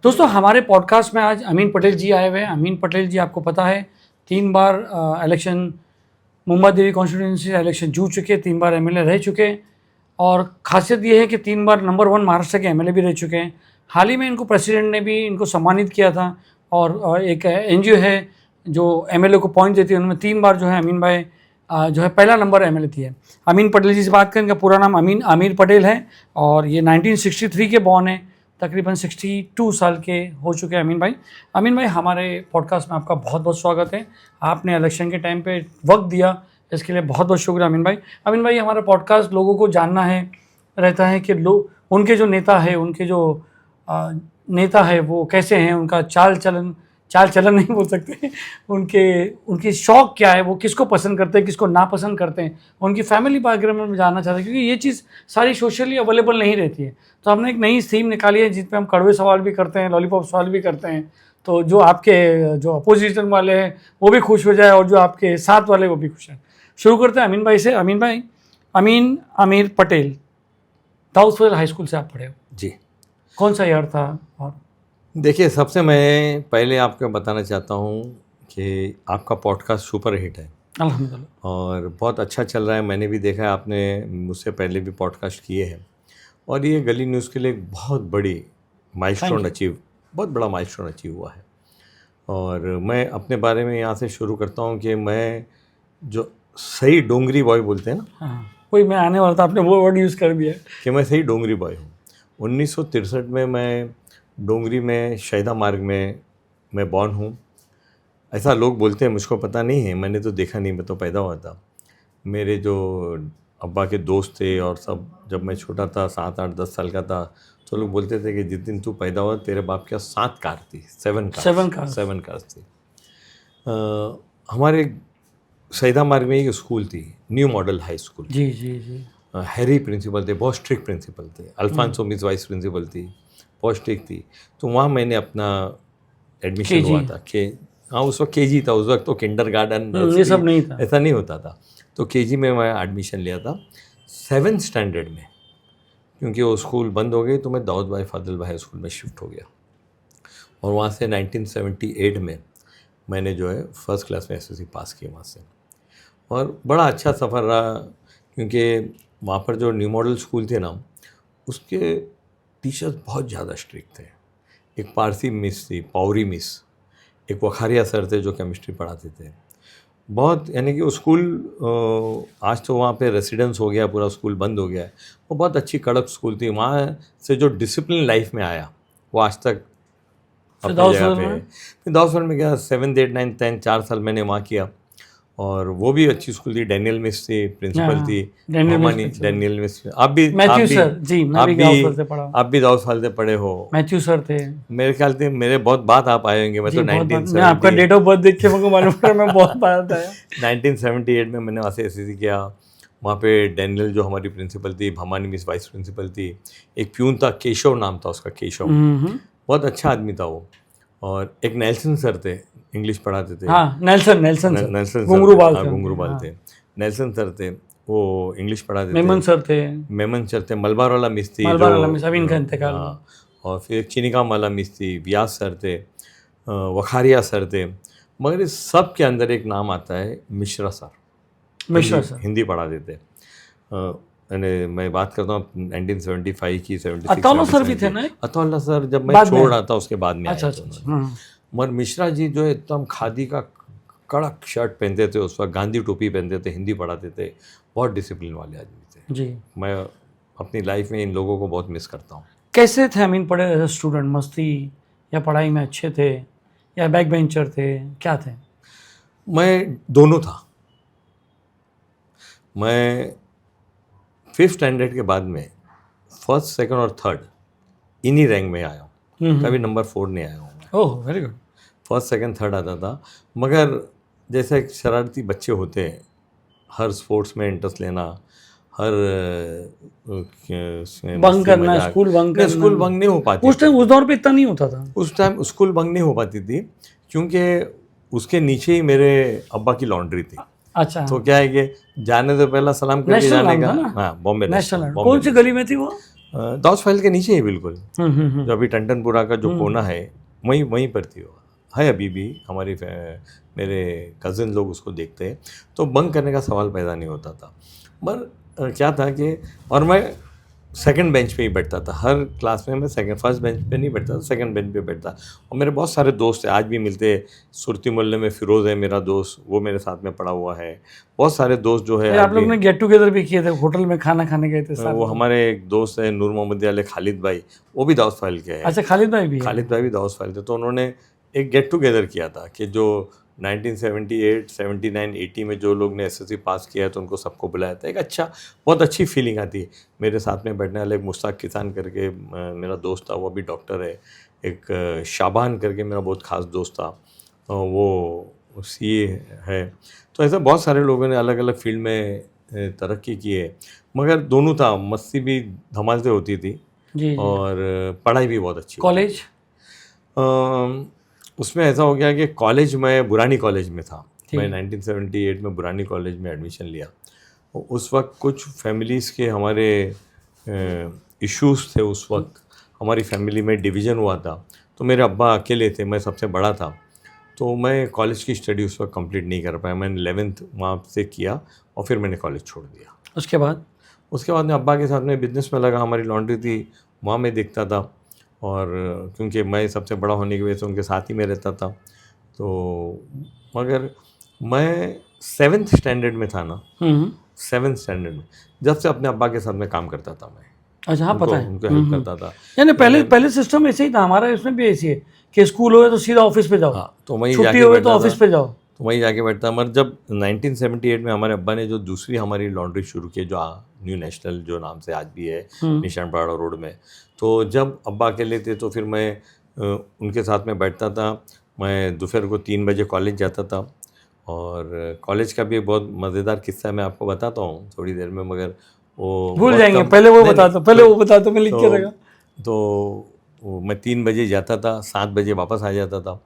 दोस्तों हमारे पॉडकास्ट में आज अमीन पटेल जी आए हुए हैं। अमीन पटेल जी आपको पता है 3 बार इलेक्शन मुंबई देवी कॉन्स्टिट्यूंसी से इलेक्शन जीत चुके, 3 बार एमएलए रह चुके और खासियत ये है कि 3 बार नंबर 1 महाराष्ट्र के एमएलए भी रह चुके हैं। हाल ही में इनको प्रेसिडेंट ने भी इनको सम्मानित किया था और एक एनजीओ है जो एमएलए को पॉइंट देती है, उनमें 3 बार जो है अमीन भाई जो है पहला नंबर एमएलए थी है। अमीन पटेल जी से बात करें, इनका पूरा नाम अमीन आमिर पटेल है और ये 1963 के बॉर्न है, तकरीबन 62 साल के हो चुके हैं अमीन भाई। अमीन भाई हमारे पॉडकास्ट में आपका बहुत बहुत स्वागत है। आपने इलेक्शन के टाइम पे वक्त दिया, इसके लिए बहुत बहुत शुक्रिया अमीन भाई। अमीन भाई हमारा पॉडकास्ट लोगों को जानना है रहता है कि लोग उनके जो नेता है, उनके जो नेता है वो कैसे हैं, उनका चाल चलन नहीं बोल सकते, उनकी शौक क्या है, वो किसको पसंद करते हैं, किसको नापसंद करते हैं, उनकी फैमिली बैकग्राउंड में जानना चाहते हैं, क्योंकि ये चीज़ सारी सोशली अवेलेबल नहीं रहती है। तो हमने एक नई थीम निकाली है जिस पे हम कड़वे सवाल भी करते हैं, लॉलीपॉप सवाल भी करते हैं, तो जो आपके जो अपोजिशन वाले हैं वो भी खुश हो जाए और जो आपके साथ वाले वो भी खुश हैं। शुरू करते हैं अमीन भाई से। अमीन भाई, अमीन आमिर पटेल, दाऊद फजल हाई स्कूल से आप पढ़े हो जी। कौन सा ईयर था? और देखिए, सबसे मैं पहले आपको बताना चाहता हूँ कि आपका पॉडकास्ट सुपर हिट है अल्हम्दुलिल्लाह और बहुत अच्छा चल रहा है। मैंने भी देखा है, आपने मुझसे पहले भी पॉडकास्ट किए हैं और ये गली न्यूज़ के लिए एक बहुत बड़ी बहुत बड़ा माइलस्टोन अचीव हुआ है। और मैं अपने बारे में यहाँ से शुरू करता हूँ कि मैं जो सही डोंगरी बॉय बोलते हैं ना, हाँ, कोई मैं आने वाला था, आपने वो वर्ड यूज़ कर दिया कि मैं सही डोंगरी बॉय हूँ। 1963 में मैं डोंगरी में शहीदा मार्ग में मैं बॉर्न हूँ। ऐसा लोग बोलते हैं, मुझको पता नहीं है, मैंने तो देखा नहीं, मैं तो पैदा हुआ था। मेरे जो अब्बा के दोस्त थे और सब, जब मैं छोटा था 7, 8, 10 साल का था, तो लोग बोलते थे कि जिस दिन तू पैदा हुआ तेरे बाप के 7 कार थी, 7 कार्स थी। हमारे शहीदा मार्ग में एक स्कूल थी, न्यू मॉडल हाई स्कूल। जी जी जी। हैरी प्रिंसिपल थे, बहुत स्ट्रिक्ट प्रिंसिपल थे। अल्फांसो मिस वाइस प्रिंसिपल थी, बहुत स्ट्रिक्ट थी। तो वहाँ मैंने अपना एडमिशन हुआ था कि हाँ, उस वक्त केजी था, उस वक्त तो किंडरगार्टन ये सब नहीं था, ऐसा नहीं होता था। तो केजी में मैं एडमिशन लिया था। 7th स्टैंडर्ड में, क्योंकि वो स्कूल बंद हो गई, तो मैं दाऊद भाई फाजिल भाई स्कूल में शिफ्ट हो गया और वहाँ से 1978 में मैंने जो है फर्स्ट क्लास में एसएससी पास किया वहाँ से। और बड़ा अच्छा सफ़र रहा, क्योंकि वहाँ पर जो न्यू मॉडल स्कूल थे ना, उसके टीचर्स बहुत ज़्यादा स्ट्रिक्ट थे। एक पारसी मिस थी, पौरी मिस, एक वखारिया सर थे जो केमिस्ट्री पढ़ाते थे। बहुत, यानी कि वो स्कूल आज तो वहाँ पे रेसिडेंस हो गया, पूरा स्कूल बंद हो गया है। वो बहुत अच्छी कड़क स्कूल थी। वहाँ से जो डिसिप्लिन लाइफ में आया वो आज तक अपनी जगह पे है। फिर दाऊद में गया, 7th 8th 9th 10th 4 साल मैंने वहाँ किया और वो भी अच्छी स्कूल थी। डैनियल मिस थी, प्रिंसिपल थी। Daniel miss. आप भी दाऊद साल से पढ़े हो। मैथ्यू सर थे मेरे ख्याल से, मेरे बहुत बात आप आए होंगे। मैं तो 1970, मैं आपका डेट ऑफ बर्थ देख के मुझे मालूम है, मैं बहुत बात आया। 1978 में मैंने वहाँ से एसएससी किया। वहाँ पे डैनियल जो हमारी प्रिंसिपल थी, भवानी मिस वाइस प्रिंसिपल थी। एक प्यून था, केशव नाम था उसका, केशव, बहुत अच्छा आदमी था वो। और एक नेल्सन सर थे, इंग्लिश पढ़ाते थे। हाँ, नेल्सन घुंगरूबाल थे। नेल्सन सर थे, वो इंग्लिश पढ़ाते थे। मेमन सर थे। मलबार वाला मिस थी, अभी इनका इंतकाल। और फिर चिनिकाम वाला मिस थी। व्यास सर थे, वखारिया सर थे। मगर इस सब के अंदर एक नाम आता है, मिश्रा सर। हिंदी पढ़ाते थे। मैं बात करता हूँ 1975 की, 76। अतौला सर भी थे ना? अतौला सर जब मैं छोड़ रहा था उसके बाद में आया। अच्छा। मगर मिश्रा जी जो है एकदम खादी का कड़क शर्ट पहनते थे, उस वक्त गांधी टोपी पहनते थे, हिंदी पढ़ाते थे, बहुत डिसिप्लिन वाले आदमी थे जी। मैं अपनी लाइफ में इन लोगों को बहुत मिस करता हूँ। कैसे थे अमीन पटेल एज स्टूडेंट? मस्ती या पढ़ाई में अच्छे थे या बैक बेंचर थे, क्या थे? मैं दोनों था। मैं 5th स्टैंडर्ड के बाद में 1st, 2nd और 3rd इन्हीं रैंक में आया हूँ। कभी नंबर 4 नहीं आया हूँ। ओह, very good. 1st, 2nd, 3rd आता था। मगर जैसे एक शरारती बच्चे होते हैं, हर स्पोर्ट्स में इंटरेस्ट लेना, हर बंक करना, स्कूल बंक नहीं हो पाती उस दौर पे, इतना नहीं होता था उस टाइम। स्कूल बंक नहीं हो पाती थी, क्योंकि उसके नीचे ही मेरे अब्बा की लॉन्ड्री थी। अच्छा। तो क्या है कि जाने से पहला सलाम करके जाने का। हाँ, बॉम्बे नेशनल। कौन सी गली में थी वो? दाऊद फाइल के नीचे ही बिल्कुल, हम्म। जो अभी टंटनपुरा का जो कोना है वहीं वहीं पर थी वो, है अभी भी। हमारी मेरे कज़न लोग उसको देखते हैं, तो बंक करने का सवाल पैदा नहीं होता था। पर क्या था कि, और मैं सेकंड बेंच पे ही बैठता था हर क्लास में। मैं फर्स्ट बेंच पे नहीं बैठता था, सेकंड बेंच पे बैठता। और मेरे बहुत सारे दोस्त हैं, आज भी मिलते हैं। सुरती मोहल्ले में फिरोज़ है मेरा दोस्त, वो मेरे साथ में पढ़ा हुआ है। बहुत सारे दोस्त जो है अरे आज आप लोग भी, ने गेट टुगेदर भी किए थे, होटल में खाना खाने गए थे साथ वो में। हमारे एक दोस्त है नूर मोहम्मद अली खालिद भाई, वो भी दाऊद फाइल के हैं। अच्छा, खालिद भाई भी है। खालिद भाई भी दाऊद फाइल थे। तो उन्होंने एक गेट टुगेदर किया था कि जो 1978, 79, 80 में जो लोग ने एसएससी पास किया है तो उनको सबको बुलाया था। एक अच्छा, बहुत अच्छी फीलिंग आती है। मेरे साथ में बैठने वाले एक मुश्ताक किसान करके मेरा दोस्त था, वो भी डॉक्टर है। एक शाबान करके मेरा बहुत ख़ास दोस्त था, वो सीए है। तो ऐसा बहुत सारे लोगों ने अलग अलग फील्ड में तरक्की की है। मगर दोनों था, मस्ती भी धमाल से होती थी जी। और पढ़ाई भी बहुत अच्छी। कॉलेज? उसमें ऐसा हो गया कि कॉलेज में बुरानी कॉलेज में था। ठीक। मैं 1978 में बुरानी कॉलेज में एडमिशन लिया। उस वक्त कुछ फैमिलीज़ के हमारे इश्यूज़ थे। उस वक्त हमारी फैमिली में डिवीज़न हुआ था, तो मेरे अब्बा अकेले थे, मैं सबसे बड़ा था। तो मैं कॉलेज की स्टडी उस वक्त कंप्लीट नहीं कर पाया। मैंने 11th वहाँ से किया और फिर मैंने कॉलेज छोड़ दिया। उसके बाद? उसके बाद मैं अब्बा के साथ में बिज़नेस में लगा। हमारी लॉन्ड्री थी, वहाँ मैं देखता था। और क्योंकि मैं सबसे बड़ा होने की वजह से उनके साथ ही में रहता था। तो मगर मैं 7th स्टैंडर्ड में था ना, 7th स्टैंडर्ड में, जब से अपने अब्बा के साथ में काम करता था मैं। अच्छा, हाँ, पता है। उनको हेल्प करता था। यानी पहले सिस्टम ऐसे ही था हमारा, इसमें भी ऐसी है कि स्कूल हो तो सीधा ऑफिस पे जाओ। हाँ, तो वहीं छुट्टी जाके हो तो बैठता ऑफिस था। पे जाओ। तो वहीं जाके बैठता। मगर जब 1978 में हमारे अब्बा ने जो दूसरी हमारी लॉन्ड्री शुरू की, जो न्यू नेशनल जो नाम से आज भी है, निशान पहाड़ा रोड में, तो जब अब्बा अकेले थे तो फिर मैं उनके साथ में बैठता था। मैं दोपहर को 3 बजे कॉलेज जाता था। और कॉलेज का भी बहुत मज़ेदार किस्सा मैं आपको बताता हूँ थोड़ी देर में, मगर वो भूल बहुत जाएंगे। कम- पहले वो नहीं, बता नहीं, दो, पहले वो बता दो, मैं लिख के रखा। तो मैं 3 बजे जाता था, 7 बजे वापस आ जाता था।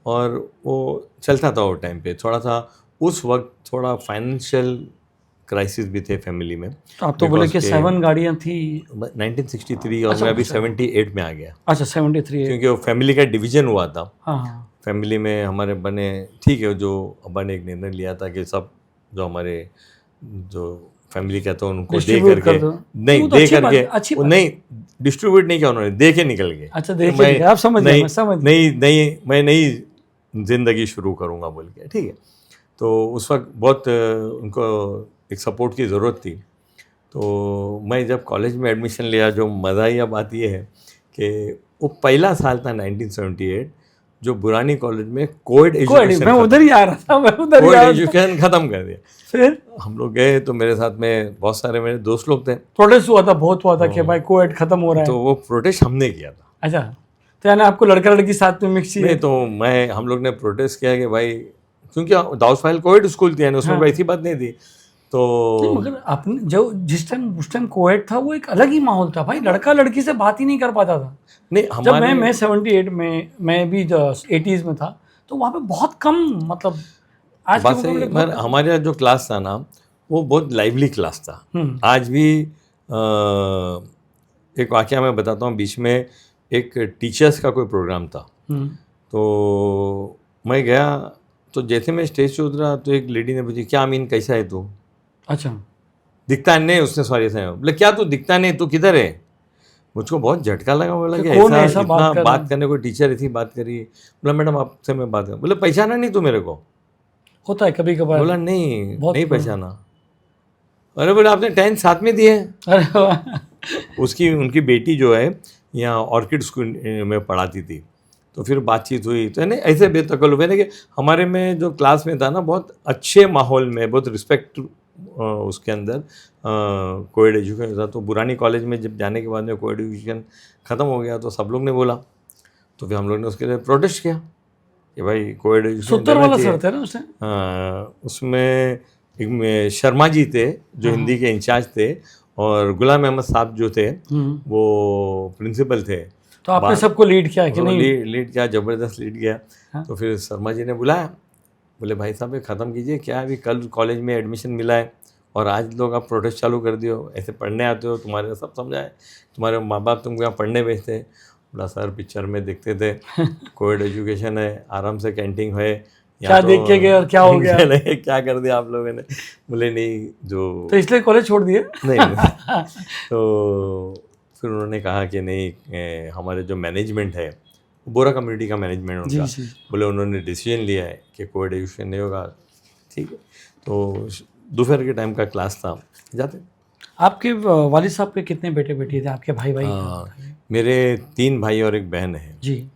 और वो चलता था वो टाइम पे। थोड़ा सा उस वक्त थोड़ा फाइनेंशियल क्राइसिस भी थे फैमिली में। तो आप तो बोले कि 7 गाड़ियाँ थी। 1963 और अच्छा, मैं अभी अच्छा। 78 में आ गया, अच्छा, 73 है। क्योंकि वो फैमिली का डिवीज़न हुआ था। हाँ हाँ। फैमिली में हमारे अब्बा ने, ठीक है, जो अब्बा ने एक निर्णय लिया था कि सब जो हमारे जो फैमिली कहते हैं उनको दे डिस्ट्रीब्यूट करके, कर दो। नहीं वो तो दे अच्छी बात करके, है, अच्छी वो बात। नहीं डिस्ट्रीब्यूट नहीं किया उन्होंने, दे के निकल गए। अच्छा, देखिए मैं ठीक है, आप समझ गए, नहीं मैं समझ गया। नहीं नहीं मैं नई ज़िंदगी शुरू करूँगा बोल के, ठीक है। तो उस वक्त बहुत उनको एक सपोर्ट की ज़रूरत थी। तो मैं जब कॉलेज में एडमिशन लिया, जो मज़ा ही अब आती है कि वो पहला साल था 1978 जो बुरानी कॉलेज में कोएड एजुकेशन, मैं उधर ही आ रहा था, मैं उधर ही कोएड आ रहा था। एजुकेशन ख़त्म कर दिया। फिर हम लोग गए तो मेरे साथ में बहुत सारे मेरे दोस्त लोग थे। प्रोटेस्ट हुआ था, बहुत हुआ था कि भाई कोएड खत्म हो रहा है। तो वो प्रोटेस्ट हमने किया था। अच्छा, तो यानी आपको लड़का लड़की साथ में मिक्स ही नहीं, है। तो हम लोग ने प्रोटेस्ट किया कि भाई, क्योंकि दाऊद फाइल कोएड स्कूल थी, उसमें कोई ऐसी बात नहीं थी। तो नहीं, मगर अपने जो उस टाइम कोएड था, वो एक अलग ही माहौल था भाई, लड़का लड़की से बात ही नहीं कर पाता था। नहीं, जब हमारे मैं 78 में, मैं भी 80s में था, तो वहाँ पे बहुत कम, मतलब आज के बात सही मुकाबले है, बहुत मगर हमारे जो क्लास था ना, वो बहुत लाइवली क्लास था। आज भी एक वाकया मैं बताता हूँ। बीच में एक टीचर्स का कोई प्रोग्राम था, तो मैं गया। तो जैसे मैं स्टेज से उतरा तो एक लेडी ने पूछी, क्या अमीन कैसा है तू? अच्छा, दिखता नहीं, उसने सॉरी से बोले, क्या तू दिखता नहीं, तू किधर है? मुझको बहुत झटका लगा। बोला कि कौन ऐसा ऐसा इतना बात बात करने को टीचर ऐसी बात करी। बोला मैडम आपसे मैं बात कर। बोले पहचाना नहीं तू मेरे को? होता है कभी कभार। बोला नहीं, बहुत नहीं पहचाना। अरे बोले आपने 10th साथ में दिए? अरे वाह। उनकी बेटी जो है यहाँ ऑर्किड स्कूल में पढ़ाती थी। तो फिर बातचीत हुई, तो नहीं ऐसे बेतकल्लुफ़ है ना कि हमारे में जो क्लास में था ना, बहुत अच्छे माहौल में, बहुत रिस्पेक्ट उसके अंदर कोएड एजुकेशन था। तो बुरानी कॉलेज में जब जाने के बाद में कोएड एजुकेशन ख़त्म हो गया तो सब लोग ने बोला, तो फिर हम लोग ने उसके लिए प्रोटेस्ट किया कि भाई कोएड एजुकेशन सुत्तर वाला सर थे ना उसने। उसमें एक शर्मा जी थे जो हिंदी के इंचार्ज थे, और गुलाम अहमद साहब जो थे वो प्रिंसिपल थे। तो आपने सबको लीड किया कि नहीं? लीड किया, ज़बरदस्त लीड किया। हाँ? तो फिर शर्मा जी ने बुलाया, बोले भाई साहब ये ख़त्म कीजिए, क्या अभी कल कॉलेज में एडमिशन मिला है, और आज लोग आप प्रोटेस्ट चालू कर दियो, ऐसे पढ़ने आते हो, तुम्हारे सब समझाए, तुम्हारे माँ बाप तुमको यहाँ पढ़ने भेजते। बोला सर पिक्चर में देखते थे कोविड एजुकेशन है, आराम से कैंटीन है, क्या देख के गए और क्या हो गया? नहीं, क्या कर दिया आप लोगों ने? बोले नहीं जो तो इसलिए कॉलेज छोड़ दिए? नहीं तो फिर उन्होंने कहा कि नहीं हमारे जो मैनेजमेंट है, बोरा कम्युनिटी का मैनेजमेंट जी उनका, जी। बोले उन्होंने डिसीजन लिया है कि कोविड एजुकेशन नहीं होगा। ठीक है, तो दोपहर के टाइम का क्लास था, जाते। आपके वालिद साहब के कितने बेटे बेटी थे, आपके भाई भाई? मेरे 3 भाई और 1 बहन है, जी।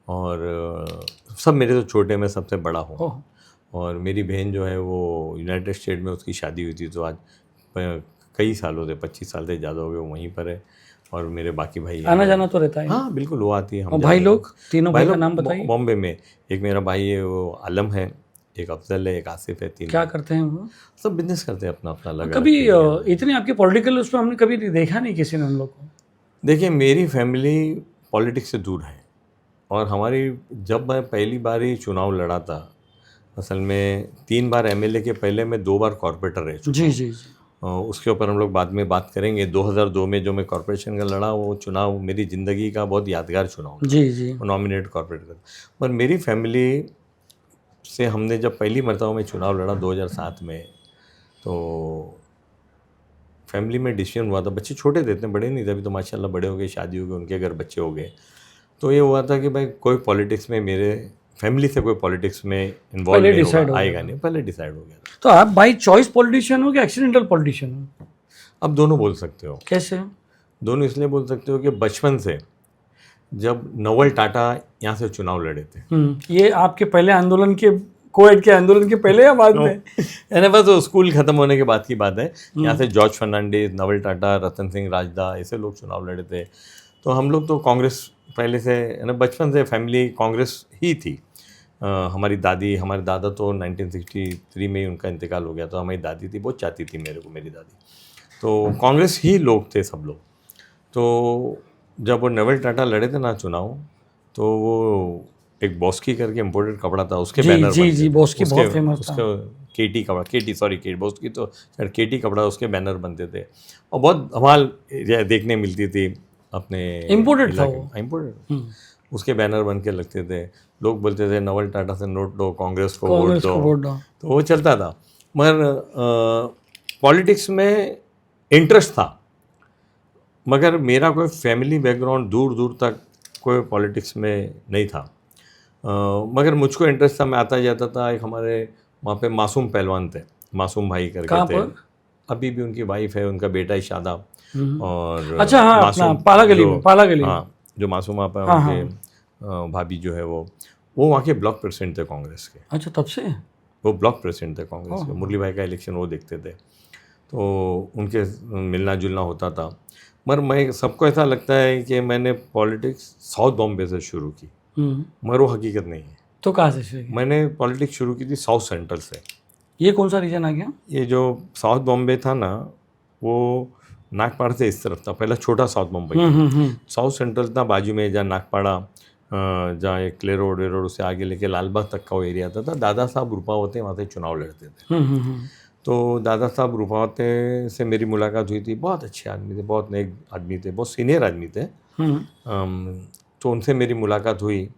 और सब मेरे तो छोटे, मैं सबसे बड़ा हूँ। ओह, और मेरी बहन जो है वो यूनाइटेड स्टेट में उसकी शादी हुई थी, तो आज कई सालों से 25 साल से ज़्यादा हो गए वो वहीं पर है। और मेरे बाकी भाई आना जाना तो रहता है? हाँ बिल्कुल, वो आती है। हम और भाई जाते हैं। लोग, तीनों भाई का लोग नाम बताइए। बॉम्बे में, एक मेरा भाई है वो आलम है, एक अफजल है, एक आसिफ है, 3 क्या करते हैं वो? सब बिजनेस करते हैं अपना अपना अलग। कभी इतने आपके पॉलिटिकल उसमें हमने कभी देखा नहीं किसी ने उन लोग को। देखिए मेरी फैमिली पॉलिटिक्स से दूर है, और हमारी, जब मैं पहली बार ही चुनाव लड़ा था, असल में 3 बार एमएलए के, पहले मैं 2 बार कॉरपोरेटर रह चुका जी हूँ। जी जी। उसके ऊपर हम लोग बाद में बात करेंगे। 2002 में जो मैं कॉरपोरेशन का लड़ा, वो चुनाव मेरी ज़िंदगी का बहुत यादगार चुनाव था। जी जी। नॉमिनेट कॉरपोरेटर का। पर मेरी फैमिली से हमने जब पहली मरतबा में चुनाव लड़ा 2007 में, तो फैमिली में डिसीजन हुआ था, बच्चे छोटे थे, इतने बड़े नहीं थे, अभी तो माशाल्लाह बड़े हो गए, शादी हो गई, उनके घर बच्चे हो गए। तो ये हुआ था कि भाई कोई पॉलिटिक्स में, मेरे फैमिली से कोई पॉलिटिक्स में इन्वॉल्व नहीं होगा, आएगा नहीं, पहले डिसाइड हो गया था। तो आप बाई चॉइस पॉलिटिशियन हो कि एक्सीडेंटल पॉलिटिशियन हो? अब दोनों बोल सकते हो। कैसे? दोनों इसलिए बोल सकते हो कि बचपन से, जब नवल टाटा यहाँ से चुनाव लड़े थे, ये आपके पहले आंदोलन के, कोविड के आंदोलन के पहले या बाद में? यानी बस वो स्कूल खत्म होने के बाद की बात है। यहाँ से जॉर्ज फर्नांडिस, नवल टाटा, रतन सिंह राजदा, ऐसे लोग चुनाव लड़े थे। तो हम लोग तो कांग्रेस पहले से, यानी बचपन से फैमिली कांग्रेस ही थी। हमारी दादी, हमारे दादा तो 1963 में ही उनका इंतकाल हो गया, तो हमारी दादी थी, बहुत चाहती थी मेरे को, मेरी दादी, तो कांग्रेस ही लोग थे सब लोग। तो जब वो नवल टाटा लड़े थे ना चुनाव, तो वो एक बॉस्की करके इम्पोर्टेड कपड़ा था, उसके बैनर जी जी, बॉस्की बहुत फेमस था। उसके केटी कपड़ा, केटी बॉस्की तो केटी कपड़ा, उसके बैनर बनते थे, और बहुत धमाल देखने मिलती थी अपने। इम्पोर्टेड था वो? इम्पोर्टेड। उसके बैनर बन के लगते थे, लोग बोलते थे नवल टाटा से नोट लो, कांग्रेस को वोट दो, तो वो चलता था। मगर पॉलिटिक्स में इंटरेस्ट था, मगर मेरा कोई फैमिली बैकग्राउंड दूर दूर तक कोई पॉलिटिक्स में नहीं था। मगर मुझको इंटरेस्ट था, मैं आता जाता था। एक हमारे वहाँ पे मासूम पहलवान थे, मासूम भाई करके थे, अभी भी उनकी वाइफ है, उनका बेटा है शादाब। और अच्छा, हाँ, मासूम पाला गली, हाँ, जो मासूम आप हैं, उनके भाभी जो है वो वहाँ के ब्लॉक प्रेसिडेंट थे कांग्रेस के। अच्छा, तब से वो ब्लॉक प्रेसिडेंट थे कांग्रेस के। मुरली भाई का इलेक्शन वो देखते थे, तो उनके मिलना जुलना होता था। मगर मैं, सबको ऐसा लगता है कि मैंने पॉलिटिक्स साउथ बॉम्बे से शुरू की, मगर वो हकीकत नहीं है। तो कहाँ से शुरू की? मैंने पॉलिटिक्स शुरू की थी साउथ सेंट्रल से। ये कौन सा रीजन आ गया? ये जो साउथ बॉम्बे था ना, वो नागपाड़ा से इस तरफ था, पहला छोटा साउथ बॉम्बे। साउथ सेंट्रल था बाजू में, जहाँ नागपाड़ा, जहाँ एक क्ले रोड उससे आगे लेके लालबाग तक का वो एरिया था। दादा साहब रूपावते वहाँ से चुनाव लड़ते थे। तो दादा साहब रूपावते से मेरी मुलाकात हुई थी, बहुत अच्छे आदमी थे, बहुत नेक आदमी थे, बहुत सीनियर आदमी थे। तो उनसे मेरी मुलाकात हुई,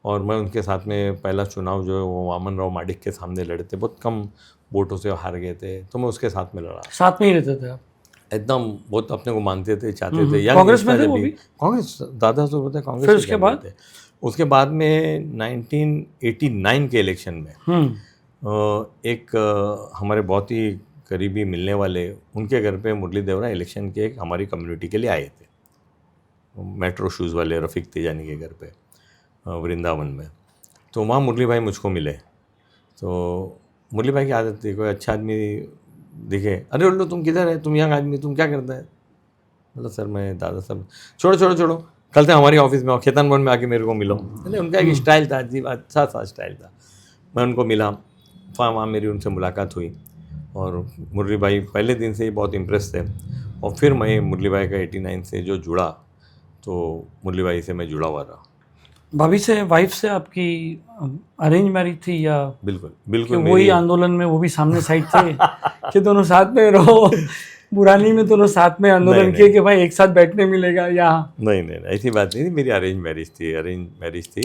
और मैं उनके साथ में पहला चुनाव जो है वो वामन राव माडिक के सामने लड़े थे, बहुत कम वोटों से हार गए थे, तो मैं उसके साथ में लड़ा। साथ में ही रहते थे आप? एकदम बहुत अपने को मानते थे, चाहते थे। कांग्रेस में थे वो भी? कांग्रेस, दादा साहब होते कांग्रेस। फिर उसके बाद में 1989 के इलेक्शन में एक हमारे बहुत ही करीबी मिलने वाले, उनके घर पे मुरली देवरा इलेक्शन के एक हमारी कम्युनिटी के लिए आए थे, मेट्रो शूज़ वाले रफ़ीक तेजानी के घर पे वृंदावन में। तो वहाँ मुरली भाई मुझको मिले। तो मुरली भाई की आदत थी, कोई अच्छा आदमी दिखे, अरे उल्लू तुम किधर है, तुम यंग आदमी, तुम क्या करता है? मतलब सर मैं दादा साहब, छोड़ो कल से हमारी ऑफिस में आओ, खेतान भवन में आके मेरे को मिलो। उनका एक स्टाइल था, अजीब अच्छा सा स्टाइल था। मैं उनको मिला, वहाँ मेरी उनसे मुलाकात हुई, और मुरली भाई पहले दिन से ही बहुत इम्प्रेस थे। और फिर मैं मुरली भाई का 89 से जो जुड़ा, तो मुरली भाई से मैं जुड़ा हुआ रहा। भाभी से, वाइफ से आपकी अरेंज मैरिज थी या बिल्कुल कि बिल्कुल वही मेरी आंदोलन में वो भी सामने साइड थे कि दोनों साथ में रहो? बुरानी में दोनों साथ में आंदोलन नहीं, किए नहीं। कि भाई एक साथ बैठने मिलेगा या? नहीं नहीं नहीं, ऐसी बात नहीं थी। मेरी अरेंज मैरिज थी।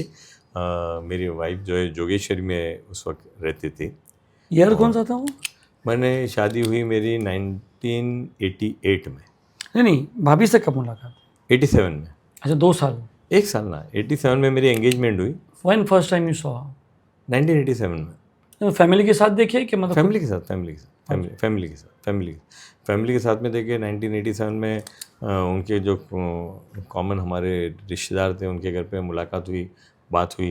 मेरी वाइफ जो है जोगेश्वरी में उस वक्त रहती थी। ईयर कौन सा था वो? मैंने शादी हुई मेरी 1988 में। नहीं, भाभी से कब मुलाकात? 87 में। अच्छा, 2 साल। एक साल ना, 87 में मेरी एंगेजमेंट हुई। When first time you saw? 1987 में। फैमिली के साथ देखिए कि मतलब फैमिली के साथ, फैमिली के साथ में देखिए 1987 में उनके जो कॉमन हमारे रिश्तेदार थे उनके घर पे मुलाकात हुई, बात हुई,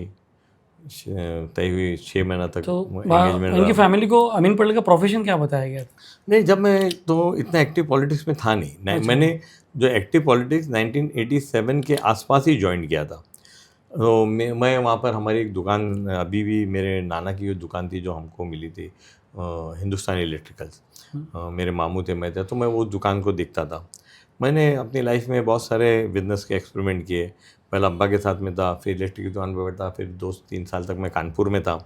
तय हुई। 6 महीना तक तो एंगेजमेंट इनकी रहा। फैमिली को अमीन पटेल का प्रोफेशन क्या बताया गया था? नहीं, जब मैं तो इतना एक्टिव पॉलिटिक्स में था नहीं। मैंने जो एक्टिव पॉलिटिक्स 1987 के आसपास ही ज्वाइन किया था। तो मैं वहाँ पर हमारी एक दुकान, अभी भी मेरे नाना की जो दुकान थी जो हमको मिली थी, हिंदुस्तान इलेक्ट्रिकल्स, मेरे मामू थे, मैं था, तो मैं वो दुकान को देखता था। मैंने अपनी लाइफ में बहुत सारे बिजनेस के एक्सपेरिमेंट किए। पहले अब्बा के साथ में था, फिर इलेक्ट्रिक की दुकान पर बैठा, फिर 2-3 साल तक मैं कानपुर में था।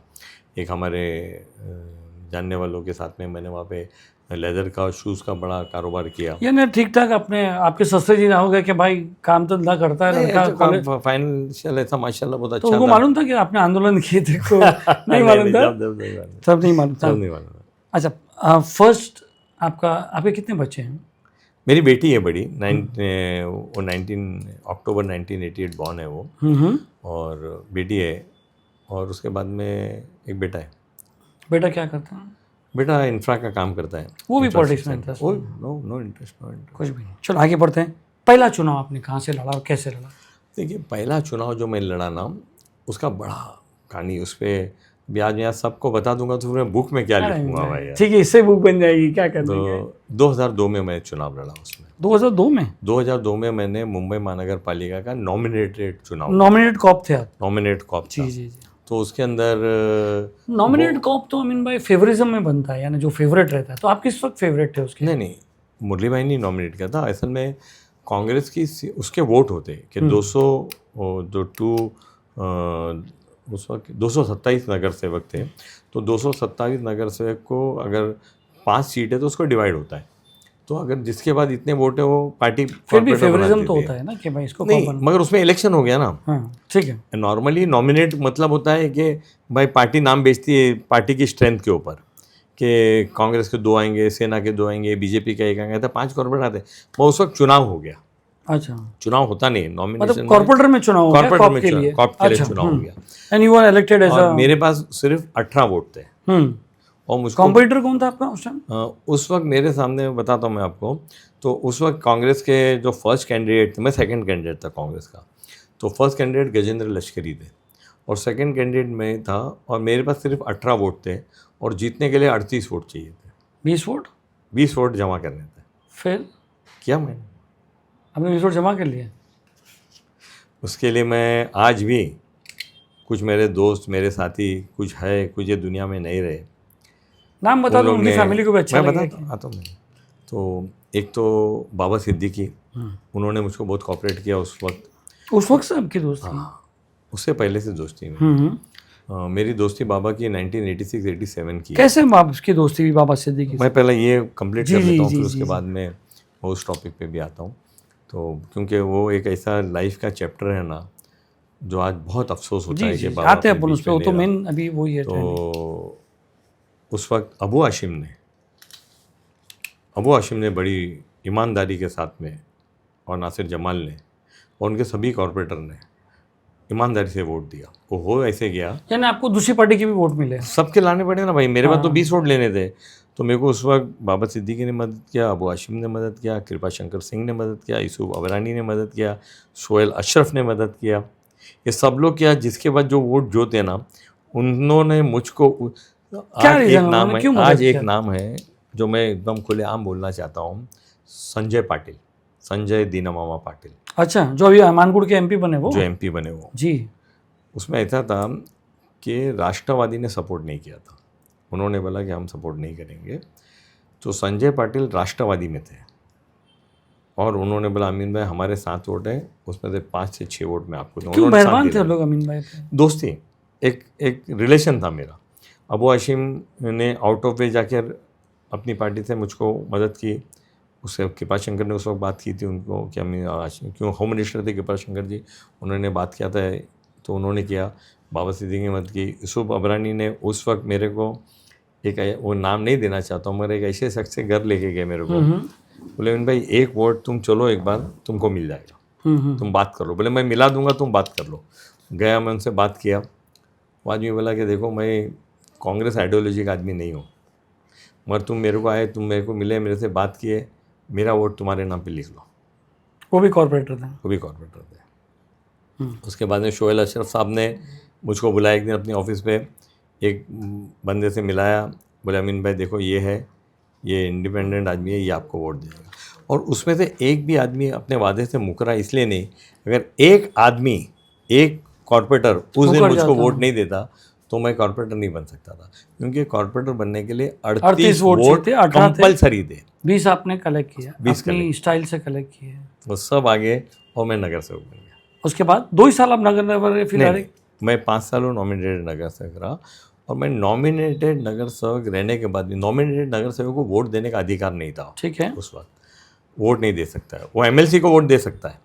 एक हमारे जानने वालों के साथ में मैंने वहाँ पे लेदर का, शूज़ का बड़ा कारोबार किया। यानी ठीक ठाक अपने आपके ससुर जी ना हो गए कि भाई काम तो धंधा करता है लड़का, फाइनेंशियल ऐसा माशाल्लाह बहुत तो अच्छा उनको था। मालूम था कि आपने आंदोलन किए थे को? नहीं मालूम था, सब नहीं मालूम था। सब नहीं मालूम। अच्छा, फर्स्ट आपके कितने बच्चे हैं? मेरी बेटी है बड़ी, 19 अक्टूबर 1988 बॉर्न है वो, और बेटी है, और उसके बाद में एक बेटा है। बेटा क्या करता है? बेटा इंफ्रा का काम करता है। वो भी पॉलिटिक्स में इंटरेस्ट? No interest. कुछ भी नहीं। चलो आगे बढ़ते हैं। पहला चुनाव आपने कहाँ से लड़ा और कैसे लड़ा? देखिए, पहला चुनाव जो मैं लड़ा ना, उसका बड़ा कहानी उस पर भी आज मैं सबको बता दूंगा तो मैं बुक में क्या लिखूंगा भाई यार। ठीक है, इससे बुक बन जाएगी, क्या कर तो देंगे। 2002 में मैं चुनाव लड़ा। उसमें 2002 में? 2002 में मैंने मुंबई महानगर पालिका का नॉमिनेटेड चुनाव, नॉमिनेट कॉप थे आप? नॉमिनेट कॉप था। जी। तो उसके अंदर नॉमिनेट कॉप तो अमीन भाई फेवरिज्म में बनता है, यानी जो फेवरेट रहता है, तो आप किस वक्त फेवरेट थे उसके? नहीं, मुरली भाई ने नॉमिनेट किया था। असल में कांग्रेस की उसके वोट होते कि 200 जो उस वक्त 227 नगर सेवक थे, तो 227 नगर सेवक को अगर 5 सीट है तो उसको डिवाइड होता है। तो अगर जिसके बाद इतने वोट है वो पार्टी फिर भी फेवरिज्म तो होता है ना कि भाई इसको नहीं, मगर उसमें इलेक्शन हो गया ना। हाँ, ठीक है। नॉर्मली नॉमिनेट मतलब होता है कि भाई पार्टी नाम बेचती है पार्टी की स्ट्रेंथ के ऊपर, कि कांग्रेस के 2 आएंगे, सेना के 2 आएंगे, बीजेपी का 1 आएंगे, तो 5 कॉर्पोरेट आते। वो उस वक्त चुनाव हो गया। अच्छा, चुनाव होता नहीं नॉमिनेशन, मतलब कॉर्पोरेटर में चुनाव हो गया, कॉप के लिए? कॉप के लिए चुनाव हो गया। And you were elected as a, मेरे पास सिर्फ 18 वोट थे। और मुझको कॉम्पिटिटर कौन था आपका उस टाइम? उस वक्त मेरे सामने बताता हूँ मैं आपको, तो उस वक्त कांग्रेस के जो फर्स्ट कैंडिडेट थे, मैं सेकंड कैंडिडेट था कांग्रेस का, तो फर्स्ट कैंडिडेट गजेंद्र लश्करी थे और सेकंड कैंडिडेट मैं था, और मेरे पास सिर्फ 18 वोट थे और जीतने के लिए 38 वोट चाहिए थे। 20 वोट? 20 वोट जमा करने थे। फिर किया मैंने। आपने 20 वोट जमा कर लिए? उसके लिए मैं आज भी, कुछ मेरे दोस्त, मेरे साथी कुछ है, कुछ ये दुनिया में नहीं रहे, नाम बता दो, उनकी फैमिली को भी अच्छा मैं लगेगा। बताता हूँ। तो एक तो बाबा सिद्दीकी, उन्होंने मुझको बहुत कॉपरेट किया उस वक्त से आपकी दोस्ती? उससे पहले से दोस्ती में। मेरी दोस्ती बाबा की 1986-87 की। कैसे आपकी दोस्ती हुई बाबा सिद्दीकी? मैं पहले ये कंप्लीट कर लेता हूँ, फिर उसके जी। बाद में उस टॉपिक पे भी आता हूँ। तो क्योंकि वो एक ऐसा लाइफ का चैप्टर है ना, जो आज बहुत अफसोस होता है कि बाबा आते हैं अपन उस बीच पे, में वो तो नहीं मेन अभी वही है। तो उस वक्त अबू हाशिम ने बड़ी ईमानदारी के साथ में, और नासिर जमाल ने और उनके सभी कॉरपोरेटर ने ईमानदारी से वोट दिया। वो हो ऐसे गया, यानी आपको दूसरी पार्टी के भी वोट मिले? सबके लाने पड़े ना भाई। मेरे पास तो 20 वोट लेने थे, तो मेरे को उस वक्त बाबा सिद्दीकी ने मदद किया, अबू हाशिम ने मदद किया, कृपा शंकर सिंह ने मदद किया, यूसुफ अबरानी ने मदद किया, सोहेल अशरफ ने मदद किया, ये सब लोग किया। जिसके बाद जो वोट जो थे ना, उन्होंने मुझको आज एक नाम है जो मैं एकदम खुलेआम बोलना चाहता हूँ, संजय दीना मामा पाटिल। अच्छा, जो अभी मानगुड़ के एमपी बने वो? जो एमपी बने वो जी। उसमें ऐसा था कि राष्ट्रवादी ने सपोर्ट नहीं किया था। उन्होंने बोला कि हम सपोर्ट नहीं करेंगे। तो संजय पाटिल राष्ट्रवादी में थे और उन्होंने बोला अमीन भाई हमारे 7 वोट हैं, उसमें से 5 से 6 वोट मैं आपको दूंगा। क्यों उन्होंने साथ मेहरबान थे दिलाया। लोग अमीन भाई पे? दोस्ती, एक रिलेशन था मेरा। अबू हाशिम ने आउट ऑफ वे जाकर अपनी पार्टी से मुझको मदद की। उससे कृपा शंकर ने उस वक्त बात की थी उनको कि अमीन हाशिम, क्यों होम मिनिस्टर थे कृपा शंकर जी, उन्होंने बात किया था तो उन्होंने किया। बाबा सिद्दीकी की मदद की। यूसुफ अबरानी ने उस वक्त मेरे को वो नाम नहीं देना चाहता हूँ, मगर एक ऐसे शख्स से घर लेके गए मेरे को, बोले अमीन भाई 1 वोट तुम चलो एक बार, तुमको मिल जाएगा, तुम बात कर लो। बोले मैं मिला दूंगा, तुम बात कर लो। गया, मैं उनसे बात किया। वो आदमी बोला कि देखो मैं कांग्रेस आइडियोलॉजी का आदमी नहीं हूँ, मगर तुम मेरे को आए, तुम मेरे को मिले, मेरे से बात किए, मेरा वोट तुम्हारे नाम पे लिख लो। वो भी कॉर्पोरेटर थे? वो भी कॉर्पोरेटर थे। उसके बाद में शोएल अशरफ साहब ने मुझको बुलाया एक दिन अपने ऑफिस पे, एक बंदे से मिलाया, बोले अमीन भाई देखो ये है, ये इंडिपेंडेंट आदमी है, ये आपको वोट देगा। और उसमें से एक भी आदमी अपने वादे से मुकरा इसलिए नहीं, अगर एक आदमी, एक कॉर्पोरेटर उस दिन मुझको वोट नहीं देता तो मैं कॉर्पोरेटर नहीं बन सकता था, क्योंकि कॉर्पोरेटर बनने के लिए 38 वोट कंपलसरी थे। 20 आपने कलेक्ट किया, 20 अपनी स्टाइल से कलेक्ट किए, वो सब आगे, और मैं नगर सेवक बन गया। उसके बाद 2 ही साल आप नगर फिलहाल? मैं 5 साल नॉमिनेटेड नगर सेवक रहा, और मैं नॉमिनेटेड नगर सेवक रहने के बाद भी नॉमिनेटेड नगर सेवक को वोट देने का अधिकार नहीं था। ठीक है। उस वक्त वोट नहीं दे सकता है वो, एमएलसी को वोट दे सकता है,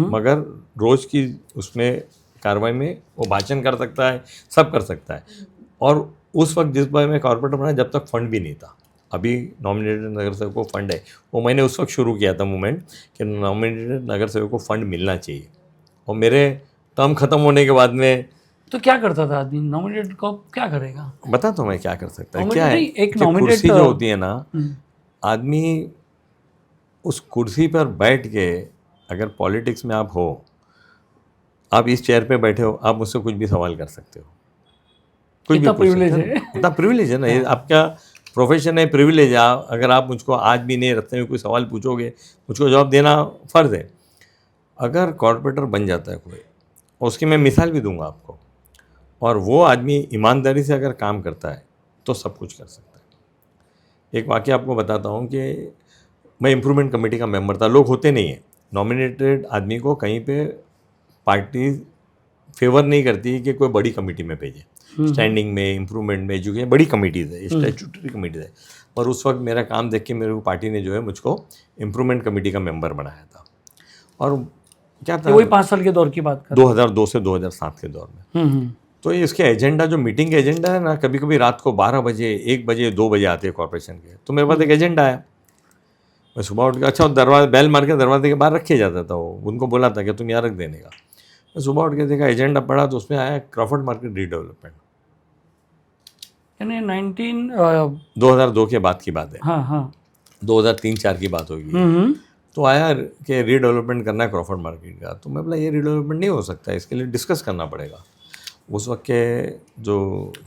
मगर रोज़ की उसमें कार्रवाई में वो भाषण कर सकता है, सब कर सकता है। और उस वक्त जिस बार मैं कॉर्पोरेटर बना, जब तक फंड भी नहीं था। अभी नॉमिनेटेड नगर सेवक को फंड है, वो मैंने उस वक्त शुरू किया था मूवमेंट कि नॉमिनेटेड नगर सेवक को फंड मिलना चाहिए। और मेरे टर्म ख़त्म होने के बाद में तो क्या करता था आदमी? नॉमिनेटेड को क्या करेगा? बता तो मैं क्या कर सकता है, Nominated क्या है नहीं, एक कि nominated कुर्सी जो होती है ना, आदमी उस कुर्सी पर बैठ के, अगर पॉलिटिक्स में आप हो, आप इस चेयर पे बैठे हो, आप मुझसे कुछ भी सवाल कर सकते हो, कुछ भी पूछ प्रिविलेज सकते है। हो। इतना प्रिविलेज है ना, ये आपका प्रोफेशन है, प्रिविलेज है। अगर आप मुझको आज भी नहीं रखते हुए कोई सवाल पूछोगे, मुझको जवाब देना फ़र्ज़ है। अगर कॉर्पोरेटर बन जाता है कोई, उसकी मैं मिसाल भी दूंगा आपको, और वो आदमी ईमानदारी से अगर काम करता है तो सब कुछ कर सकता है। एक वाक़या आपको बताता हूँ कि मैं इम्प्रूवमेंट कमेटी का मेंबर था। लोग होते नहीं हैं, नॉमिनेटेड आदमी को कहीं पे पार्टी फेवर नहीं करती कि कोई बड़ी कमेटी में भेजे। स्टैंडिंग में, इम्प्रूवमेंट में, एजुकेशन, बड़ी कमेटीज है, स्टैट्यूटरी कमेटीज है। पर उस वक्त मेरा काम देख के मेरे को पार्टी ने जो है मुझको इम्प्रूवमेंट कमेटी का मेंबर बनाया था। और क्या था, वही 5 साल के दौर की बात कर 2002 से 2007 के दौर में। तो ये इसके एजेंडा, जो मीटिंग के एजेंडा है ना, कभी कभी रात को 12 बजे, 1 बजे, 2 बजे आते हैं कॉर्पोरेशन के। तो मेरे पास एक एजेंडा है, मैं सुबह उठ के, अच्छा दरवाजे बेल मार के दरवाजे के बाहर रखे जाता था, वो उनको बोला था कि तुम यहाँ रख देने का। मैं सुबह उठ के देखा, एजेंडा पढ़ा, तो उसमें आया क्रॉफर्ड मार्केट रीडेवलपमेंट। यानी 2002 के बाद की बात है। हाँ 2003-4 की बात होगी। तो आया कि रीडेवलपमेंट करना है क्रॉफर्ड मार्केट का। तो मैं बोला ये रीडेवलपमेंट नहीं हो सकता है, इसके लिए डिस्कस करना पड़ेगा। उस वक्त के जो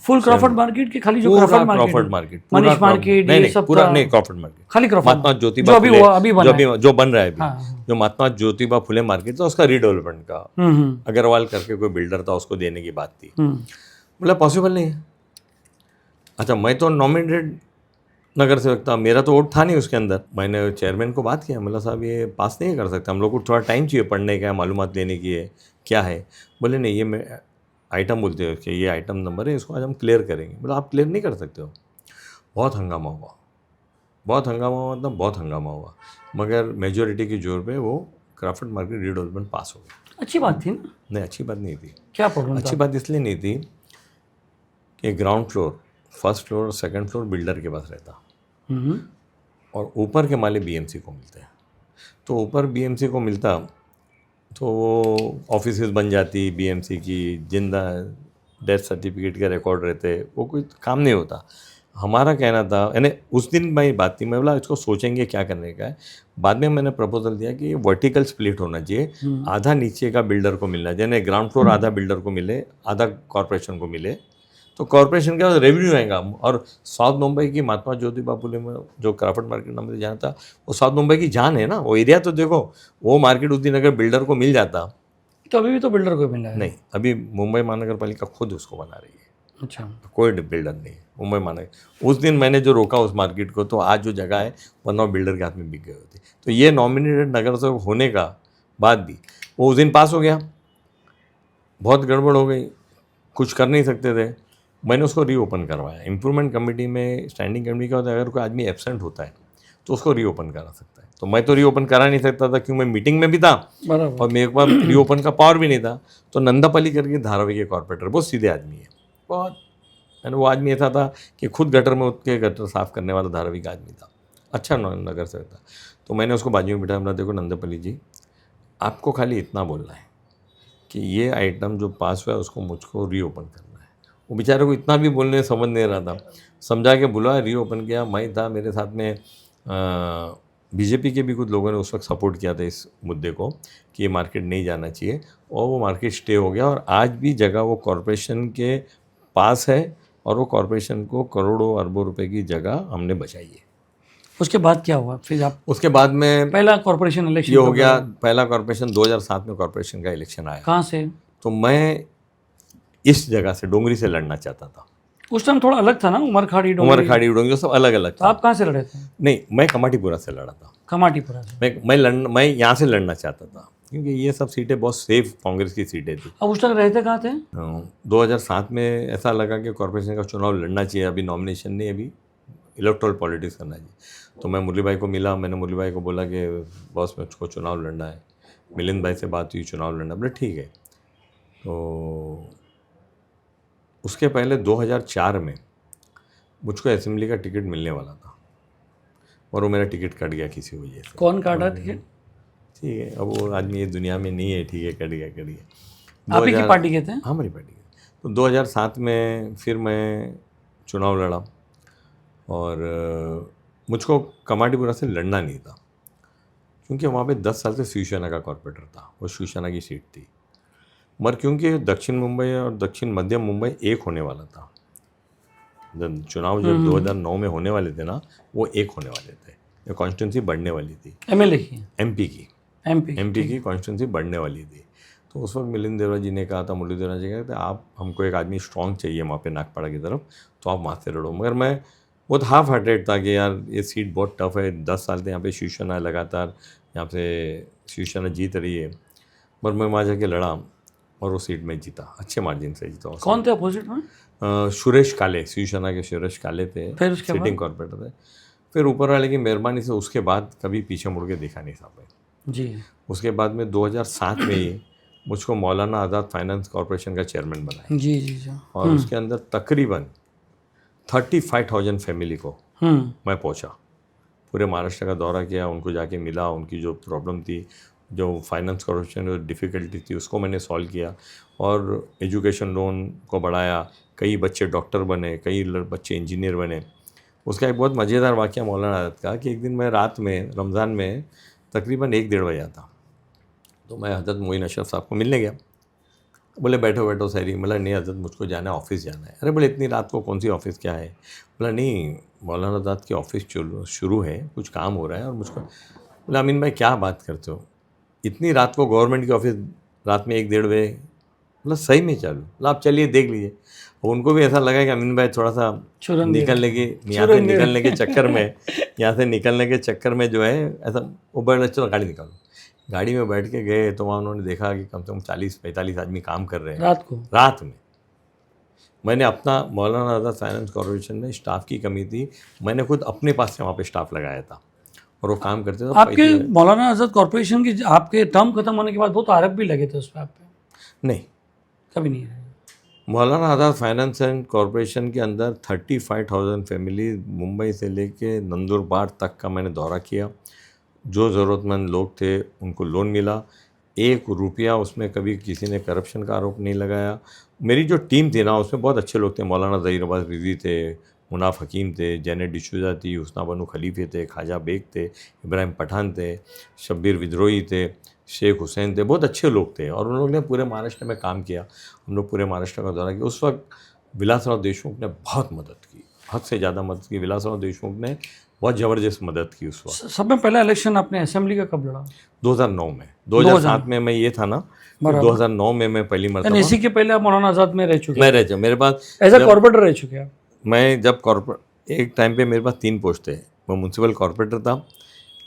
फुल क्रॉफर्ड मार्केट की, खाली जो Crawford Crawford market, Manish market, ये सब पूरा नहीं, क्रॉफर्ड मार्केट, खाली क्रॉफर्ड, महात्मा ज्योतिबा फुले जो बन रहा है अभी, जो महात्मा ज्योतिबा फुले मार्केट था, उसका रीडेवलपमेंट का अग्रवाल करके कोई बिल्डर था, उसको देने की बात थी। बोला पॉसिबल नहीं है। अच्छा, मैं तो नॉमिनेटेड नगर सेवक था, मेरा तो वोट था नहीं उसके अंदर। मैंने चेयरमैन को बात किया, बोला साहब ये पास नहीं कर सकते, हम लोग को थोड़ा टाइम चाहिए पढ़ने का, मालूमात लेने की है, क्या है। बोले नहीं, ये मैं आइटम बोलते हो कि ये आइटम नंबर है, इसको आज हम क्लियर करेंगे। बोला आप क्लियर नहीं कर सकते हो। बहुत हंगामा हुआ, बहुत हंगामा, मतलब बहुत हंगामा हुआ, मगर मेजोरिटी के जोर पे वो क्रॉफर्ड मार्केट रीडेवलपमेंट पास हो गया। अच्छी बात थी ना? नहीं, अच्छी बात नहीं थी। क्या प्रॉब्लम? अच्छी बात इसलिए नहीं थी कि ग्राउंड फ्लोर, फर्स्ट फ्लोर और सेकंड फ्लोर बिल्डर के पास रहता, और ऊपर के माले बीएमसी को मिलते हैं। तो ऊपर बीएमसी को मिलता तो वो ऑफिसेज बन जाती बीएमसी की, जिंदा डेथ सर्टिफिकेट के रिकॉर्ड रहते, वो कोई काम नहीं होता। हमारा कहना था, यानी उस दिन मैं बात थी, मैं बोला इसको सोचेंगे क्या करने का है। बाद में मैंने प्रपोजल दिया कि वर्टिकल स्प्लिट होना चाहिए, आधा नीचे का बिल्डर को मिलना चाहिए, यानी ग्राउंड फ्लोर आधा बिल्डर को मिले, आधा कॉर्पोरेशन को मिले, तो कॉर्पोरेशन का रेवेन्यू आएगा। और साउथ मुंबई की महात्मा ज्योतिबा फुले में जो क्रॉफर्ड मार्केट नाम से जाना था, वो साउथ मुंबई की जान है ना, वो एरिया। तो देखो, वो मार्केट उस दिन अगर बिल्डर को मिल जाता, तो अभी भी तो बिल्डर को मिला है। नहीं, अभी मुंबई महानगर पालिका खुद उसको बना रही है। अच्छा, कोई बिल्डर नहीं है, वो मैं माना। उस दिन मैंने जो रोका उस मार्केट को, तो आज जो जगह है वरना बिल्डर के हाथ में बिक गई होती। तो ये नॉमिनेटेड नगर सेवक होने का बाद भी वो उस दिन पास हो गया, बहुत गड़बड़ हो गई, कुछ कर नहीं सकते थे। मैंने उसको रीओपन करवाया। इम्प्रूवमेंट कमेटी में स्टैंडिंग कमेटी का होता है, अगर कोई आदमी एब्सेंट होता है तो उसको रीओपन करा सकता है। तो मैं तो रीओपन करा नहीं सकता था, क्योंकि मैं मीटिंग में भी था बराबर। और मेरे पास रीओपन का पावर भी नहीं था। तो नंदापली करके धारावी के कॉर्पोरेटर, बहुत सीधे आदमी है, बहुत, मैंने वो आदमी ऐसा था कि खुद गटर में उठ के गटर साफ़ करने वाला धारावी का आदमी था, अच्छा नगर से था। तो मैंने उसको बाजू में बिठाया, बोला देखो नंदापली जी, आपको खाली इतना बोलना है कि ये आइटम जो पास हुआ है उसको मुझको रीओपन करना है। वो बेचारे को इतना भी बोलने समझ नहीं रहा था, समझा के बुलाया, रीओपन किया। मैं था, मेरे साथ में बीजेपी के भी कुछ लोगों ने उस वक्त सपोर्ट किया था इस मुद्दे को कि ये मार्केट नहीं जाना चाहिए, और वो मार्केट स्टे हो गया। और आज भी जगह वो कॉरपोरेशन के पास है, और वो कॉरपोरेशन को करोड़ों अरबों रुपए की जगह हमने बचाई है। उसके बाद क्या हुआ फिर? आप उसके बाद में पहला कॉर्पोरेशन इलेक्शन ये हो गया, पहला कॉरपोरेशन 2007 में कॉरपोरेशन का इलेक्शन आया। कहाँ से? तो मैं इस जगह से, डोंगरी से लड़ना चाहता था। उस टाइम थोड़ा अलग था ना, उमरखाड़ी उमर डोंगरी। खाड़ी डोंगरी सब अलग अलग तो था। आप कहाँ से लड़े थे? नहीं, मैं कमाटीपुरा से लड़ा था। कमाटीपुरा से। मैं यहाँ से लड़ना चाहता था, क्योंकि ये सब सीटें बहुत सेफ कांग्रेस की सीटें थी। अब उस टाइम रहते कहाँ थे? 2007 में ऐसा लगा कि कॉरपोरेशन का चुनाव लड़ना चाहिए, अभी नॉमिनेशन नहीं, अभी इलेक्टोरल पॉलिटिक्स करना चाहिए। तो मैं मुरली भाई को मिला, मैंने मुरली भाई को बोला कि बॉस मुझको चुनाव लड़ना है। मिलिंद भाई से बात हुई, चुनाव लड़ना, बोले ठीक है। तो उसके पहले 2004 में मुझको असेंबली का टिकट मिलने वाला था, और वो मेरा टिकट कट गया किसी वजह से। कौन काटा टिकट? ठीक है, अब वो आदमी ये दुनिया में नहीं है, ठीक है, कट गया। आप ही की पार्टी के थे? हाँ, हमारी पार्टी के। तो 2007 में फिर मैं चुनाव लड़ा, और मुझको कमाटीपुरा से लड़ना नहीं था, क्योंकि वहाँ पे 10 साल से शिवसेना का कॉर्पोरेटर था, वो शिवसेना की सीट थी। मगर क्योंकि दक्षिण मुंबई और दक्षिण मध्य मुंबई एक होने वाला था, जब चुनाव जब 2009 में होने वाले थे ना, वो एक होने वाले थे, ये कॉन्स्टिट्यूंसी बढ़ने वाली थी। एमएलए की? एमपी की कॉन्स्टिट्यूंसी बढ़ने वाली थी। तो उस वक्त मिलिंद देवरा जी ने कहा था, मुरली देवरा जी कहते आप, हमको एक आदमी स्ट्रॉन्ग चाहिए वहाँ पे नागपाड़ा की तरफ, तो आप वहाँ से लड़ो। मगर मैं बहुत हाफ हार्टेड था कि यार ये सीट बहुत टफ है, 10 साल से यहाँ पे शिवसेना लगातार यहाँ पे शिवसेना जीत रही है। पर मैं वहाँ जाके लड़ा और वो सीट में जीता, अच्छे मार्जिन से जीता। कौन थे अपोजिट में? सुरेश काले, शिवसेना के सुरेश काले थे, फिर उसके बाद? सिटिंग कॉर्पोरेटर थे। फिर ऊपर वाले की मेहरबानी से उसके बाद कभी पीछे मुड़ के देखा नहीं साहब जी। उसके बाद में 2007 में ही मुझको मौलाना आज़ाद फाइनेंस कॉरपोरेशन का चेयरमैन बनाया, जी जी जी। और उसके अंदर तकरीबन 35,000 फैमिली को मैं पहुंचा, पूरे महाराष्ट्र का दौरा किया, उनको जाके मिला, उनकी जो प्रॉब्लम थी, जो फाइनेंस कॉरपोरेशन में डिफ़िकल्टी थी, उसको मैंने सॉल्व किया, और एजुकेशन लोन को बढ़ाया। कई बच्चे डॉक्टर बने, कई बच्चे इंजीनियर बने। उसका एक बहुत मज़ेदार वाक़या मौलाना आज़ाद का, कि एक दिन मैं रात में रमज़ान में तकरीबन 1-1:30 बजे आता, तो मैं हज़रत मोइन अशरफ साहब को मिलने गया। बोले बैठो सैरी। बोला नहीं हज़रत, मुझको जाना है, ऑफिस जाना है। अरे बोले इतनी रात को कौन सी ऑफिस, क्या है? बोला नहीं, मौलाना आज़ाद की ऑफिस शुरू है, कुछ काम हो रहा है, और मुझको। बोला अमीन भाई क्या बात करते हो, इतनी रात को गवर्नमेंट की ऑफिस, रात में 1-1:30 बजे? बोला सही में चालू। बोला आप चलिए देख लीजिए। और उनको भी ऐसा लगा कि अमीन भाई थोड़ा सा निकलने के चक्कर में जो है ऐसा, वो बड़ा, चलो गाड़ी निकालो। गाड़ी में बैठ के गए तो वहाँ उन्होंने देखा कि कम से कम 40-45 आदमी काम कर रहे हैं रात में। मैंने अपना मौलाना आज़ाद फाइनेंस कॉर्पोरेशन में स्टाफ की कमी थी, मैंने खुद अपने पास से वहाँ पे स्टाफ लगाया था, और वो काम करते थे। आपके मौलाना आज़ाद कॉर्पोरेशन की आपके टर्म खत्म होने के बाद बहुत आरोप भी लगे थे उस पर आप पे? नहीं, कभी नहीं। मौलाना आज़ाद फाइनेंस एंड कॉरपोरेशन के अंदर 35,000 फैमिली मुंबई से लेके नंदुरबार तक का मैंने दौरा किया। जो ज़रूरतमंद लोग थे उनको लोन मिला, 1 रुपया उसमें कभी किसी ने करप्शन का आरोप नहीं लगाया। मेरी जो टीम थी ना, उसमें बहुत अच्छे लोग थे। मौलाना ज़हीर अब्बास रिज़वी थे, मुनाफ हकीम थे, जैनेट डिसूजा थी, हुस्ना बनु खलीफे थे, ख्वाजा बेग थे, इब्राहिम पठान थे, शब्बीर विद्रोही थे, शेख हुसैन थे। बहुत अच्छे लोग थे, और उन लोगों ने पूरे महाराष्ट्र में काम किया। हम लोग पूरे महाराष्ट्र का दौरा किया। उस वक्त विलासराव देशमुख ने बहुत मदद की, हद से ज़्यादा मदद की। विलासराव देशमुख ने बहुत ज़बरदस्त मदद की उस वक्त। सब में पहला इलेक्शन आपने असेंबली का कब लड़ा? 2009 में, 2007 में मैं ये था ना, फिर 2009 में मैं पहली यानी मरतबा इसी के पहले आप मौलाना आज़ाद में रह चुके मैं रह जा मेरे पास एज ए कॉर्पोरेटर रह चुके आप? मैं जब कॉर्पोरेट एक टाइम पे मेरे पास 3 पोस्ट थे। मैं म्यूनसिपल कॉर्पोरेटर था,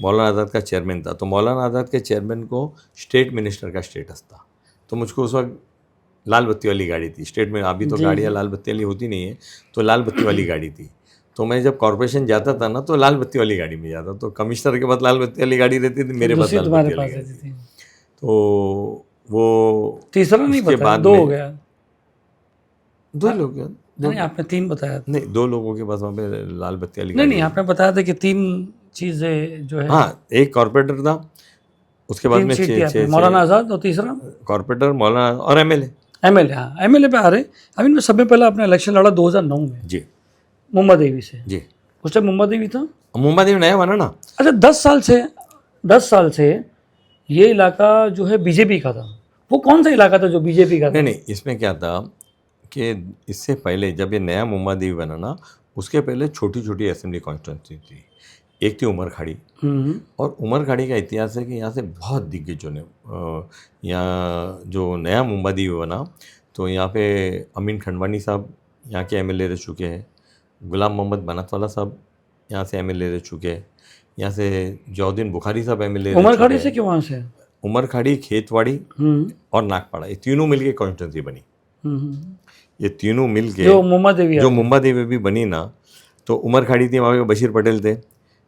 मौलाना आज़ाद का चेयरमैन था। तो मौलाना आज़ाद के चेयरमैन को स्टेट मिनिस्टर का स्टेटस था। तो मुझको उस वक्त लाल बत्ती वाली गाड़ी थी स्टेट में। अभी तो गाड़ियाँ लाल बत्ती वाली होती नहीं है, तो लाल बत्ती वाली गाड़ी थी। तो मैं जब कॉर्पोरेशन जाता था ना, तो लाल बत्ती वाली गाड़ी में जाता। तो कमिश्नर के पास लाल बत्ती वाली गाड़ी रहती थी, मेरे पास लाल बत्ती वाली गाड़ी थी। तो वो तीसरा नहीं उसके बताया, बाद 2 में हो गया। 2 लोग नहीं, आपने 3 बताया था। नहीं, 2 लोगों के पास वहाँ पे लाल बत्ती वाली नहीं गाड़ी। नहीं, आपने बताया था कि 3 चीज़ें जो है, हाँ, एक कॉर्पोरेटर था, उसके बाद 3 में सीट थी आपने, 6 मौलाना आज़ाद और तीसरा कॉर्पोरेटर, मौलाना और एमएलए। एमएलए। हाँ, एमएलए पे आ रहे। अभी मैं सब में पहले अपना इलेक्शन लड़ा 2009 में जी मुंबा देवी से। जी। उस टाइम मुंबा देवी था। मुंबा देवी नया बना ना। अच्छा, 10 साल से ये इलाका जो है बीजेपी का था। वो कौन सा इलाका था जो बीजेपी का था? नहीं नहीं, इसमें क्या था कि इससे पहले जब ये नया मुंबा देवी बना ना, उसके पहले छोटी छोटी असेंबली कॉन्स्टिट्यूंसी थी। एक थी उमरखाड़ी, और उमरखाड़ी का इतिहास है कि यहाँ से बहुत दिग्गजों ने यहाँ जो नया मुंबा देवी बना, तो यहाँ पे अमीन खंडवानी साहब यहाँ के एमएलए रह चुके हैं। गुलाम मोहम्मद बनातवाला साहब यहाँ से एमएलए रह चुके हैं। यहाँ से जौद्दीन बुखारी साहब एमएलए। उमरखाड़ी से क्यों वहाँ से? उमरखाड़ी, खेतवाड़ी और नागपाड़ा, ये तीनों मिलके कॉन्स्टिट्यूंसी बनी। ये तीनों मिलके जो मुंबा देवी भी बनी ना, तो उमरखाड़ी थी, वहाँ के बशीर पटेल थे।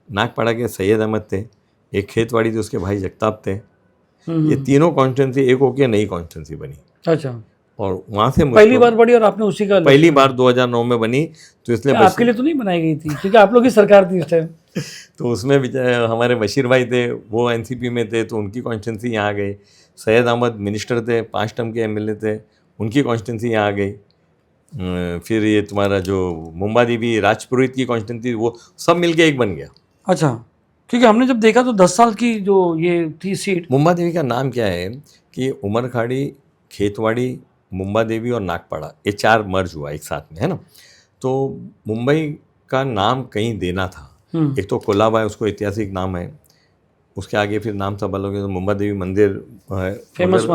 नागपाड़ा के सैयद अहमद थे। एक खेतवाड़ी थी, उसके भाई जगताप थे। ये तीनों कॉन्स्टिट्यूंसी एक होकर नई कॉन्स्टिट्यूंसी बनी। अच्छा, और वहाँ से पहली बार बड़ी, और आपने उसी का पहली बार 2009 में बनी। तो इसलिए आपके लिए तो नहीं बनाई गई थी, क्योंकि आप लोग की सरकार थी इस टाइम। तो उसमें हमारे बशीर भाई थे, वो एनसीपी में थे, तो उनकी कॉन्स्टिट्यूंसी यहाँ आ गई। सैयद अहमद मिनिस्टर थे, 5 टर्म के एमएलए थे, उनकी कॉन्स्टिट्यूंसी यहाँ आ गई। फिर ये तुम्हारा जो मुंबा देवी राजपुरोहित की कॉन्स्टिट्यूंसी, वो सब मिलके एक बन गया। अच्छा, क्योंकि हमने जब देखा तो 10 साल की जो ये थी सीट। मुंबा देवी का नाम क्या है कि उमरखाड़ी, खेतवाड़ी, मुंबा देवी और नागपाड़ा, ये 4 मर्ज हुआ एक साथ में, है ना। तो मुंबई का नाम कहीं देना था। एक तो कोलाबा है, उसको ऐतिहासिक नाम है। उसके आगे फिर नाम सब अलग है। तो मुंबा देवी मंदिर है, फेमस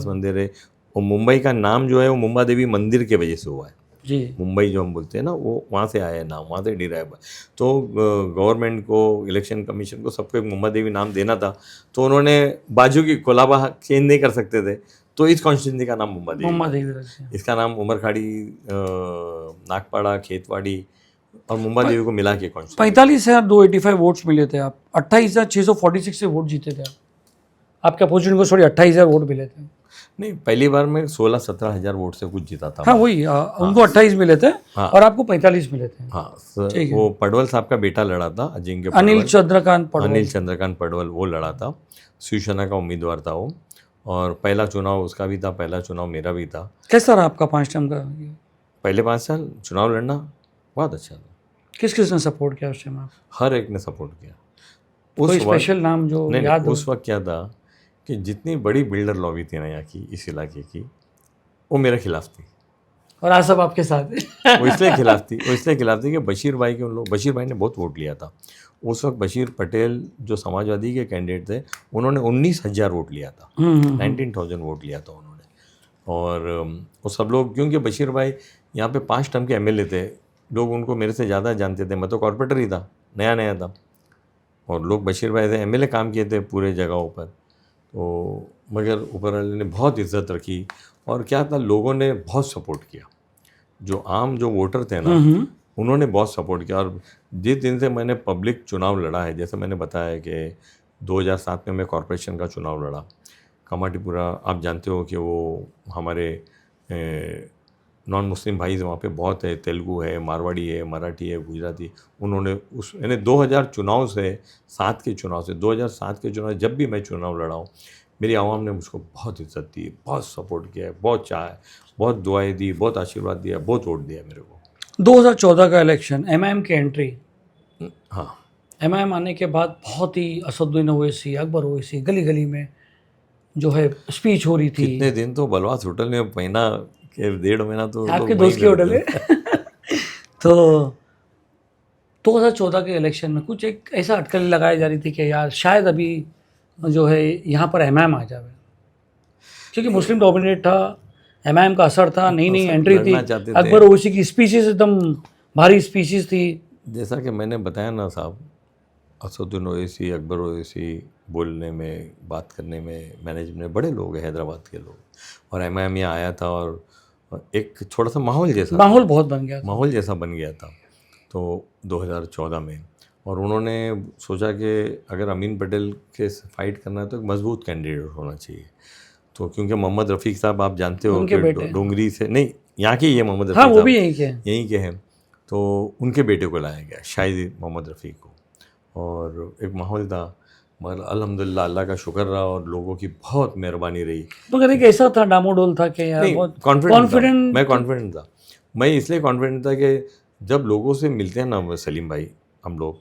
मंदिर है। और मुंबई का नाम जो है वो मुंबा देवी मंदिर के वजह से हुआ है जी। मुंबई जो हम बोलते हैं ना, वो वहाँ से आया है नाम, वहाँ से डिराइव है। तो गवर्नमेंट को, इलेक्शन कमीशन को, सबको एक मुंबा देवी नाम देना था। तो उन्होंने बाजू की कोलाबा चेंज नहीं कर सकते थे, तो इस कॉन्स्टिट्यूंसी का नाम मुंबा देवी रख दिया। इसका नाम उमरखाड़ी, नागपाड़ा, खेतवाड़ी और मुंबा देवी को मिला के कॉन्स्टिट्यूंसी। 45,285 वोट्स मिले थे। आप 28,646 से वोट जीते थे। आपके अपोजिशन को 28,000 वोट मिले थे। नहीं, पहली बार में 16-17 हज़ार वोट से कुछ जीता था। हाँ वही, उनको 28 मिले थे। हाँ, और आपको 45 मिले थे। हाँ, वो पडवल साहब का बेटा लड़ा था, अजिंक्य अनिल चंद्रकांत पडवल, वो लड़ा था। शिवसेना का उम्मीदवार था वो, और पहला चुनाव उसका भी था, पहला चुनाव मेरा भी था। कैसा रहा आपका 5 टर्म का? पहले 5 साल चुनाव लड़ना बहुत अच्छा था। किस किस ने सपोर्ट किया उस टाइम? हर एक ने सपोर्ट किया। कोई स्पेशल नाम जो याद हो? उस वक्त क्या था कि जितनी बड़ी बिल्डर लॉबी थी ना यहाँ की, इस इलाके की, वो मेरे खिलाफ थी। और आज सब आपके साथ है। वो इसलिए खिलाफ थी कि बशीर भाई ने बहुत वोट लिया था। उस वक्त बशीर पटेल जो समाजवादी के कैंडिडेट थे, उन्होंने 19,000 वोट लिया था। 19,000 वोट लिया था उन्होंने। और वो सब लोग, क्योंकि बशीर भाई यहाँ पे 5 टर्म के एमएलए थे, लोग उनको मेरे से ज़्यादा जानते थे। मैं तो कॉर्पोरेटर ही था, नया था, और लोग बशीर भाई से एमएलए काम किए थे पूरे जगहों पर। तो मगर ऊपर वाले ने बहुत इज्जत रखी, और क्या था, लोगों ने बहुत सपोर्ट किया। जो वोटर थे ना, उन्होंने बहुत सपोर्ट किया। और जिस दिन से मैंने पब्लिक चुनाव लड़ा है, जैसे मैंने बताया कि 2007 में मैं कॉरपोरेशन का चुनाव लड़ा, कमाटीपुरा, आप जानते हो कि वो हमारे नॉन मुस्लिम भाई वहाँ पे बहुत है, तेलुगु है, मारवाड़ी है, मराठी है, गुजराती। उन्होंने यानी 2007 के चुनाव जब भी मैं चुनाव लड़ा हूँ, मेरी आवाम ने मुझको बहुत इज्जत दी, बहुत सपोर्ट किया है, बहुत चाहा है, बहुत दुआएं दी, बहुत आशीर्वाद दिया, बहुत वोट दिया मेरे को। 2014 का इलेक्शन, एमआईएम की एंट्री। हाँ, एमआईएम आने के बाद बहुत ही असदुद्दीन ओवैसी, अकबर ओवैसी, गली गली में जो है स्पीच हो रही थी। कितने दिन तो बलवास होटल में महीना के 1.5 महीना तो आपके दोस्त की होटल है। तो 2014 के इलेक्शन में कुछ एक ऐसा अटकलें लगाई जा रही थी कि यार शायद अभी जो है यहाँ पर एमआईएम आ जाए, क्योंकि मुस्लिम डोमिनेट था, एमआईएम का असर था, नई नई सब एंट्री थी, लड़ना चाहते थे। अकबर ओवैसी की स्पीशीज एकदम भारी स्पीशीज थी। जैसा कि मैंने बताया ना साहब, असदुद्दीन ओवैसी, अकबर ओवैसी बोलने में, बात करने में, मैनेजमेंट में बड़े लोग हैं हैदराबाद के लोग, और एमआईएम यहाँ आया था और एक थोड़ा सा माहौल बहुत बन गया था। माहौल जैसा बन गया था तो 2014 में। और उन्होंने सोचा कि अगर अमीन पटेल के फाइट करना है तो एक मजबूत कैंडिडेट होना चाहिए। तो क्योंकि मोहम्मद रफ़ीक साहब आप जानते हो उनके कि बेटे। डोंगरी से नहीं, यहाँ के ही है मोहम्मद रफ़ीक हाँ, वो साहब, भी यहीं के हैं। यहीं के हैं। तो उनके बेटे को लाया गया, शायद मोहम्मद रफ़ीक को, और एक माहौल था। मगर अल्हम्दुलिल्लाह अल्लाह का शुक्र रहा और लोगों की बहुत मेहरबानी रही। मगर एक ऐसा था डामोडोल था कि यार नहीं, बहुत कॉन्फिडेंट, मैं कॉन्फिडेंट था। मैं इसलिए कॉन्फिडेंट था कि जब लोगों से मिलते हैं ना सलीम भाई, हम लोग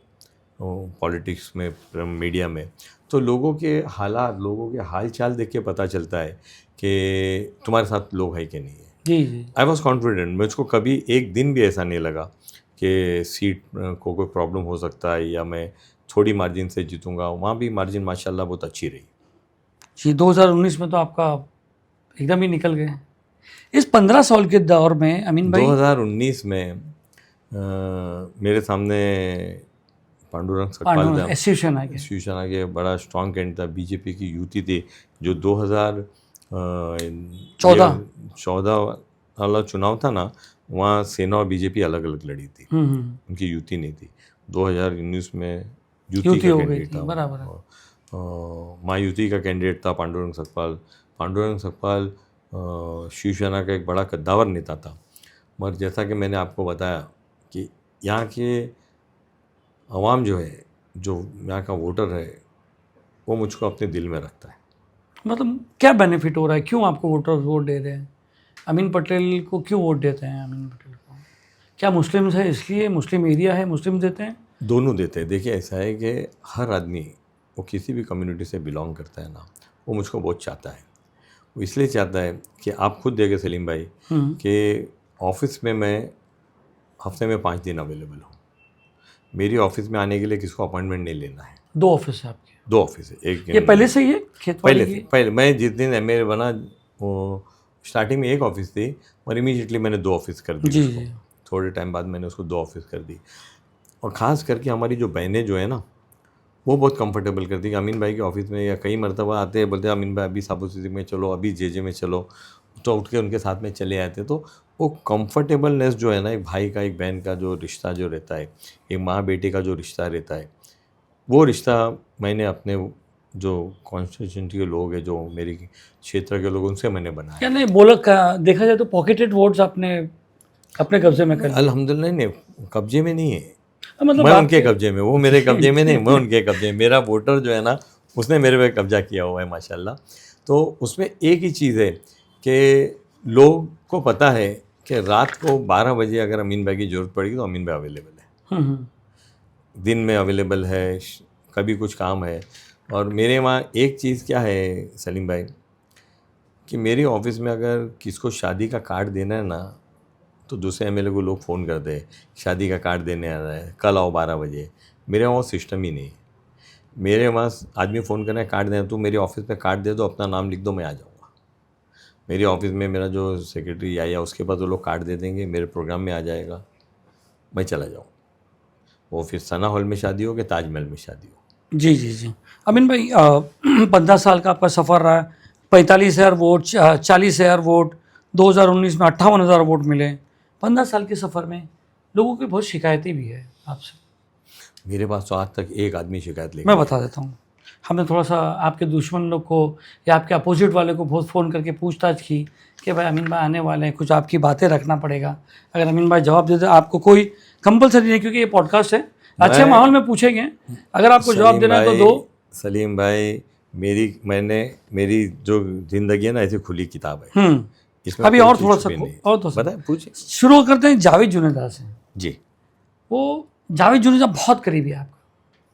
पॉलिटिक्स में, मीडिया में, तो लोगों के हालात, लोगों के हाल चाल देख के पता चलता है कि तुम्हारे साथ लोग है कि नहीं है। जी जी। आई वॉज कॉन्फिडेंट, मुझको कभी एक दिन भी ऐसा नहीं लगा कि सीट को कोई प्रॉब्लम हो सकता है या मैं थोड़ी मार्जिन से जीतूंगा। वहाँ भी मार्जिन माशाल्लाह बहुत अच्छी रही। जी, 2019 में तो आपका एकदम ही निकल गए। इस 15 साल के दौर में अमीन भाई 2019 में मेरे सामने पांडुरंग सकपाल था, शिवसेना के बड़ा स्ट्रॉन्ग कैंडिडेट था, बीजेपी की युति थी, जो 2014 वाला चुनाव था ना, वहाँ सेना और बीजेपी अलग अलग लड़ी थी, उनकी युति नहीं थी। 2019 में युति का कैंडिडेट था, बराबर है। महायुति का कैंडिडेट था पांडुरंग सकपाल। पांडुरंग सकपाल शिवसेना का एक बड़ा कद्दावर नेता था, मगर जैसा कि मैंने आपको बताया कि यहाँ के अवाम जो है, जो यहाँ का वोटर है, वो मुझको अपने दिल में रखता है। मतलब क्या बेनिफिट हो रहा है, क्यों आपको वोटर्स वोट दे रहे हैं? अमीन पटेल को क्यों वोट देते हैं? अमीन पटेल को क्या मुस्लिम्स है इसलिए, मुस्लिम एरिया है मुस्लिम देते हैं? दोनों देते हैं। देखिए ऐसा है कि हर आदमी, वो किसी भी कम्युनिटी से बिलोंग करता है ना, वो मुझको बहुत चाहता है। वो इसलिए चाहता है कि आप खुद देखे सलीम भाई कि ऑफिस में मैं हफ्ते में 5 दिन अवेलेबल हूँ। मेरी ऑफिस में आने के लिए किसको अपॉइंटमेंट नहीं लेना है। 2 ऑफिस है आपके? 2 ऑफिस है। एक ये पहले से ही है खेतवाड़ी की? पहले मैं जिस दिन एमएलए बना, वो स्टार्टिंग में एक ऑफिस थी, और इमीडिएटली मैंने 2 ऑफिस कर दी। जी। थोड़े टाइम बाद मैंने उसको 2 ऑफिस कर दी। और ख़ास करके हमारी जो बहनें जो है ना, वो बहुत कंफर्टेबल करती है कि अमीन भाई के ऑफिस में, या कई मरतबा आते हैं, बोलते हैं अमीन भाई अभी साबू सिद्दीक में चलो, अभी जेजे में चलो, तो उठ के उनके साथ में चले आते। तो वो कंफर्टेबलनेस जो है ना, एक भाई का, एक बहन का जो रिश्ता जो रहता है, एक माँ बेटे का जो रिश्ता रहता है, वो रिश्ता मैंने अपने जो कॉन्स्टिट्यूंसी के लोग हैं, जो मेरी क्षेत्र के लोग, उनसे मैंने बनाया। क्या नहीं बोला, देखा जाए तो पॉकेटेड वोट्स आपने अपने कब्जे में कर लिया? अल्हम्दुलिल्लाह नहीं, कब्जे में नहीं है, मतलब मैं उनके कब्जे में, वो मेरे कब्जे में नहीं, मैं उनके कब्जे में। मेरा वोटर जो है ना, उसने मेरे पे कब्जा किया हुआ है माशाल्लाह। तो उसमें एक ही चीज़ है कि लोग को पता है कि रात को 12 बजे अगर अमीन भाई की ज़रूरत पड़ेगी तो अमीन भाई अवेलेबल है, दिन में अवेलेबल है, कभी कुछ काम है। और मेरे वहाँ एक चीज़ क्या है सलीम भाई, कि मेरे ऑफिस में अगर किसको शादी का कार्ड देना है ना, तो दूसरे एमएलए को लोग फ़ोन करते हैं, शादी का कार्ड देने आ रहा है, कल आओ 12 बजे। मेरे वहाँ सिस्टम ही नहीं है। मेरे वहाँ आदमी फ़ोन करना है, कार्ड देना, तो मेरे ऑफिस में कार्ड दे दो, अपना नाम लिख दो, मैं आ जाऊँगा। मेरे ऑफिस में मेरा जो सेक्रेटरी या उसके पास वो लोग कार्ड दे देंगे, मेरे प्रोग्राम में आ जाएगा, मैं चला जाऊँ। वो फिर सना हॉल में शादी हो कि ताजमहल में शादी हो। जी। अमीन भाई 15 साल का आपका सफ़र रहा है, 45,000 वोट, 40,000 वोट, 2019 में 58,000 वोट मिले। 15 साल के सफ़र में लोगों की बहुत शिकायतें भी है आपसे। मेरे पास तो आज तक एक आदमी शिकायत लेके, मैं बता देता हूँ, हमने थोड़ा सा आपके दुश्मन लोग को या आपके अपोजिट वाले को बहुत फ़ोन करके पूछताछ की कि भाई अमीन भाई आने वाले हैं, कुछ आपकी बातें रखना पड़ेगा। अगर अमीन भाई जवाब दे दे, आपको कोई कंपलसरी नहीं, क्योंकि ये पॉडकास्ट है, अच्छे माहौल में पूछेंगे। अगर आपको जवाब देना है तो दो। सलीम भाई, मेरी जो ज़िंदगी है ना, ऐसी खुली किताब है। इसमें अभी और थोड़ा सा बताएं, पूछिए। शुरू करते हैं जावेद जुनेदा से। जी। वो जावेद जुनेदा बहुत करीबी है आपका।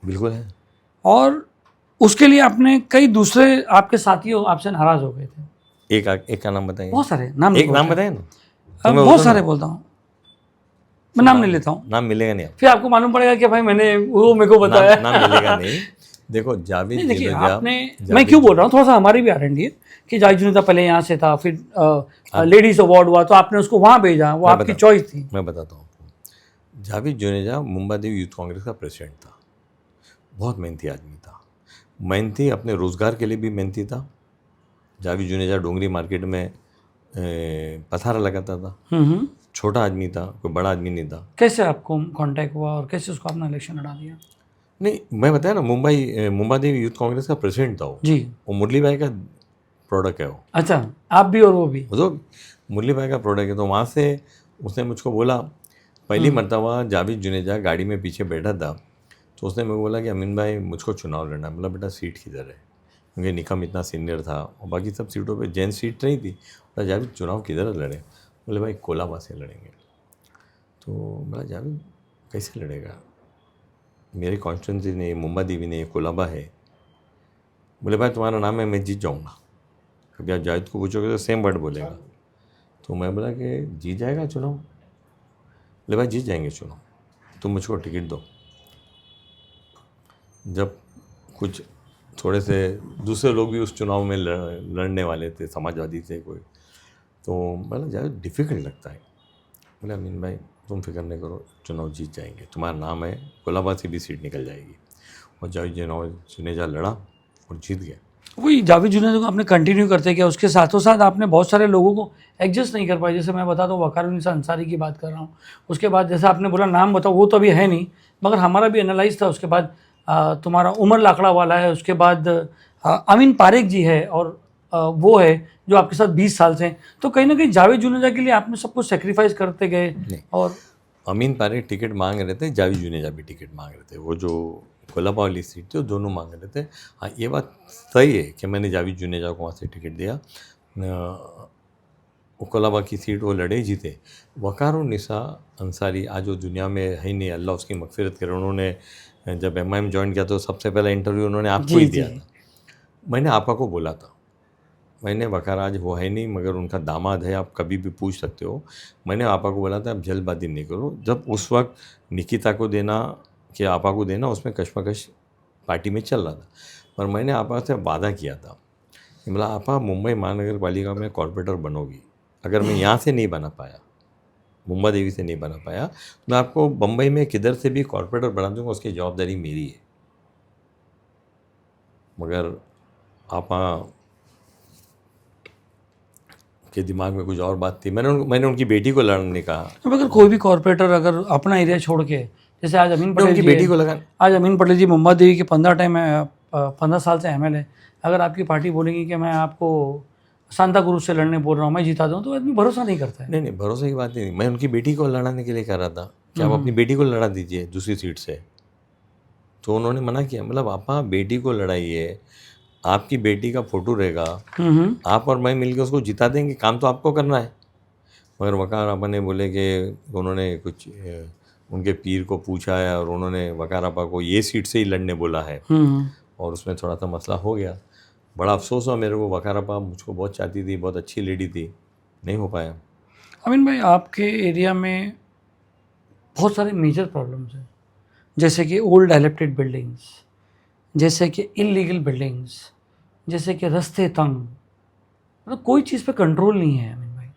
बिल्कुल है। और उसके लिए आपने कई दूसरे आपके साथियों आपसे नाराज़ हो गए थे। एक का नाम बताइए। बहुत सारे नाम, एक नाम बताइए ना, बहुत सारे बोलता हूँ। मैं नाम नहीं लेता हूँ, नाम मिलेगा नहीं आपको। फिर आपको मालूम पड़ेगा कि भाई मैंने वो मेरे को बताया। नाम मिलेगा नहीं। देखो जावेद नहीं, देखिए जुनेजा, आपने, मैं क्यों बोल रहा हूँ, थोड़ा सा हमारी भी आरएनडी है कि जावेद जुनेजा पहले यहाँ से था, फिर लेडीज अवार्ड हुआ तो आपने उसको वहाँ भेजा, वो आपकी चॉइस थी। मैं बताता हूँ आपको। जावेद जुनेजा मुंबई देवी यूथ कांग्रेस का प्रेसिडेंट था, बहुत मेहनती आदमी था, मेहनती, अपने रोज़गार के लिए भी मेहनती था। जावेद जुनेजा डोंगरी मार्केट में पथारा लगाता था, छोटा आदमी था, कोई बड़ा आदमी नहीं था। कैसे आपको कांटेक्ट हुआ और कैसे उसको अपना इलेक्शन लड़ा दिया? नहीं, मैं बताया ना, मुंबई देवी यूथ कांग्रेस का प्रेसिडेंट था वो। जी। वो मुरली भाई का प्रोडक्ट है वो। अच्छा, आप भी और वो भी? वो तो मुरली भाई का प्रोडक्ट है। तो वहाँ से उसने मुझको बोला, पहली मरतबा जावेद जुनेजा गाड़ी में पीछे बैठा था, तो उसने मेरे को बोला कि अमीन भाई मुझको चुनाव लड़ना है। बोला बेटा सीट किधर है, क्योंकि निकम इतना सीनियर था और बाकी सब सीटों पे जेंट्स सीट नहीं थी। बोला जावेद चुनाव किधर लड़े? बोले भाई कोलाबा से लड़ेंगे। तो बोला जावेद कैसे लड़ेगा, मेरी कॉन्स्टिट्यूंसी नहीं, मुंबई देवी नहीं, कोलाबा है। बोले भाई तुम्हारा नाम है, मैं जीत जाऊँगा। कभी आप जावेद को पूछोगे तो सेम वर्ड बोलेगा। तो मैं बोला कि जीत जाएगा चुनाव? बोले भाई जीत जाएंगे चुनाव, तुम मुझको टिकट दो। जब कुछ थोड़े से दूसरे लोग भी उस चुनाव में लड़ने वाले थे, समाजवादी थे कोई, तो बोला जावेद डिफ़िकल्ट लगता है। बोले अमीन भाई तुम फिक्र नहीं करो, चुनाव जीत जाएंगे, तुम्हारा नाम है, कोलाबा से भी सीट निकल जाएगी। और जावेद जुनेजा लड़ा और जीत गया। वही जावेद जुनेजा को आपने कंटिन्यू करते गया, उसके साथों साथ आपने बहुत सारे लोगों को एडजस्ट नहीं कर पाए। जैसे मैं बताता हूँ, वकारुन्निसा अंसारी की बात कर रहा हूँ। उसके बाद जैसे आपने बोला नाम बताओ, वो तो अभी है नहीं, मगर हमारा भी एनालाइज था। उसके बाद तुम्हारा उमर लाकड़ा वाला है, उसके बाद अमीन पारेख जी है, और वो है जो आपके साथ 20 साल से हैं। तो कहीं ना कहीं जावेद जुनेजा के लिए आपने सब कुछ सेक्रीफाइस करते गए। और अमीन पारेख टिकट मांग रहे थे, जावेद जुनेजा भी टिकट मांग रहे थे। वो जो कोलाबा वाली सीट थी वो दोनों मांग रहे थे। हाँ ये बात सही है कि मैंने जावेद जुनेजा को वहाँ से टिकट दिया। कोलाबा की सीट वो लड़े जीते। वकारुन्निसा अंसारी आज वो दुनिया में है ही नहीं, अल्लाह उसकी मगफिरत करे। उन्होंने जब MIM ज्वाइन किया तो सबसे पहला इंटरव्यू उन्होंने आपको ही दिया था। मैंने आपा को बोला था, मैंने वकार आज वो है नहीं मगर उनका दामाद है, आप कभी भी पूछ सकते हो। मैंने आपा को बोला था आप जल्दबाजी नहीं करो। जब उस वक्त निकिता को देना कि आपा को देना, उसमें कशमकश पार्टी में चल रहा था, पर मैंने आपा से वादा किया था कि बोला आपा मुंबई महानगर पालिका में कॉर्पोरेटर बनोगी, अगर मैं यहाँ से नहीं बना पाया, मुंबई देवी से नहीं बना पाया, तो मैं आपको बम्बई में किधर से भी कॉर्पोरेटर बना दूंगा, उसकी जवाबदारी मेरी है। मगर आपा के दिमाग में कुछ और बात थी। मैंने उनकी बेटी को लड़ने का। अगर कोई भी कॉर्पोरेटर अगर अपना एरिया छोड़ के, जैसे आज अमीन पटेल उनकी जी बेटी को लगा, आज अमीन पटेल जी मुंबई देवी के 15 साल से MLA, अगर आपकी पार्टी बोलेगी कि मैं आपको सांता क्रूज से लड़ने बोल रहा हूँ, मैं जिता दूँ, तो आदमी भरोसा नहीं करता है। नहीं भरोसे की बात नहीं। मैं उनकी बेटी को लड़ाने के लिए कह रहा था कि आप अपनी बेटी को लड़ा दीजिए दूसरी सीट से, तो उन्होंने मना किया। मतलब आप बेटी को लड़ाइए, आपकी बेटी का फोटो रहेगा, आप और मैं मिलकर उसको जिता देंगे, काम तो आपको करना है। मगर वकार आपा ने बोले कि उन्होंने कुछ उनके पीर को पूछा है और उन्होंने वकार आपा को ये सीट से ही लड़ने बोला है, और उसमें थोड़ा सा मसला हो गया। बड़ा अफसोस हुआ मेरे को, वकार आपा मुझको बहुत चाहती थी, बहुत अच्छी लेडी थी, नहीं हो पाया। अमीन भाई आपके एरिया में बहुत सारे मेजर प्रॉब्लम्स हैं, जैसे कि ओल्ड डायलेप्टेड बिल्डिंग्स, जैसे कि इलीगल बिल्डिंग्स, जैसे कि रास्ते तंग, मतलब कोई चीज़ पे कंट्रोल नहीं है। अमीन भाई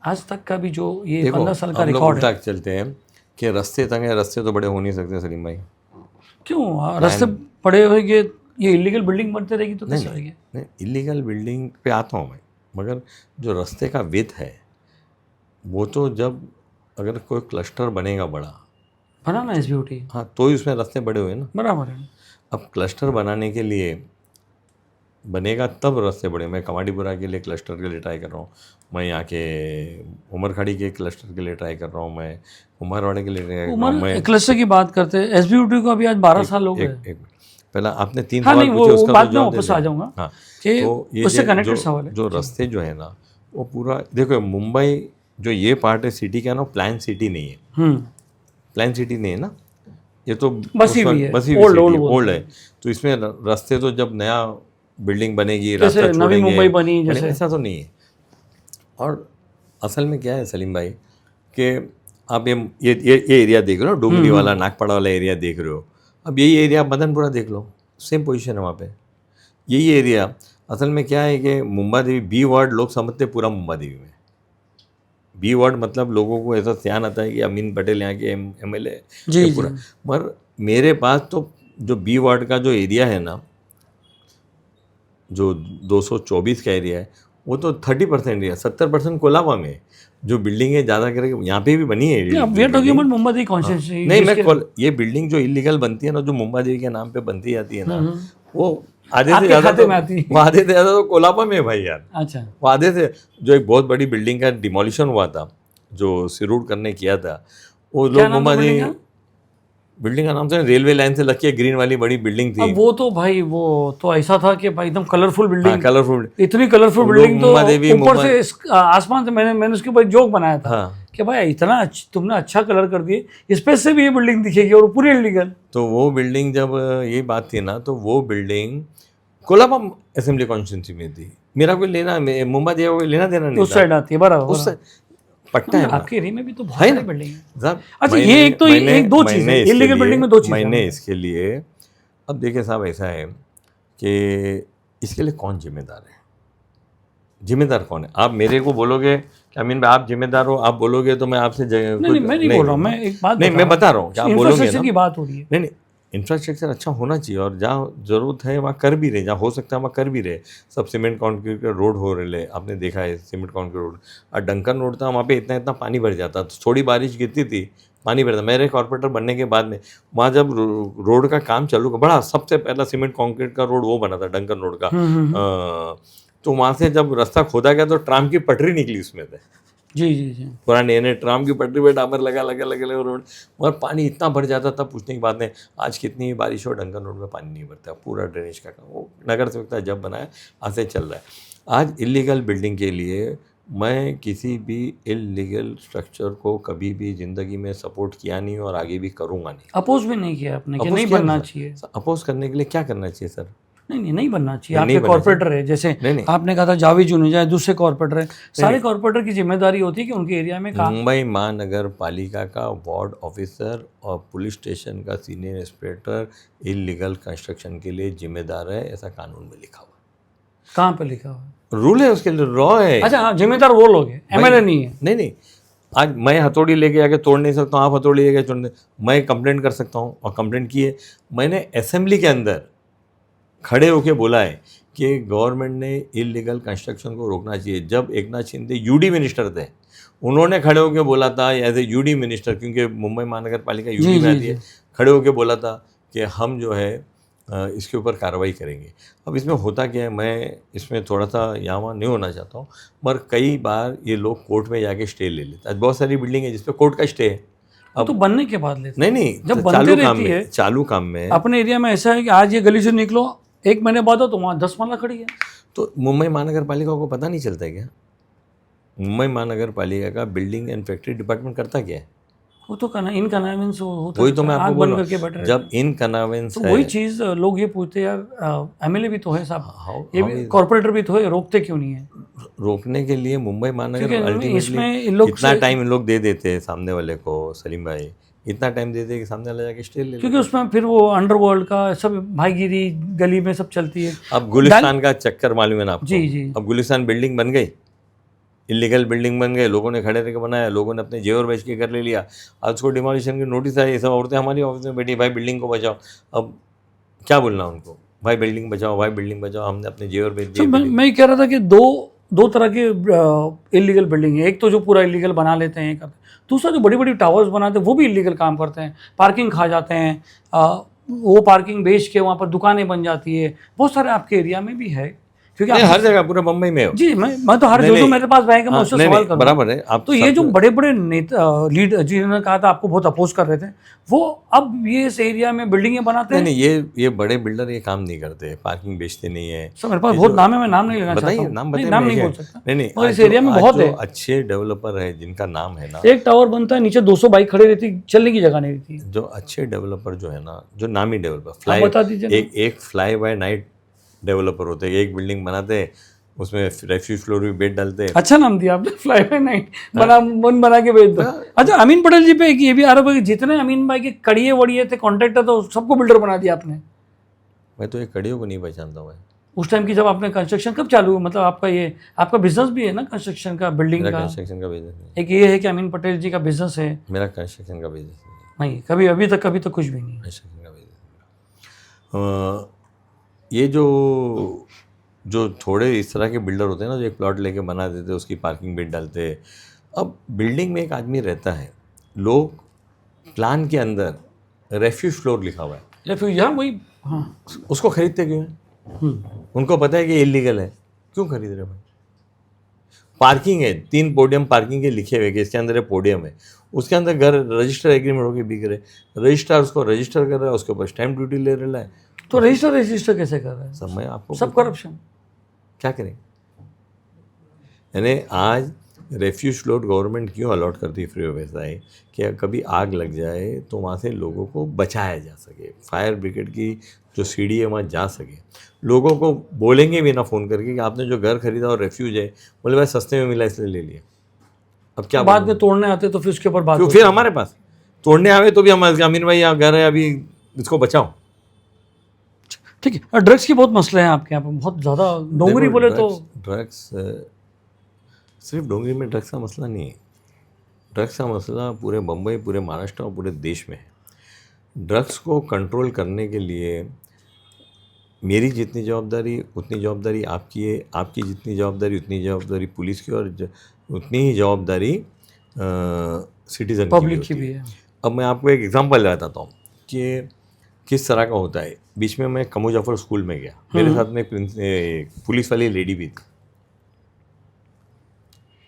आज तक का भी जो ये 15 साल का रिकॉर्ड है। चलते हैं कि रास्ते तंग है, रास्ते तो बड़े हो नहीं सकते सलीम भाई। क्यों रास्ते बड़े होंगे, ये इलीगल बिल्डिंग बनते रहेगी तो कैसे होगी? नहीं, इलीगल बिल्डिंग पे आता हूँ मैं, मगर जो रास्ते का विड्थ है वो तो, जब अगर कोई क्लस्टर बनेगा बड़ा, बना ना SBOT, हाँ, तो ही उसमें रास्ते बड़े हुए ना, बराबर है। अब क्लस्टर बनाने के लिए बनेगा तब रास्ते बड़े। मैं कमाडीपुरा के लिए क्लस्टर के लिए ट्राई कर रहा हूँ, मैं यहाँ के उमरखाड़ी के क्लस्टर के लिए ट्राई कर रहा हूँ, मैं उमरवाड़े के लिए ट्राई कर रहा हूँ। मैं क्लस्टर की बात करते हैं, SBOT को अभी आज 12 साल हो गए। पहला आपने 3 हाँ, सवाल पूछे, उसका बाद में वापस आ जाऊँगा। हाँ, तो ये उससे कनेक्टेड सवाल है। जो रास्ते जो है ना, वो पूरा देखो, मुंबई जो ये पार्ट है सिटी का ना, प्लान सिटी नहीं है, प्लान सिटी नहीं है ना, ये तो बसी हुई है, ओल्ड है। तो इसमें रास्ते तो जब नया बिल्डिंग बनेगी, रास्ता नवी मुंबई बनी जैसे, ऐसा तो नहीं है। और असल में क्या है सलीम भाई कि आप ये एरिया देख रहे हो, डुमरी वाला नागपाड़ा वाला एरिया देख रहे हो। अब यही एरिया मदनपुरा देख लो, सेम पोजीशन है वहाँ पे। यही एरिया असल में क्या है कि मुंबा देवी बी वार्ड लोग समझते पूरा मुंबा देवी में। बी वार्ड मतलब लोगों को ऐसा ध्यान आता है कि अमीन पटेल यहाँ के MLA जी पूरा। जी। मगर मेरे पास तो जो बी वार्ड का जो एरिया है ना, जो 224 का एरिया है, वो तो 30% एरिया, 70% कोलाबा में जो बिल्डिंग है ज़्यादा करके यहाँ पे भी बनी है। We are talking about Mumba Devi constituency. नहीं, ये बिल्डिंग जो इलीगल बनती है ना, जो मुंबा देवी के नाम पे बनती जाती है ना, वो आधे से ज़्यादा तो कोलाबा में है भाई यार। अच्छा। वो आधे से जो एक बहुत बड़ी बिल्डिंग का डिमोलिशन हुआ था, जो सिरूड करने किया था, वो लोग मुंबा देवी बिल्डिंग का नाम से रेलवे लाइन से लग के ग्रीन वाली बड़ी बिल्डिंग थी। अब वो तो भाई वो तो ऐसा था कि भाई एकदम कलरफुल बिल्डिंग, कलरफुल, इतनी कलरफुल बिल्डिंग तो ऊपर से आसमान से मैंने उसके ऊपर जोक बनाया था कि भाई इतना तुमने अच्छा कलर कर दिए, स्पेस से भी ये बिल्डिंग दिखेगी और पूरी इलीगल। तो वो बिल्डिंग जब ये बात थी ना, तो वो बिल्डिंग कोलाबा असेंबली कॉन्स्टिट्यूंसी में थी। मेरा कोई लेना, मुंबा देवी को लेना देना नहीं, उस साइड आती है बराबर, उस पट्टा है आपके एरिया में भी तो बहुत सारी बिल्डिंग है। अच्छा, मैंने, ये एक दो चीज़ है, इलीगल बिल्डिंग में दो चीज़ मैंने इसके लिए, अब देखिए साहब ऐसा है कि इसके लिए कौन जिम्मेदार है? जिम्मेदार कौन है? आप मेरे को बोलोगे कि अमीन भाई आप जिम्मेदार हो, आप बोलोगे तो मैं आपसे नहीं, मैं नहीं बोल रहा हूँ, मैं एक बात नहीं, मैं बता रहा हूँ, आप बोलोगे ना, की बात हो रही है। नहीं, इंफ्रास्ट्रक्चर अच्छा होना चाहिए, और जहाँ ज़रूरत है वहाँ कर भी रहे, जहाँ हो सकता है वहाँ कर भी रहे। सब सीमेंट कॉन्क्रीट का रोड हो रहे, आपने देखा है सीमेंट कॉन्क्रीट रोड। और डंकन रोड था, वहाँ पे इतना पानी भर जाता, तो थोड़ी बारिश गिरती थी पानी भरता। मेरे कॉर्पोरेटर बनने के बाद में वहाँ जब रोड का काम चालू का, बड़ा सबसे पहला सीमेंट कॉन्क्रीट का रोड वो बना था, डंकन रोड का। तो वहाँ से जब रास्ता खोदा गया तो ट्राम की पटरी निकली उसमें से। जी जी जी। पुराने नए ट्राम की पटरी पे डामर लगा रोड, मगर पानी इतना भर जाता था पूछने की बात नहीं। आज कितनी बारिश हो, डंकन रोड में पानी नहीं भरता, पूरा ड्रेनेज का काम वो नगर सेवक जब बनाया आज से चल रहा है। आज इलीगल बिल्डिंग के लिए मैं किसी भी इलीगल स्ट्रक्चर को कभी भी ज़िंदगी में सपोर्ट किया नहीं और आगे भी करूँगा नहीं। अपोज भी नहीं किया आपने कि नहीं बनना चाहिए? अपोज करने के लिए क्या करना चाहिए सर? नहीं बनना चाहिए। आपके कॉर्पोरेटर है, जैसे आपने कहा था जावेद जुनेजा, दूसरे कॉर्पोरेटर है, सारे कॉर्पोरेटर की जिम्मेदारी होती है कि उनके एरिया में काम। मुंबई महानगर पालिका का वार्ड ऑफिसर और पुलिस स्टेशन का सीनियर इंस्पेक्टर इलीगल कंस्ट्रक्शन के लिए जिम्मेदार है, ऐसा कानून में लिखा हुआ। कहाँ पे लिखा हुआ? रूल है, उसके लिए लॉ है। अच्छा हाँ, जिम्मेदार वो लोग हैं, MLA नहीं है। नहीं, आज मैं हथौड़ी लेके आके तोड़ नहीं सकता हूँ, आप हथौड़ी लेके तोड़, मैं कंप्लेंट कर सकता हूँ, और कंप्लेंट की है मैंने। असेंबली के अंदर खड़े होके बोला है कि गवर्नमेंट ने इलीगल कंस्ट्रक्शन को रोकना चाहिए। जब एकनाथ शिंदे UD मिनिस्टर थे, उन्होंने खड़े होके बोला था, एज ए UD मिनिस्टर, क्योंकि मुंबई महानगर पालिका UD में आती है, खड़े होके बोला था कि हम जो है इसके ऊपर कार्रवाई करेंगे। अब इसमें होता क्या है, मैं इसमें थोड़ा सा यहाँ वहाँ नहीं होना चाहता हूँ, मगर कई बार ये लोग कोर्ट में जाके स्टे ले लेते हैं। बहुत सारी बिल्डिंग है जिसपे कोर्ट का स्टे है। अब तो बनने के बाद लेते नहीं, जब बनते रहती है चालू काम में अपने एरिया में ऐसा है कि आज ये गली से निकलो, 1 महीने बाद हो तो वहाँ 10 माला खड़ी है। तो मुंबई महानगर पालिका को पता नहीं चलता क्या? मुंबई महानगर पालिका का बिल्डिंग एंड फैक्ट्री डिपार्टमेंट करता क्या है? वो तो इन कन्वेंस होता है। वही तो मैं आपको बोल रहा हूँ, जब इन कन्वेंस तो वही चीज़ लोग ये पूछते हैं, यार MLA भी तो है साहब, ये भी कॉर्पोरेटर भी तो है, रोकते क्यों नहीं है? रोकने के लिए मुंबई महानगर अल्टीमेटली इतना टाइम इन लोग दे देते हैं सामने वाले को, सलीम भाई इतना टाइम दे दे कि सामने वाला जाके स्टे ले, क्योंकि उसमें फिर वो अंडरवर्ल्ड का सब भाईगिरी गली में सब चलती है। अब गुलिस्तान का चक्कर मालूम है ना आपको? जी। अब गुलिस्तान बिल्डिंग बन गई, इलीगल बिल्डिंग बन गए, लोगों ने खड़े रह के बनाया, लोगों ने अपने जेवर बेच के कर ले लिया। आज उसको डिमोलिशन की नोटिस आई, सब औरतें हमारी ऑफिस में बैठी, भाई बिल्डिंग को बचाओ। अब क्या बोलना उनको, भाई बिल्डिंग बचाओ, भाई बिल्डिंग बचाओ, हमने अपने जेवर बेच दिए। मैं कह रहा था कि दो तरह के इलीगल बिल्डिंग है। एक तो जो पूरा इलीगल बना लेते हैं करते, दूसरा जो बड़ी बड़ी टावर्स बनाते हैं वो भी इलीगल काम करते हैं, पार्किंग खा जाते हैं, वो पार्किंग बेच के वहाँ पर दुकानें बन जाती है। बहुत सारे आपके एरिया में भी है, क्योंकि हर जगह पूरे मुंबई में हो। जी, मैं तो हर जो मेरे पास रहेगा मैं उससे सवाल करूँगा। बराबर है। आप तो ये जो बड़े बड़े नेता लीड जिन्होंने कहा था आपको बहुत अपोज कर रहे थे, वो अब ये इस एरिया में बिल्डिंगें बनाते हैं। नहीं, ये बड़े बिल्डर ये काम नहीं करते, पार्किंग बेचते नहीं है। सर मेरे पास बहुत नाम है, मैं नाम नहीं लेना चाहता हूं। नाम नहीं बोल सकता। नहीं, और इस एरिया में बहुत है अच्छे डेवलपर है जिनका नाम है ना। एक टावर बनता है, नीचे 200 बाइक खड़ी रहती, चलने की जगह नहीं रहती। जो अच्छे डेवलपर जो है ना, जो नामी डेवलपर, फ्लाई, एक फ्लाई बाय नाइट डेवलपर होते हैं, एक बिल्डिंग बनाते हैं, उसमें रेफ्यूज फ्लोर भी बेड डालते हैं। अच्छा नाम दिया आपने, फ्लाई बाय नाइट, बना के भेज दो। अच्छा, अमीन पटेल जी पे एक ये भी आरोप है कि जितने अमीन भाई के कड़िए वड़िए थे, कॉन्ट्रैक्टर, तो सबको बिल्डर बना दिया आपने। मैं तो ये कड़ियों को नहीं पहचानता हूँ। उस टाइम की जब आपने कंस्ट्रक्शन कब चालू, मतलब आपका ये आपका बिजनेस भी है ना कंस्ट्रक्शन का, बिल्डिंग मेरा का? कंस्ट्रक्शन का बिजनेस नहीं, एक ये है कि अमीन पटेल जी का बिजनेस है? मेरा कंस्ट्रक्शन का बिजनेस नहीं, कभी अभी तक कभी तो कुछ भी नहीं। कंस्ट्रक्शन का बिजनेस। ये जो थोड़े इस तरह के बिल्डर होते हैं ना, जो एक प्लॉट लेके बना देते हैं, उसकी पार्किंग बेड डालते हैं। अब बिल्डिंग में एक आदमी रहता है, लोग प्लान के अंदर रेफ्यूज फ्लोर लिखा हुआ है, या फिर यहाँ वही, हाँ। उसको खरीदते क्यों हैं? उनको पता है कि इलीगल है, क्यों खरीद रहे भाई? पार्किंग है, 3 पोडियम पार्किंग के लिखे हुए कि इसके अंदर एक पोडियम है, उसके अंदर घर रजिस्टर एग्रीमेंट होकर बिक रहे, रजिस्ट्रार उसको रजिस्टर कर रहा है, उसके ऊपर स्टैम्प ड्यूटी ले रहा है। तो रजिस्टर कैसे कर रहे हैं? सब मैं आपको सब करप्शन। क्या करें? यानी आज रेफ्यूज फ्लोर गवर्नमेंट क्यों अलॉट करती है फ्री ऑफ, ऐसा है कि कभी आग लग जाए तो वहाँ से लोगों को बचाया जा सके, फायर ब्रिगेड की जो सीढ़ी है वहाँ जा सके। लोगों को बोलेंगे भी ना फ़ोन करके कि आपने जो घर खरीदा और रेफ्यूज है, बोले भाई सस्ते में मिला इसलिए ले लिया। अब क्या बाद में तोड़ने आते तो फिर उसके ऊपर बात क्यों? फिर हमारे पास तोड़ने आवे तो भी हम अमीन भाई यहाँ घर है, अभी इसको बचाओ। ठीक है। ड्रग्स की बहुत मसले हैं आपके यहाँ पे, बहुत ज़्यादा। डोंगरी बोले तो ड्रग्स सिर्फ डोंगरी में ड्रग्स का मसला नहीं है, ड्रग्स का मसला पूरे बम्बई, पूरे महाराष्ट्र और पूरे देश में है। ड्रग्स को कंट्रोल करने के लिए मेरी जितनी जवाबदारी उतनी जवाबदारी आपकी है, आपकी जितनी जवाबदारी उतनी जवाबदारी पुलिस की, और उतनी ही जवाबदारी सिटीज़न पब्लिक की भी है। अब मैं आपको एक एग्जांपल बताता हूँ कि किस तरह का होता है। बीच में मैं कमो जाफर स्कूल में गया, मेरे साथ में एक पुलिस वाली लेडी भी थी।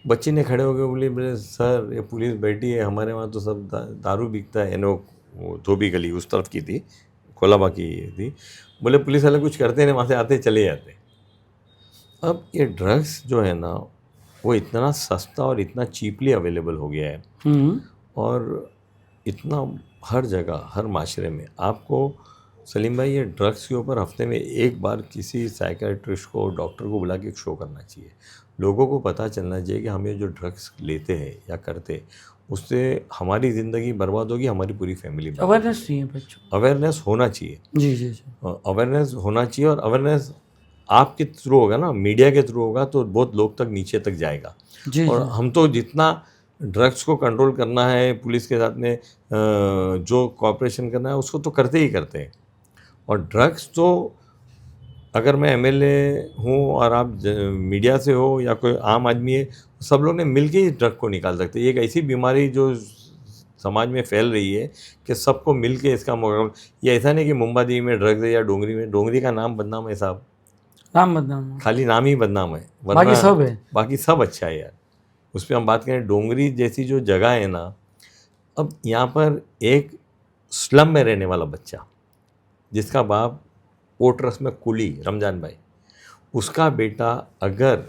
बच्ची ने खड़े होकर बोली, बोले सर ये पुलिस बैठी है, हमारे वहाँ तो सब दारू बिकता है। वो धोबी गली उस तरफ की थी, कोलाबा की थी। बोले पुलिस वाले कुछ करते नहीं, वहाँ से आते चले जाते। अब ये ड्रग्स जो है ना, वो इतना सस्ता और इतना चीपली अवेलेबल हो गया है, और इतना हर जगह हर माशरे में। आपको सलीम भाई, ये ड्रग्स के ऊपर हफ्ते में एक बार किसी साइकेट्रिस्ट को, डॉक्टर को बुला के एक शो करना चाहिए। लोगों को पता चलना चाहिए कि हम ये जो ड्रग्स लेते हैं या करते, उससे हमारी ज़िंदगी बर्बाद होगी, हमारी पूरी फैमिली बर्बाद। अवेयरनेस चाहिए बच्चों, अवेयरनेस होना चाहिए। जी जी जी, अवेयरनेस होना चाहिए, और अवेयरनेस आपके थ्रू होगा ना, मीडिया के थ्रू होगा, तो बहुत लोग तक नीचे तक जाएगा। जी और जी। हम तो जितना ड्रग्स को कंट्रोल करना है, पुलिस के साथ में जो कॉपरेशन करना है, उसको तो करते ही करते हैं। और ड्रग्स तो अगर मैं एमएलए हूँ और आप मीडिया से हो या कोई आम आदमी है, सब लोग ने मिलके ही ड्रग को निकाल सकते हैं। एक ऐसी बीमारी जो समाज में फैल रही है कि सबको मिलके इसका मुकाबला। ये ऐसा नहीं कि मुंबादेवी में ड्रग्स है या डोंगरी में। डोंगरी का नाम बदनाम है साहब, नाम बदनाम, खाली नाम ही बदनाम है, बाकी सब है, बाकी सब अच्छा है यार। उस पर हम बात करें, डोंगरी जैसी जो जगह है ना, अब यहाँ पर एक स्लम में रहने वाला बच्चा जिसका बाप पोर्ट्रस में कुली, रमजान भाई, उसका बेटा अगर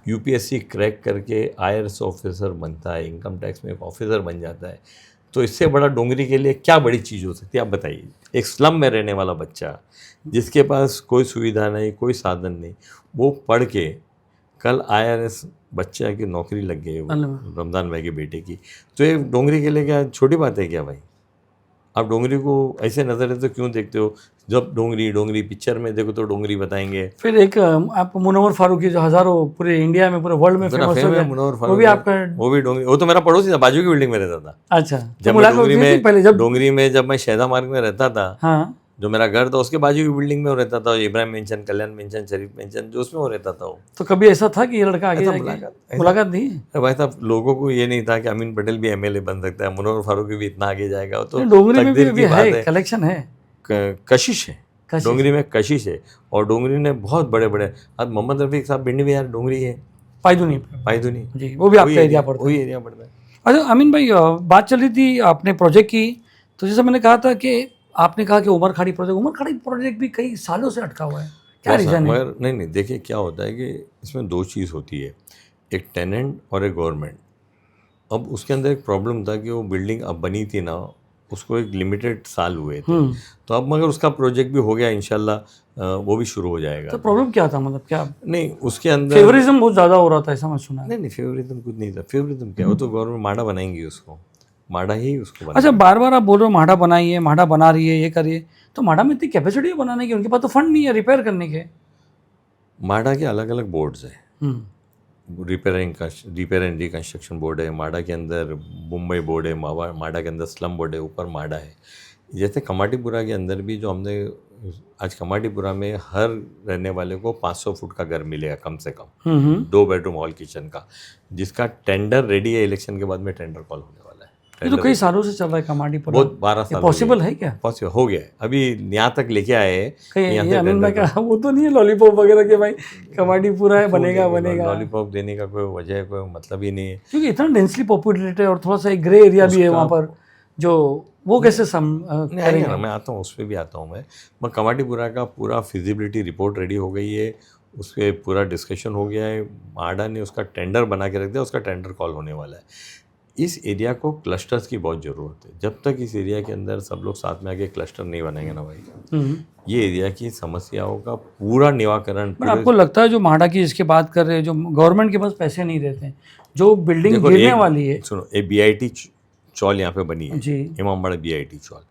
यूपीएससी क्रैक करके आईआरएस ऑफिसर बनता है, इनकम टैक्स में एक ऑफिसर बन जाता है, तो इससे बड़ा डोंगरी के लिए क्या बड़ी चीज़ हो सकती है आप बताइए। एक स्लम में रहने वाला बच्चा जिसके पास कोई सुविधा नहीं, कोई साधन नहीं, वो पढ़ के कल आईआरएस बच्चा की नौकरी लग गई रमज़ान भाई के बेटे की, तो ये डोंगरी के लिए क्या छोटी बात है क्या भाई? आप डोंगरी को ऐसे नज़र से क्यों देखते हो? जब डोंगरी पिक्चर में देखो तो डोंगरी बताएंगे। फिर एक आप मुनव्वर फारूकी जो हज़ारों पूरे इंडिया में, पूरे वर्ल्ड में फेमस हो गया, मुनव्वर फारूकी, वो भी आपका, वो भी डोंगरी, वो तो मेरा पड़ोसी था, बाजू की बिल्डिंग में रहता था। अच्छा, जब मैं डोंगरी में जब मैं शहदा मार्ग में रहता था, हाँ, जो मेरा घर था उसके बाजू की बिल्डिंग में वो रहता था, इब्राहिम मेंशन, कल्याण मेंशन, शरीफ मेंशन, जो उसमें वो रहता था। वो तो कभी ऐसा था कि ये लड़का आगे मुलाकात नहीं? भाई साहब, लोगों को ये नहीं था कि अमीन पटेल भी एमएलए बन सकता है, मुनव्वर फारूकी भी इतना आगे जाएगा। तो डोंगरी में भी है, कलेक्शन है, कशिश है, डोंगरी में कशिश है। और डोंगरी ने बहुत बड़े बड़े, आज मोहम्मद रफीक साहब भिंड भी यार डोंगरी है, पायदुनी जी, वो भी आपका एरिया पड़ता है, वही एरिया पड़ता है। अच्छा अमीन भाई, बात चल रही थी आपने प्रोजेक्ट की, तो जैसे मैंने कहा था कि आपने कहा कि उमर खाड़ी प्रोजेक्ट भी कई सालों से अटका हुआ है, क्या रीज़न है? मगर नहीं, देखिए क्या होता है कि इसमें दो चीज़ होती है, एक टेनेंट और एक गवर्नमेंट। अब उसके अंदर एक प्रॉब्लम था कि वो बिल्डिंग अब बनी थी ना, उसको एक लिमिटेड साल हुए थे, तो अब मगर उसका प्रोजेक्ट भी हो गया इंशाल्लाह, वो भी शुरू हो जाएगा। तो प्रॉब्लम क्या था, मतलब क्या नहीं उसके अंदर फेवरिज्म बहुत ज़्यादा हो रहा था, ऐसा मैं सुना है। नहीं फेवरिज्म कुछ नहीं था। फेवरिज्म क्या, वो तो गवर्नमेंट माड़ा बनाएंगी उसको, माड़ा ही उसको अच्छा, बनाएगी। बार बार आप बोल रहे हो माढ़ा बनाइए, माढ़ा बना रही है, ये करिए, तो माढ़ा में इतनी कैपेसिटी है बनाने की, उनके पास तो फंड नहीं है रिपेयर करने के। माड़ा के अलग अलग बोर्ड्स हैं, हम्म, रिपेयर एंड रिकंस्ट्रक्शन बोर्ड है, माड़ा के अंदर मुंबई बोर्ड है, माड़ा के अंदर स्लम बोर्ड है, ऊपर माड़ा है। जैसे कमाटीपुरा के अंदर भी जो हमने आज कमाटीपुरा में हर रहने वाले को 500 फुट का घर मिलेगा कम से कम, 2 बेडरूम हॉल किचन का, जिसका टेंडर रेडी है। इलेक्शन के बाद में टेंडर कॉल होने वाला है। ये तो कई सालों से चल रहा है कमाटीपुरा। बहुत 12 साल पॉसिबल है क्या? पॉसिबल हो गया है। अभी यहाँ तक लेके आए हैं, कहीं यहाँ ये से अमीन भाई टेंडर का वो तो नहीं है लॉलीपॉप वगैरह के भाई कमाटीपुरा है, बनेगा बनेगा, लॉलीपॉप देने का कोई वजह कोई मतलब ही नहीं है। क्योंकि इतना डेंसली पॉपुलेटेड है और थोड़ा सा एक ग्रे एरिया भी है वहाँ पर, जो वो कैसे नहीं आएगा ना, मैं आता हूँ, उस पर भी आता हूँ मैं कमाटीपुरा का पूरा फिजिबिलिटी रिपोर्ट रेडी हो गई है, उस पर पूरा डिस्कशन हो गया है। माडा ने उसका टेंडर बना के रख दिया, उसका टेंडर कॉल होने वाला है। इस एरिया को क्लस्टर्स की बहुत ज़रूरत है। जब तक इस एरिया के अंदर सब लोग साथ में आके क्लस्टर नहीं बनाएंगे ना भाई, ये एरिया की समस्याओं का पूरा निवारण। पर आपको लगता है जो माढ़ा की जिसकी बात कर रहे हैं, जो गवर्नमेंट के पास पैसे नहीं रहते हैं, जो बिल्डिंग गिरने वाली है, सुनो, एक BIT चौल यहाँ पे बनी है जी, इमामबाड़ा BIT चौल,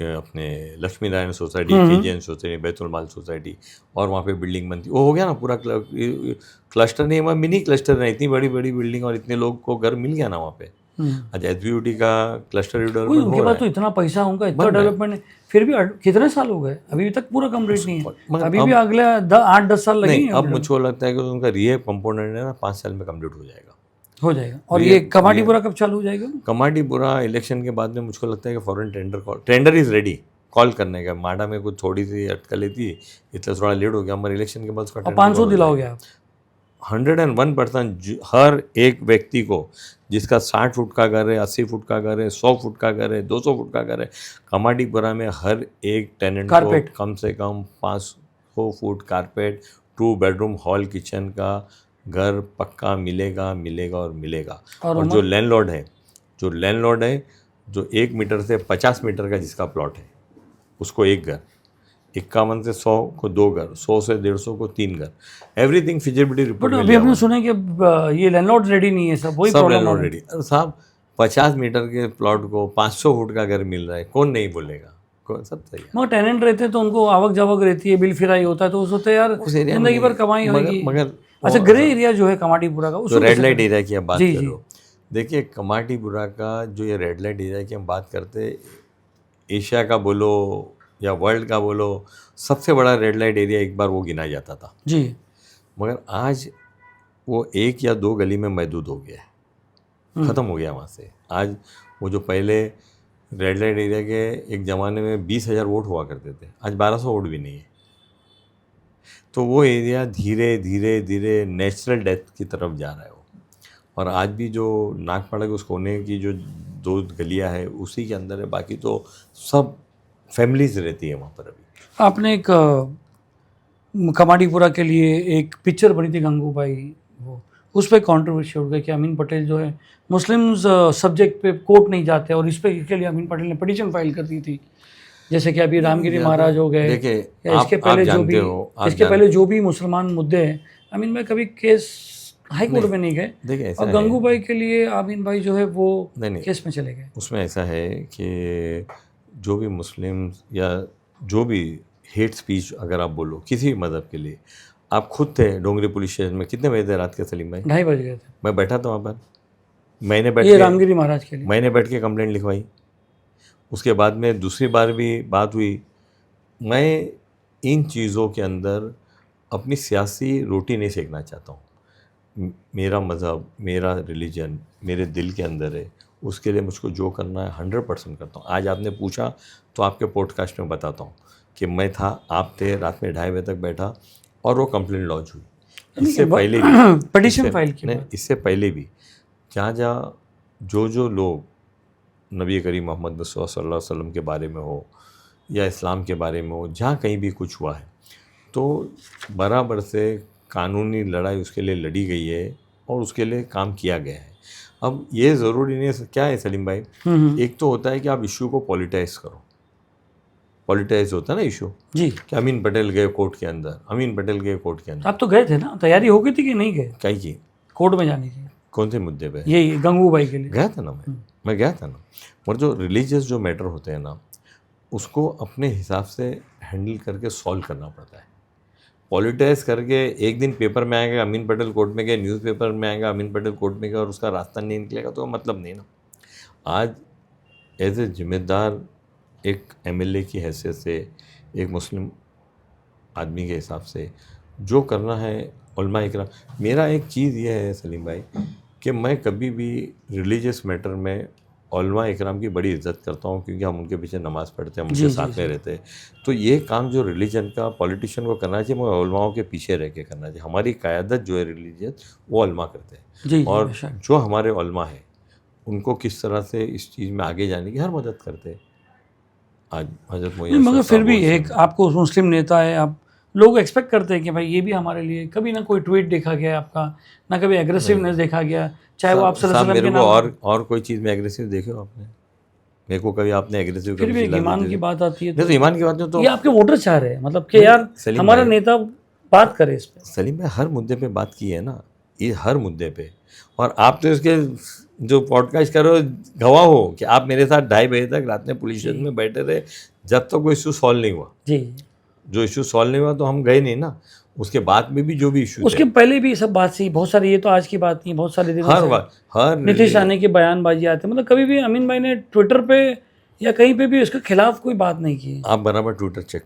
अपने Lakshmi Narayan society, KGN society, Baitul Mal society, और वहाँ पे बिल्डिंग बनती, वो हो गया ना पूरा क्लस्टर नहीं, वहाँ मिनी क्लस्टर है, इतनी बड़ी बड़ी बिल्डिंग और इतने लोग को घर मिल गया ना वहाँ पे। आज SBUT का क्लस्टर डेवलपमेंट उनके पास तो इतना पैसा, उनका इतना डेवलपमेंट है, फिर भी कितने साल हो गए अभी तक पूरा कंप्लीट नहीं है, अभी भी अगले 8-10 साल लगेंगे। अब मुझको लगता है कि उनका रिहे कंपोनेंट है ना 5 साल में कंप्लीट हो जाएगा। और ये कमाटीपुरा कब चालू हो जाएगा? कमाटीपुरा इलेक्शन के बाद में मुझको लगता है कि foreign tender is ready call करने का। माडा में कुछ थोड़ी सी अटकलें थी, इसलिए थोड़ा लेट हो गया, हमारे इलेक्शन के बाद उसका 500 दिलाओगे आप? 101% हर एक व्यक्ति को, जिसका 60 फुट का घर है, 80 फुट का घर है, 100 फुट का घर है, 200 फुट का घर है, कमाटीपुरा में हर एक टेनेंट को कम से कम 500 foot carpet 2 bedroom hall kitchen का घर पक्का मिलेगा और मिलेगा। और जो लैंडलॉर्ड है जो 1 मीटर से 50 मीटर का जिसका प्लॉट है, उसको एक घर, 51 से 100 को 2 घर, 100 से 150 को 3 घर, एवरीथिंग फिजिबिलिटी रिपोर्ट। अभी हमने सुना है कि ये लैंडलॉर्ड रेडी नहीं है, सब लैंडलॉर्ड रेडी। अरे साहब 50 मीटर के प्लॉट को 500 फुट का घर मिल रहा है, कौन नहीं बोलेगा, सब सही है। मगर टेनेंट रहते हैं तो उनको आवक जावक रहती है, बिल फिराई होता है, तो उस होते यार जिंदगी भर कमाई होगी। मगर अच्छा, ग्रे एरिया जो है कमाटीपुरा का, जो रेड लाइट एरिया की आप बात कर रहे हो, देखिए कमाटीपुरा का जो ये रेड लाइट एरिया की हम बात करते, एशिया का बोलो या वर्ल्ड का बोलो, सबसे बड़ा रेड लाइट एरिया एक बार वो गिना जाता था जी, मगर आज वो 1 या 2 गली में महदूद हो गया है, ख़त्म हो गया वहाँ से। आज वो जो पहले रेड लाइट एरिया के एक ज़माने में 20,000 वोट हुआ करते थे, आज 1200 वोट भी नहीं है। तो वो एरिया धीरे धीरे धीरे नेचुरल डेथ की तरफ जा रहा है वो। और आज भी जो नागपाड़ा के उस कोने की जो 2 गलियाँ है उसी के अंदर है, बाकी तो सब फैमिलीज रहती है वहाँ पर। अभी आपने एक कमाटीपुरा के लिए एक पिक्चर बनी थी गंगूबाई, वो उस पर कॉन्ट्रोवर्सी हो गया कि अमीन पटेल जो है मुस्लिम सब्जेक्ट पे कोर्ट नहीं जाते, और इस पे के लिए अमीन पटेल ने पिटीशन फाइल कर दी थी। जैसे कि अभी रामगिरी महाराज हो गए, या इसके पहले जो भी मुसलमान मुद्दे हैं, अमीन भाई कभी केस हाई कोर्ट में नहीं गए, और गंगूबाई के लिए अमीन भाई जो है वो केस में चले गए। उसमें ऐसा है कि जो भी मुस्लिम या जो भी हेट स्पीच अगर आप बोलो किसी भी मज़हब के लिए, आप खुद थे डोंगरी पुलिस स्टेशन में, कितने बजे थे रात के सलीम भाई? 2:30 बज गए थे। मैं बैठा था वहाँ पर, मैंने बैठ ये रामगिरी महाराज के लिए मैंने बैठ के कंप्लेंट लिखवाई। उसके बाद में दूसरी बार भी बात हुई। मैं इन चीज़ों के अंदर अपनी सियासी रोटी नहीं सेकना चाहता हूँ। मेरा मज़हब, मेरा रिलीजन मेरे दिल के अंदर है, उसके लिए मुझको जो करना है 100% करता हूँ। आज आपने पूछा तो आपके पॉडकास्ट में बताता हूँ कि मैं था, आप थे, रात में 2:30 बजे तक बैठा और वो कंप्लेंट लॉन्च हुई। इससे पहले भी पिटीशन फाइल की, इससे पहले भी जहाँ जो लोग नबी करीम मोहम्मद मुस्तफ़ा सल्लल्लाहु अलैहि वसल्लम के बारे में हो या इस्लाम के बारे में हो, जहाँ कहीं भी कुछ हुआ है तो बराबर से कानूनी लड़ाई उसके लिए लड़ी गई है और उसके लिए काम किया गया है। अब ये ज़रूरी नहीं है, क्या है सलीम भाई, एक तो होता है कि आप इशू को पॉलिटाइज करो, पॉलिटाइज होता है ना इशू, जी। कि अमीन पटेल गए कोर्ट के अंदर, अमीन पटेल गए कोर्ट के अंदर। आप तो गए थे ना, तैयारी हो गई थी कि नहीं गए कहीं की कोर्ट में जाने की? कौन से मुद्दे पे? यही गंगूबाई के लिए गया था ना मैं गया था ना। और जो रिलीजियस जो मैटर होते हैं ना, उसको अपने हिसाब से हैंडल करके सॉल्व करना पड़ता है। पॉलिटाइज करके एक दिन पेपर में आएगा अमीन पटेल कोर्ट में गए, न्यूज़पेपर में आएगा अमीन पटेल कोर्ट में गए और उसका रास्ता नहीं निकलेगा, तो मतलब नहीं ना। आज एज ए जिम्मेदार एक एमएलए की हैसियत से, एक मुस्लिम आदमी के हिसाब से जो करना है, उलमा इकराम, मेरा एक चीज़ ये है सलीम भाई कि मैं कभी भी रिलीजियस मैटर में उलमा इकराम की बड़ी इज्जत करता हूँ, क्योंकि हम उनके पीछे नमाज़ पढ़ते हैं, हम उनके साथ में रहते हैं। तो ये काम जो रिलीजन का पॉलिटिशियन को करना चाहिए, वो उलमाओं के पीछे रह के करना चाहिए। हमारी क़यादत जो है रिलीजियस, वो उलमा करते हैं, और जो हमारे उलमा है उनको किस तरह से इस चीज़ में आगे जाने की हर मदद करते हैं। आज हजरत मगर फिर भी एक आपको मुस्लिम नेता है, आप लोग एक्सपेक्ट करते हैं कि भाई ये भी हमारे लिए, कभी ना कोई ट्वीट देखा गया आपका, ना कभी एग्रेसिवनेस देखा गया, चाहे वो आप मेरे को और कोई चीज़ में एग्रेसिव देखे हो आपने? मेरे को कभी आपने एग्रेसिव फिर भी ईमान की बात आती है तो ईमान की बात में तो ये आपके वोटर चाह रहे हैं, मतलब कि यार हमारा नेता बात करे इस पे। सलीम भाई हर मुद्दे पे बात की है ना, ये हर मुद्दे पे, और आप तो इसके जो पॉडकास्ट करो गवाह हो कि आप मेरे साथ 2:30 बजे तक रात में पुलिस स्टेशन में बैठे थे जब तक कोई इशू सॉल्व नहीं हुआ। जी, जो इशू सॉल्व नहीं हुआ तो हम गए नहीं ना। उसके बाद में भी जो भी इशू, उसके पहले भी सब बात सी, बहुत सारी, ये तो आज की बात नहीं, बहुत सारे दिन हर नीतीश आने की बयानबाजी आते, मतलब कभी भी अमीन भाई ने ट्विटर पे या कहीं पे भी उसके खिलाफ कोई बात नहीं की। आप बराबर ट्विटर चेक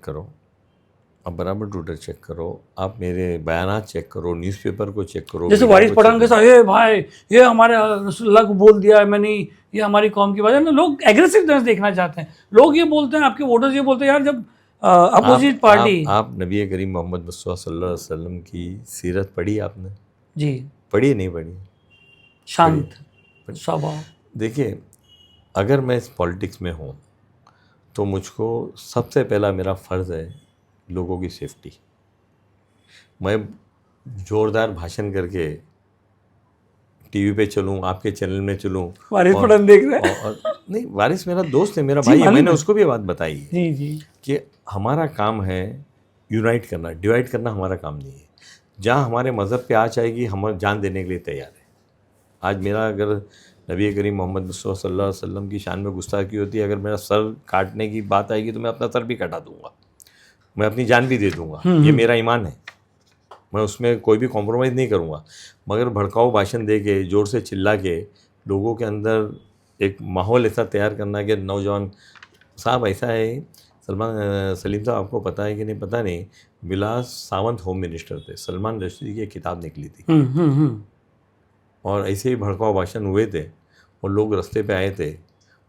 करो, आप मेरे बयानात चेक करो, न्यूज़पेपर को चेक करो। जैसे वारिस पठान के साथ, ये भाई ये हमारे रसूलुल्लाह को बोल दिया है मैंने, ये हमारी कौम की बात है ना। लोग एग्रेसिवनेस देखना चाहते हैं, लोग ये बोलते हैं, आपके वोटर्स ये बोलते हैं, यार जब अपोजिट पार्टी। आप नबी करीम मोहम्मद मुस्तफा सल्लल्लाहु अलैहि वसल्लम की सीरत पढ़ी आपने? जी। पढ़ी नहीं पढ़ी? शांत स्वभाव। देखिए, अगर मैं इस पॉलिटिक्स में हूँ तो मुझको सबसे पहला मेरा फ़र्ज़ है लोगों की सेफ्टी। मैं ज़ोरदार भाषण करके टीवी पे चलूँ, आपके चैनल में चलूँ, वारिस पठान देख रहे हैं? नहीं, वारिस मेरा दोस्त है, मेरा भाई है, मैंने उसको भी बात बताई है जी जी कि हमारा काम है यूनाइट करना, डिवाइड करना हमारा काम नहीं है। जहाँ हमारे मज़हब पे आँच आएगी हम जान देने के लिए तैयार है। आज मेरा अगर नबी करीम मोहम्मद मुस्तफा सल्लल्लाहु अलैहि वसल्लम की शान में गुस्ताखी होती है, अगर मेरा सर काटने की बात आएगी तो मैं अपना सर भी कटा दूंगा, मैं अपनी जान भी दे दूंगा। ये मेरा ईमान है, मैं उसमें कोई भी कॉम्प्रोमाइज़ नहीं करूंगा। मगर भड़काऊ भाषण दे के, ज़ोर से चिल्ला के लोगों के अंदर एक माहौल ऐसा तैयार करना कि नौजवान साहब, ऐसा है सलीम साहब, आपको पता है कि नहीं पता नहीं, विलास सावंत होम मिनिस्टर थे, सलमान रश्दी की एक किताब निकली थी और ऐसे ही भड़काऊ भाषण हुए थे और लोग रास्ते पे आए थे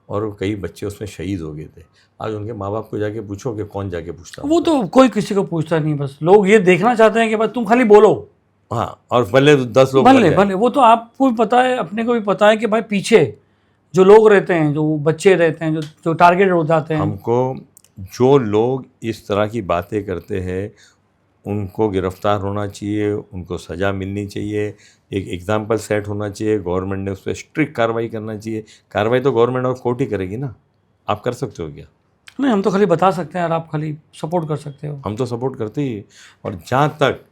और कई बच्चे उसमें शहीद हो गए थे। आज उनके माँ बाप को जाके पूछो कि कौन जाके पूछता? वो तो कोई किसी को पूछता नहीं, बस लोग ये देखना चाहते हैं कि बस तुम खाली बोलो। हाँ, और भले 10 लोग भले वो तो आपको भी पता है, अपने को भी पता है कि भाई पीछे जो लोग रहते हैं, जो बच्चे रहते हैं, जो टारगेट हो जाते हैं। हमको जो लोग इस तरह की बातें करते हैं उनको गिरफ्तार होना चाहिए, उनको सज़ा मिलनी चाहिए, एक एग्ज़ाम्पल सेट होना चाहिए, गवर्नमेंट ने उस पर स्ट्रिक्ट कार्रवाई करना चाहिए। कार्रवाई तो गवर्नमेंट और कोर्ट ही करेगी ना, आप कर सकते हो क्या? नहीं, हम तो खाली बता सकते हैं और आप खाली सपोर्ट कर सकते हो। हम तो सपोर्ट करते ही। और जहाँ तक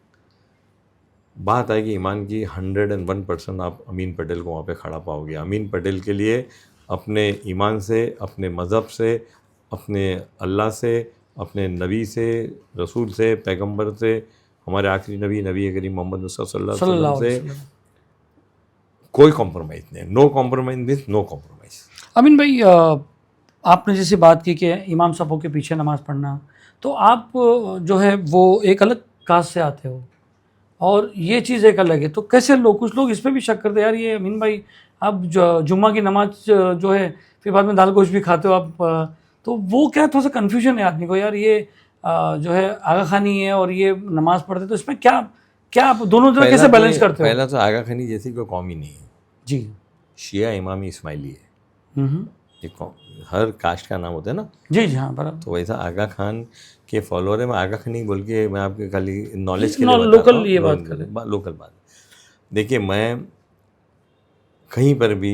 बात आएगी ईमान की, 101% आप अमीन पटेल को वहाँ पे खड़ा पाओगे। अमीन पटेल के लिए अपने ईमान से, अपने मज़हब से, अपने अल्लाह से, अपने नबी से, रसूल से, पैगंबर से, हमारे आखिरी नबी करीम मोहम्मद मुस्तफा सल्लल्लाहु अलैहि वसल्लम से कोई कॉम्प्रोमाइज़ नहीं। No compromise means no compromise. Amin भाई, आपने जैसे बात की कि इमाम साहब के पीछे नमाज़ पढ़ना, तो आप जो है वो एक अलग कास्ट से आते हो और ये चीज़ एक अलग है, तो कैसे लोग, कुछ लोग इस पर भी शक करते हैं, यार ये अमीन भाई आप जुम्मा की नमाज जो है फिर बाद में दाल गोश्त भी खाते हो आप, तो वो क्या थोड़ा सा कन्फ्यूजन है आदमी को, यार ये जो है आगा खानी है और ये नमाज पढ़ते, तो इसमें क्या क्या आप दोनों तरह कैसे बैलेंस करते हो? पहला तो आगा खानी जैसी कोई कौम ही नहीं है जी। शिया इमामी इस्माइली है, एक हर कास्ट का नाम होता है ना। जी जी हाँ, बराबर। तो वैसा आगा खान के फॉलोअर है। मैं आगा खान नहीं बोल के मैं आपके खाली नॉलेज के लिए लोकल ये बात करें, लोकल बात। देखिए मैं कहीं पर भी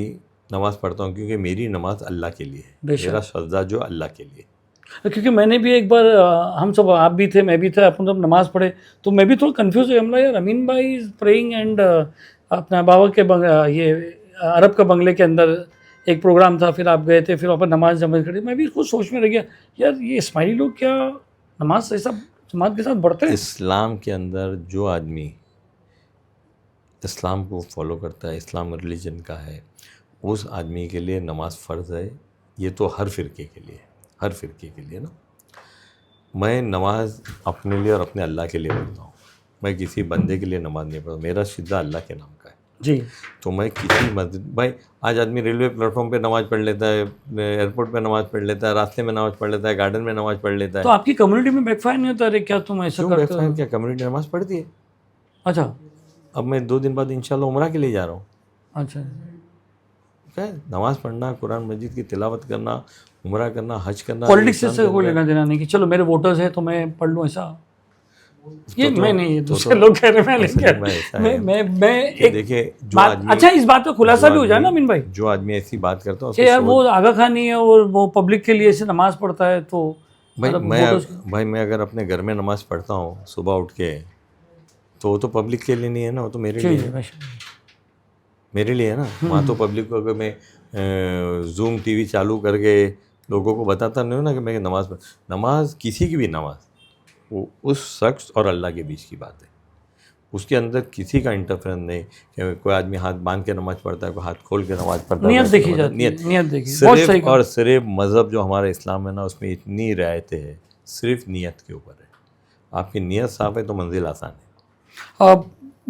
नमाज़ पढ़ता हूँ क्योंकि मेरी नमाज अल्लाह के लिए है, बेशक। मेरा सजदा जो अल्लाह के लिए। क्योंकि मैंने भी एक बार हम सब, आप भी थे, मैं भी था, अपन जब नमाज पढ़े तो मैं भी थोड़ा कंफ्यूज हो गया। मतलब यार अमीन भाई इज प्रेइंग एंड अपना बाबा के ये अरब का बंगले के अंदर एक प्रोग्राम था, फिर आप गए थे, फिर वहाँ पर नमाज जमा करी। मैं भी खुद सोच में रह गया, यार ये इस्माइली लोग क्या नमाज ऐसा जमात के साथ बढ़ते हैं? इस्लाम के अंदर जो आदमी इस्लाम को फॉलो करता है, इस्लाम रिलीजन का है, उस आदमी के लिए नमाज फ़र्ज़ है। ये तो हर फ़िरके के लिए, हर फ़िरके के लिए ना। मैं नमाज अपने लिए और अपने अल्लाह के लिए पढ़ता हूँ, मैं किसी बंदे के लिए नमाज नहीं पढ़ता। मेरा सीधा अल्लाह के नाम का है जी। तो मैं किसी मस्जिद, भाई आज आदमी रेलवे प्लेटफॉर्म पे नमाज़ पढ़ लेता है, एयरपोर्ट पे नमाज़ पढ़ लेता है, रास्ते में नमाज़ पढ़ लेता है, गार्डन में नमाज़ पढ़ लेता तो है। आपकी कम्युनिटी में बैकफायर नहीं होता? अरे क्या तुम ऐसा क्यों करते बैकफायर? हो? क्या कम्युनिटी नमाज़ पढ़ती है? अच्छा अब मैं 2 दिन बाद इंशाल्लाह उम्रा के लिए जा रहा हूँ। अच्छा। क्या है? नमाज़ पढ़ना, कुरान मजीद की तिलावत करना, उम्रा करना, हज करना, पॉलिटिक्स इस्लाम से के कोई अंदर- लेना देना नहीं कि चलो मेरे वोटर्स है तो मैं पढ़ लूँ, ऐसा ये तो- मैं नहीं, ये तो- दूसरे तो- लोग कह रहे हैं, मैं नहीं असल कह में ऐसा रहा। है मैं कि एक देखिए जो बात, आदमी, अच्छा इस बात का खुलासा भी हो जाए ना अमीन भाई, जो आदमी ऐसी बात करता है कि उसकी यार वो सोच। आगा खान नहीं है और वो पब्लिक के लिए ऐसे नमाज पढ़ता है, तो भाई मतलब मैं वोटर्स भाई मैं अगर अपने घर में नमाज़ पढ़ता हूँ सुबह उठ के, तो वो तो पब्लिक के लिए नहीं है ना, वो तो मेरे लिए जी है। वैसे। मेरे लिए है ना। वहाँ तो पब्लिक को अगर मैं जूम टीवी चालू करके लोगों को बताता नहीं हूँ ना कि मैं नमाज किसी की भी नमाज, वो उस शख्स और अल्लाह के बीच की बात है। उसके अंदर किसी का इंटरफेरेंस नहीं कि कोई आदमी हाथ बांध के नमाज पढ़ता है, कोई हाथ खोल के नमाज पढ़ता है, नियत वैसे देखी नमाज- जाती नियत है, नियत देखी, बहुत सही सिर्फ कहा। और सिर्फ मज़हब जो हमारा इस्लाम है ना, उसमें इतनी रियायतें हैं, सिर्फ नियत के ऊपर है। आपकी नियत साफ है तो मंजिल आसान है।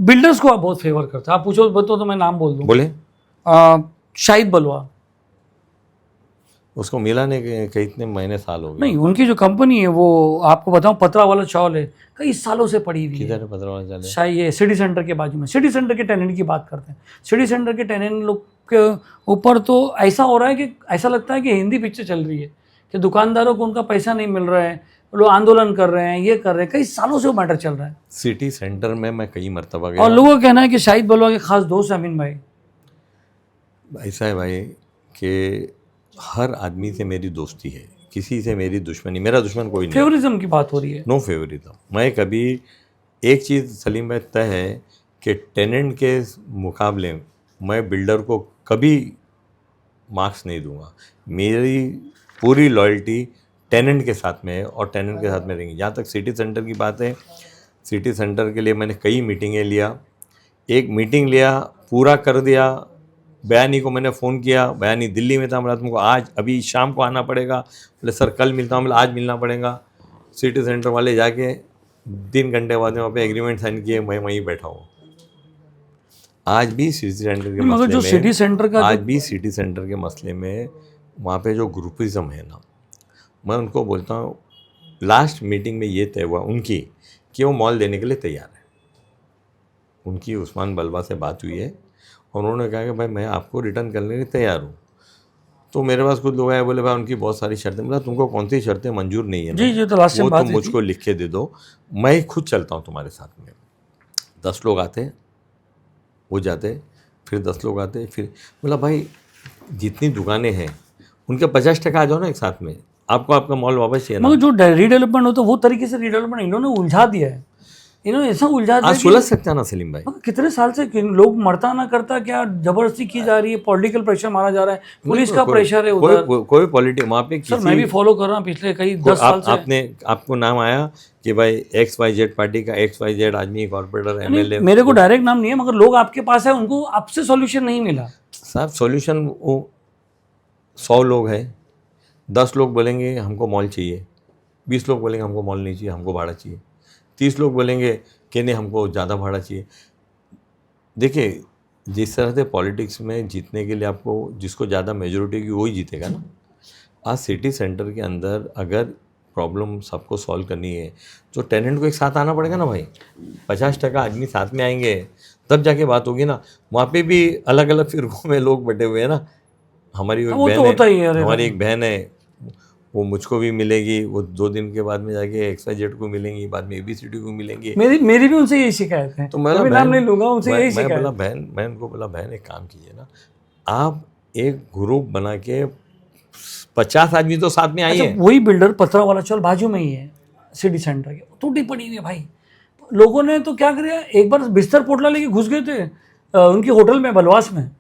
बिल्डर्स को आप बहुत फेवर करते हैं, आप पूछो बताओ तो मैं नाम बोल दूँ। बोले शाहिद बलवा, उसको मिला नहीं कई इतने महीने साल हो गए। नहीं उनकी जो कंपनी है वो आपको बताऊं पतरा वाला चौल है, कई सालों से पड़ी हुई है। किधर है पतरा चले? शायद ये सिटी सेंटर के बाजू में, सिटी सेंटर के टेनेंट की बात करते हैं। सिटी सेंटर के टेनेंट लोग के ऊपर तो ऐसा हो रहा है कि ऐसा लगता है कि हिंदी पिक्चर चल रही है, कि दुकानदारों को उनका पैसा नहीं मिल रहा है, लोग आंदोलन कर रहे हैं, ये कर रहे हैं, कई सालों से वो मैटर चल रहा है। सिटी सेंटर में मैं कई मरतबा गया। और लोगों का कहना है कि शाहिद बलवा के खास दोस्त है अमीन भाई। ऐसा है भाई कि हर आदमी से मेरी दोस्ती है, किसी से मेरी दुश्मनी, मेरा दुश्मन कोई नहीं। फेवरिज्म की बात हो रही है। No favouritism. मैं कभी एक चीज़ सलीम भाई तय है कि टेनेंट के मुकाबले मैं बिल्डर को कभी मार्क्स नहीं दूंगा। मेरी पूरी लॉयल्टी टेनेंट के साथ में है और टेनेंट के साथ में रहेंगी। जहाँ तक सिटी सेंटर की बात है, सिटी सेंटर के लिए मैंने कई मीटिंगें लिया। एक मीटिंग लिया, पूरा कर दिया, बयानी को मैंने फ़ोन किया, बयानी दिल्ली में था, मैं तुमको आज अभी शाम को आना पड़ेगा। बोले सर कल मिलता हूँ, बोले आज मिलना पड़ेगा। सिटी सेंटर वाले जाके 3 घंटे बाद में वहाँ पे एग्रीमेंट साइन किए, मैं वहीं बैठा हूँ। आज भी सिटी सेंटर के मगर जो मसले सिटी सेंटर में, का आज भी सिटी सेंटर के मसले में वहाँ पे जो ग्रुपिज़म है ना, मैं उनको बोलता हूँ, लास्ट मीटिंग में ये तय हुआ उनकी कि वो मॉल देने के लिए तैयार है। उनकी उस्मान बलवा से बात हुई है और उन्होंने कहा कि भाई मैं आपको रिटर्न करने के लिए तैयार हूँ। तो मेरे पास कुछ लोग आए, बोले भाई उनकी बहुत सारी शर्तें। बोला तुमको कौन सी शर्तें मंजूर नहीं है ना, जी तो लास्ट वो टाइम बात तुम हुई थी। मुझको लिख के दे दो, मैं खुद चलता हूँ तुम्हारे साथ में। 10 लोग आते, वो जाते, फिर 10 लोग आते, फिर बोला भाई जितनी दुकानें हैं उनके 50% आ जाओ ना एक साथ में, आपको आपका मॉल वापस चाहिए ना। मगर जो रीडेवलपमेंट होता है वो तरीके से रीडेवलपमेंट इन्होंने उलझा दिया है, इन्होंने ऐसा उलझा दिया आज कि सुलझ सकता है ना सलीम भाई। मगर कितने साल से लोग मरता ना करता, क्या जबरदस्ती की जा रही है, पॉलिटिकल प्रेशर मारा जा रहा है, पुलिस का प्रेशर है उधर। कोई पॉलिटिक्स वहाँ पे सर मैं भी फॉलो कर रहा हूँ पिछले कई 10 साल से। आपको नाम आया कि भाई XYZ पार्टी का XYZ आदमी कॉर्पोरेटर MLA। मेरे को डायरेक्ट नाम नहीं है, मगर लोग आपके पास है, उनको आपसे सॉल्यूशन नहीं मिला। साहब सॉल्यूशन वो 100 लोग हैं, 10 लोग बोलेंगे हमको मॉल चाहिए, 20 लोग बोलेंगे हमको मॉल नहीं चाहिए, हमको भाड़ा चाहिए, 30 लोग बोलेंगे कि नहीं हमको ज़्यादा भाड़ा चाहिए। देखिए जिस तरह से पॉलिटिक्स में जीतने के लिए आपको जिसको ज़्यादा मेजोरिटी की वही जीतेगा ना। आज सिटी सेंटर के अंदर अगर प्रॉब्लम सबको सॉल्व करनी है तो टेनेंट को एक साथ आना पड़ेगा ना भाई। 50% आदमी साथ में आएंगे तब जाके बात होगी ना। वहाँ पे भी अलग अलग फिरकों में लोग बटे हुए हैं ना। हमारी एक वो तो बहन होता ही है, है, अरे हमारी भाई। एक बहन है, वो मुझको भी मिलेगी, वो 2 दिन के बाद में जाके XYZ को मिलेंगी, बाद में ABCD को मिलेंगी। मेरी भी उनसे यही शिकायत है, तो मैं मैं नाम नहीं लूंगा, उनसे यही शिकायत। बोला बहन, मैं उनको बोला बहन एक काम कीजिए ना, आप एक ग्रुप बना के 50 आदमी तो साथ में आइए। वही बिल्डर पथरा वाला चौल बाजू में ही है सिटी सेंटर के, टूटी पड़ी हुई है भाई। लोगों ने तो क्या किया, एक बार बिस्तर पोटला लेके घुस गए थे उनकी होटल में बलवास में,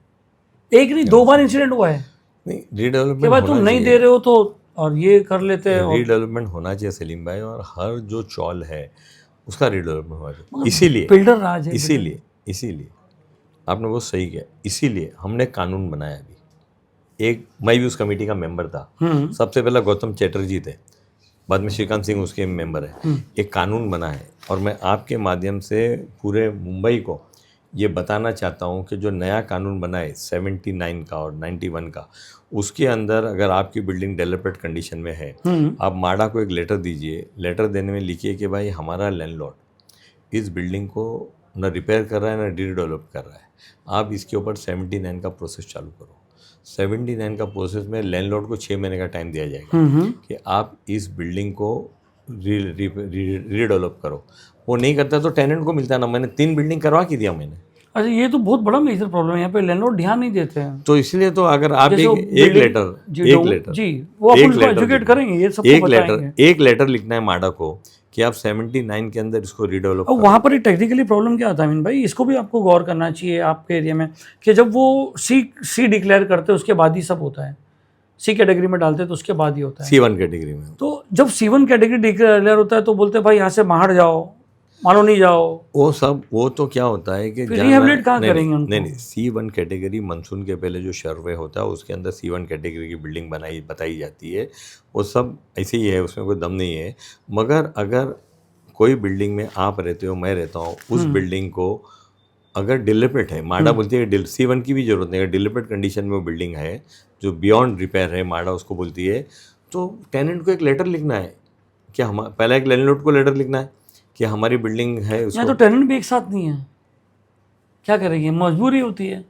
एक नहीं 2 बार इंसिडेंट हुआ है। नहीं, रीडेवलपमेंट कि भाई तुम नहीं दे रहे हो तो और ये कर लेते हैं। रीडेवलपमेंट होना चाहिए सलीम भाई, और हर जो चौल है उसका रीडेवलपमेंट होना चाहिए। इसीलिए बिल्डर राज है, इसीलिए आपने बहुत सही किया, इसीलिए हमने कानून बनाया अभी। एक मैं भी उस कमेटी का मेंबर था, सबसे पहला गौतम चैटर्जी थे, बाद में श्रीकांत सिंह उसके मेंबर है। एक कानून बना है, और मैं आपके माध्यम से पूरे मुंबई को ये बताना चाहता हूँ कि जो नया कानून बना है 79 का और 91 का, उसके अंदर अगर आपकी बिल्डिंग डेवलप्ड कंडीशन में है, आप माडा को एक लेटर दीजिए। लेटर देने में लिखिए कि भाई हमारा लैंडलॉर्ड इस बिल्डिंग को न रिपेयर कर रहा है न रीडेवलप कर रहा है, आप इसके ऊपर 79 का प्रोसेस चालू करो। 79 का प्रोसेस में लैंडलॉर्ड को 6 महीने का टाइम दिया जाएगा कि आप इस बिल्डिंग को रीडेवलप करो। वो नहीं करता तो टेनेंट को मिलता है ना। मैंने 3 बिल्डिंग करवा के दिया मैंने। अच्छा, ये तो बहुत बड़ा मेजर प्रॉब्लम है, यहाँ पे लैंडलॉर्ड ध्यान नहीं देते हैं। तो इसलिए तो अगर आप एक लेटर जी, वो अपन को एजुकेट करेंगे, ये सबको बताएंगे। एक लेटर लिखना है माडा को कि आप 79 के अंदर इसको रीडेवलप और वहाँ पर एक टेक्निकली प्रॉब्लम क्या आता है अमीन भाई, इसको भी आपको गौर करना चाहिए आपके एरिया में, कि जब वो सी डिक्लेयर करते हैं उसके बाद ही सब होता है। सी कैटेगरी में डालते हैं तो उसके बाद ही होता है C1 कैटेगरी में। तो जब C1 कैटेगरी डिक्लेयर होता है तो बोलते हैं भाई यहाँ से बाहर जाओ, मानो नहीं जाओ। वो तो क्या होता है कि रिहेबिलिट कहाँ करेंगे उनको? नहीं, C1 कैटेगरी मानसून के पहले जो सर्वे होता है उसके अंदर C1 कैटेगरी की बिल्डिंग बताई जाती है। वो सब ऐसे ही है, उसमें कोई दम नहीं है। मगर अगर कोई बिल्डिंग में आप रहते हो, मैं रहता हूँ, उस बिल्डिंग को अगर डिलेपेट है, माडा बोलती है C1 की भी जरूरत नहीं है, डिलेपेट कंडीशन में वो बिल्डिंग है जो बियॉन्ड रिपेयर है, माडा उसको बोलती है, तो टेनेंट को एक लेटर लिखना है कि हम पहला एक लैंडलॉर्ड को लेटर लिखना है कि हमारी बिल्डिंग है उसको। तो टेनेंट भी एक साथ नहीं है, क्या करेंगे, मजबूरी होती है।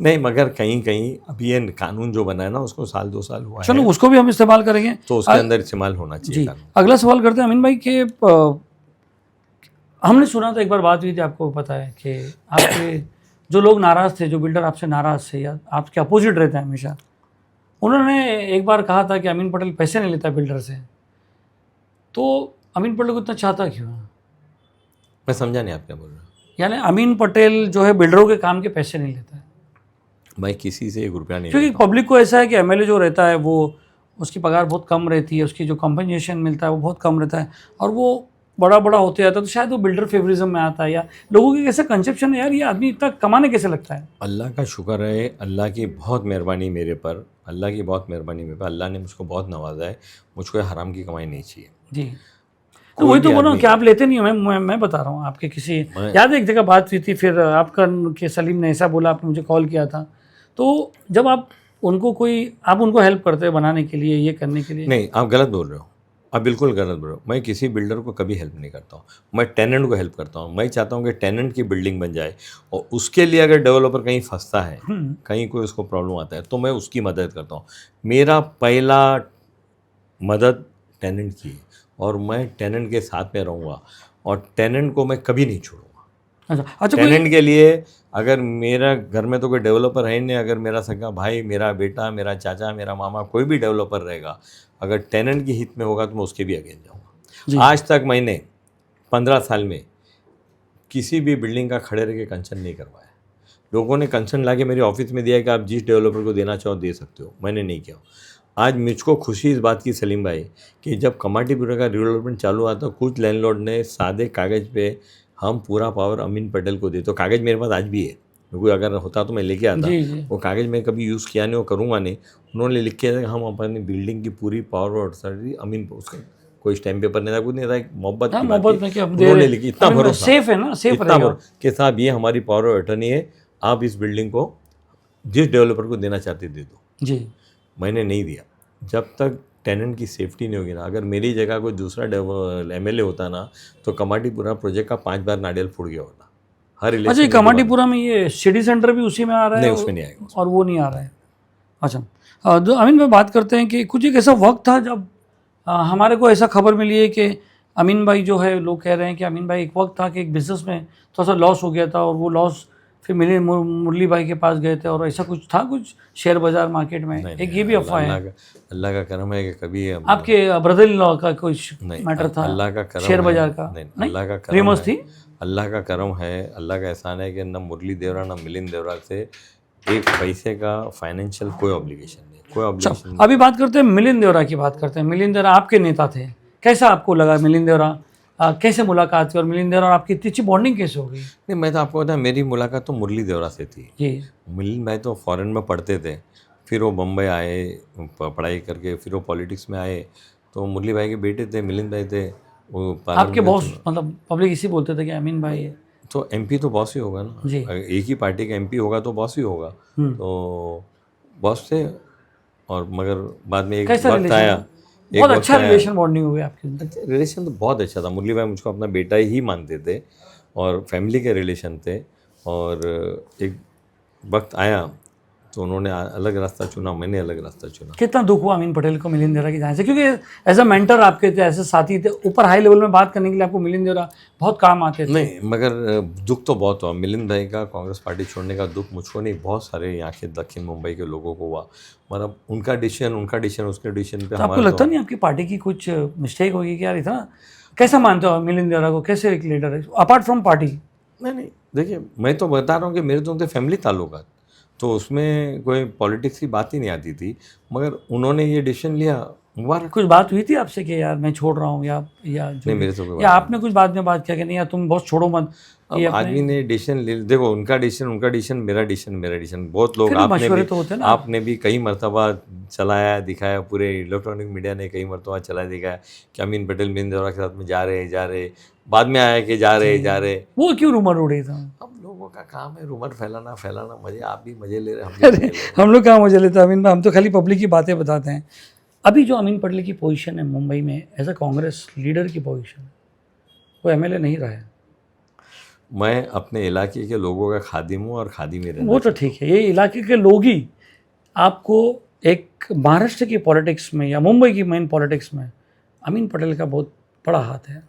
नहीं, मगर कहीं कहीं अभी ये कानून जो बना है ना उसको 1-2 साल हुआ है, चलो उसको भी हम इस्तेमाल करेंगे, तो उसके अंदर इस्तेमाल होना चाहिए कानून। अगला सवाल करते हैं अमीन भाई कि हमने सुना था, एक बार बात हुई थी, आपको पता है कि आपके जो लोग नाराज़ थे, जो बिल्डर आपसे नाराज़ थे या आपके अपोजिट रहते हैं हमेशा, उन्होंने एक बार कहा था कि अमीन पटेल पैसे नहीं लेता बिल्डर से। तो अमीन पटेल को इतना चाहता क्यों है? मैं समझा नहीं आप क्या बोल रहे हो। यानी अमीन पटेल जो है बिल्डरों के काम के पैसे नहीं लेता है। मैं किसी से 1 रुपया नहीं, क्योंकि पब्लिक को ऐसा है कि एमएलए जो रहता है वो उसकी पगार बहुत कम रहती है, उसकी जो कंपनसेशन मिलता है वो बहुत कम रहता है, और वो बड़ा होते जाता है, तो शायद वो बिल्डर फेवरिज्म में आता है, या लोगों की कैसे कंसेप्शन है यार, ये आदमी इतना कमाने कैसे लगता है। अल्लाह का शुक्र है, अल्लाह की बहुत मेहरबानी मेरे पर, अल्लाह की बहुत मेहरबानी मेरे पर, अल्लाह ने मुझको बहुत नवाजा है, मुझको हराम की कमाई नहीं चाहिए जी। तो वही तो बोल रहा हूँ कि आप लेते नहीं हो। मैं बता रहा हूँ, आपके किसी याद है एक जगह बात हुई थी, फिर आपका के सलीम ने ऐसा बोला, आपने मुझे कॉल किया था, तो जब आप उनको हेल्प करते हैं बनाने के लिए, ये करने के लिए। नहीं, आप गलत बोल रहे हो, आप बिल्कुल गलत बोल रहे हो। मैं किसी बिल्डर को कभी हेल्प नहीं करता हूँ, मैं टेनेंट को हेल्प करता हूँ। मैं चाहता हूँ कि टेनेंट की बिल्डिंग बन जाए, और उसके लिए अगर डेवलपर कहीं फंसता है, कहीं कोई उसको प्रॉब्लम आता है, तो मैं उसकी मदद करता हूँ। मेरा पहला मदद टेनेंट की, और मैं टेनेंट के साथ में रहूँगा, और टेनेंट को मैं कभी नहीं छोड़ूंगा। अच्छा, टेनेंट के लिए अगर मेरा घर में तो कोई डेवलपर है नहीं, अगर मेरा सगा भाई, मेरा बेटा, मेरा चाचा, मेरा मामा, कोई भी डेवलपर रहेगा, अगर टेनेंट की हित में होगा तो मैं उसके भी अगेंस्ट जाऊँगा। आज तक मैंने 15 साल में किसी भी बिल्डिंग का खड़े रह के कंसर्न नहीं करवाया। लोगों ने कंसर्न ला के मेरे ऑफिस में दिया कि आप जिस डेवलपर को देना चाहो दे सकते हो, मैंने नहीं किया। आज मुझको खुशी इस बात की सलीम भाई कि जब कमाटीपुरा का डेवलपमेंट चालू हुआ तो कुछ लैंडलॉर्ड ने सादे कागज़ पे हम पूरा पावर अमीन पटेल को दे, तो कागज़ मेरे पास आज भी है, क्योंकि अगर होता तो मैं लेके आता। वो कागज़ मैं कभी यूज़ किया नहीं, वो करूँगा नहीं। उन्होंने लिख के हम अपनी बिल्डिंग की पूरी पावर और अथॉरिटी अमीन, उसका कोई स्टैम्प पेपर नहीं था, कुछ नहीं था, एक मोहब्बत उन्होंने लिखी। इतना भरोसा, सेफ है ना, सेफ रहेगा कि साहब ये हमारी पावर ऑफ अटर्नी है, आप इस बिल्डिंग को जिस डेवलपर को देना चाहते दे दो जी। मैंने नहीं दिया जब तक टेनेंट की सेफ्टी नहीं होगी ना। अगर मेरी जगह कोई दूसरा एमएलए होता ना तो कमाटीपुरा प्रोजेक्ट का 5 बार नारियल फूट गया होता हर इलेक्शन। अच्छा, कमाटीपुरा में ये सिटी सेंटर भी उसी में आ रहा है? नहीं, उसमें नहीं आएगा, और वो नहीं आ रहा है। अच्छा, अमीन भाई बात करते हैं कि कुछ एक ऐसा वक्त था जब हमारे को ऐसा खबर मिली है कि अमीन भाई जो है, लोग कह रहे हैं कि अमीन भाई एक वक्त था कि एक बिज़नेस में थोड़ा सा लॉस हो गया था और वो लॉस फिर मुरली भाई के पास गए थे और ऐसा कुछ था, कुछ शेयर बाजार मार्केट में एक ये भी अफवाह है। अल्लाह का करम है कि कभी आपके ब्रदर इन लॉ का कुछ मैटर था अल्लाह का करम शेयर है, बाजार का? नहीं, अल्लाह का करम रीमर्स है, थी। अल्लाह का करम है, अल्लाह का एहसान है कि न मुरली देवरा न मिलिंद देवरा से एक पैसे का फाइनेंशियल कोई ऑब्लिगेशन नहीं, कोई ऑब्लिगेशन नहीं। अभी बात करते हैं मिलिंद देवरा की, बात करते हैं। मिलिंद देवरा आपके नेता थे, कैसा आपको लगा मिलिंद देवरा? कैसे मुलाकात हुई और मिलिंद देवरा और आपकी इतनी अच्छी बॉन्डिंग कैसे हो गई? नहीं, मैं तो आपको बताया, मेरी मुलाकात तो मुरली देवरा से थी जी। मिलिंद भाई तो फॉरेन में पढ़ते थे, फिर वो बम्बई आए पढ़ाई करके, फिर वो पॉलिटिक्स में आए, तो मुरली भाई के बेटे थे, मिलिंद भाई थे वो आपके बॉस, मतलब पब्लिक इसी बोलते थे कि अमीन भाई है। तो एमपी तो बॉस ही होगा ना, जी। अगर एक ही पार्टी का एमपी होगा तो बॉस ही होगा, तो बॉस थे। और मगर बाद में एक वक्त आया, बहुत अच्छा रिलेशन बॉन्डिंग हो गया आपकी? रिलेशन तो बहुत अच्छा था, मुरली भाई मुझको अपना बेटा ही मानते थे और फैमिली के रिलेशन थे। और एक वक्त आया तो उन्होंने अलग रास्ता चुना, मैंने अलग रास्ता चुना। कितना दुख हुआ अमीन पटेल को मिलिंद देवरा की जाने से, क्योंकि एज अ मेंटर आपके थे, ऐसे साथी थे, ऊपर हाई लेवल में बात करने के लिए आपको मिलिंद देवरा बहुत काम आते थे। नहीं, मगर दुख तो बहुत हुआ मिलिंद भाई का कांग्रेस पार्टी छोड़ने का दुख मुझको नहीं, बहुत सारे यहाँ के दक्षिण मुंबई के लोगों को हुआ। मतलब उनका डिसीजन उसके डिसीजन पे तो आपको लगता नहीं आपकी पार्टी की कुछ मिस्टेक होगी कि यार इतना कैसा मानते हो मिलिंद देवरा को, कैसे एक लीडर है अपार्ट फ्रॉम पार्टी? नहीं, देखिए मैं तो बता रहा हूँ कि मेरे तो उनसे फैमिली ताल्लुकात, तो उसमें कोई पॉलिटिक्स की बात ही नहीं आती थी, मगर उन्होंने ये डिसीजन लिया। मुबारक। कुछ बात हुई थी आपसे कि यार मैं छोड़ रहा हूँ, या जो नहीं, मेरे से कोई या आपने कुछ बाद में बात किया कि नहीं यार तुम बहुत छोड़ो मत? अब आदमी ने डिसीजन ले, देखो उनका डिसीजन मेरा डिसीजन बहुत लोग आपने भी कई मरतबा चलाया दिखाया, पूरे इलेक्ट्रॉनिक मीडिया ने कई मरतबा चलाया दिखाया कि अमीन पटेल मिलिंद देवरा के साथ में जा रहे, बाद में आया कि जा रहे। वो क्यों रूमर उड़े था? अब लोगों का काम है रूमर फैलाना मजे, आप भी मजे ले रहे, हम लोग कहाँ मजे लेते हैं अमीन भाई, हम तो खाली पब्लिक की बातें बताते हैं। अभी जो अमीन पटेल की पोजीशन है मुंबई में एज अ कांग्रेस लीडर की पोजीशन, वो एमएलए नहीं रहा है। मैं अपने इलाके के लोगों का खादिम हूँ और खादिम ही रहना। वो तो ठीक है, ये इलाके के लोग ही आपको एक महाराष्ट्र की पॉलिटिक्स में या मुंबई की मेन पॉलिटिक्स में अमीन पटेल का बहुत बड़ा हाथ है।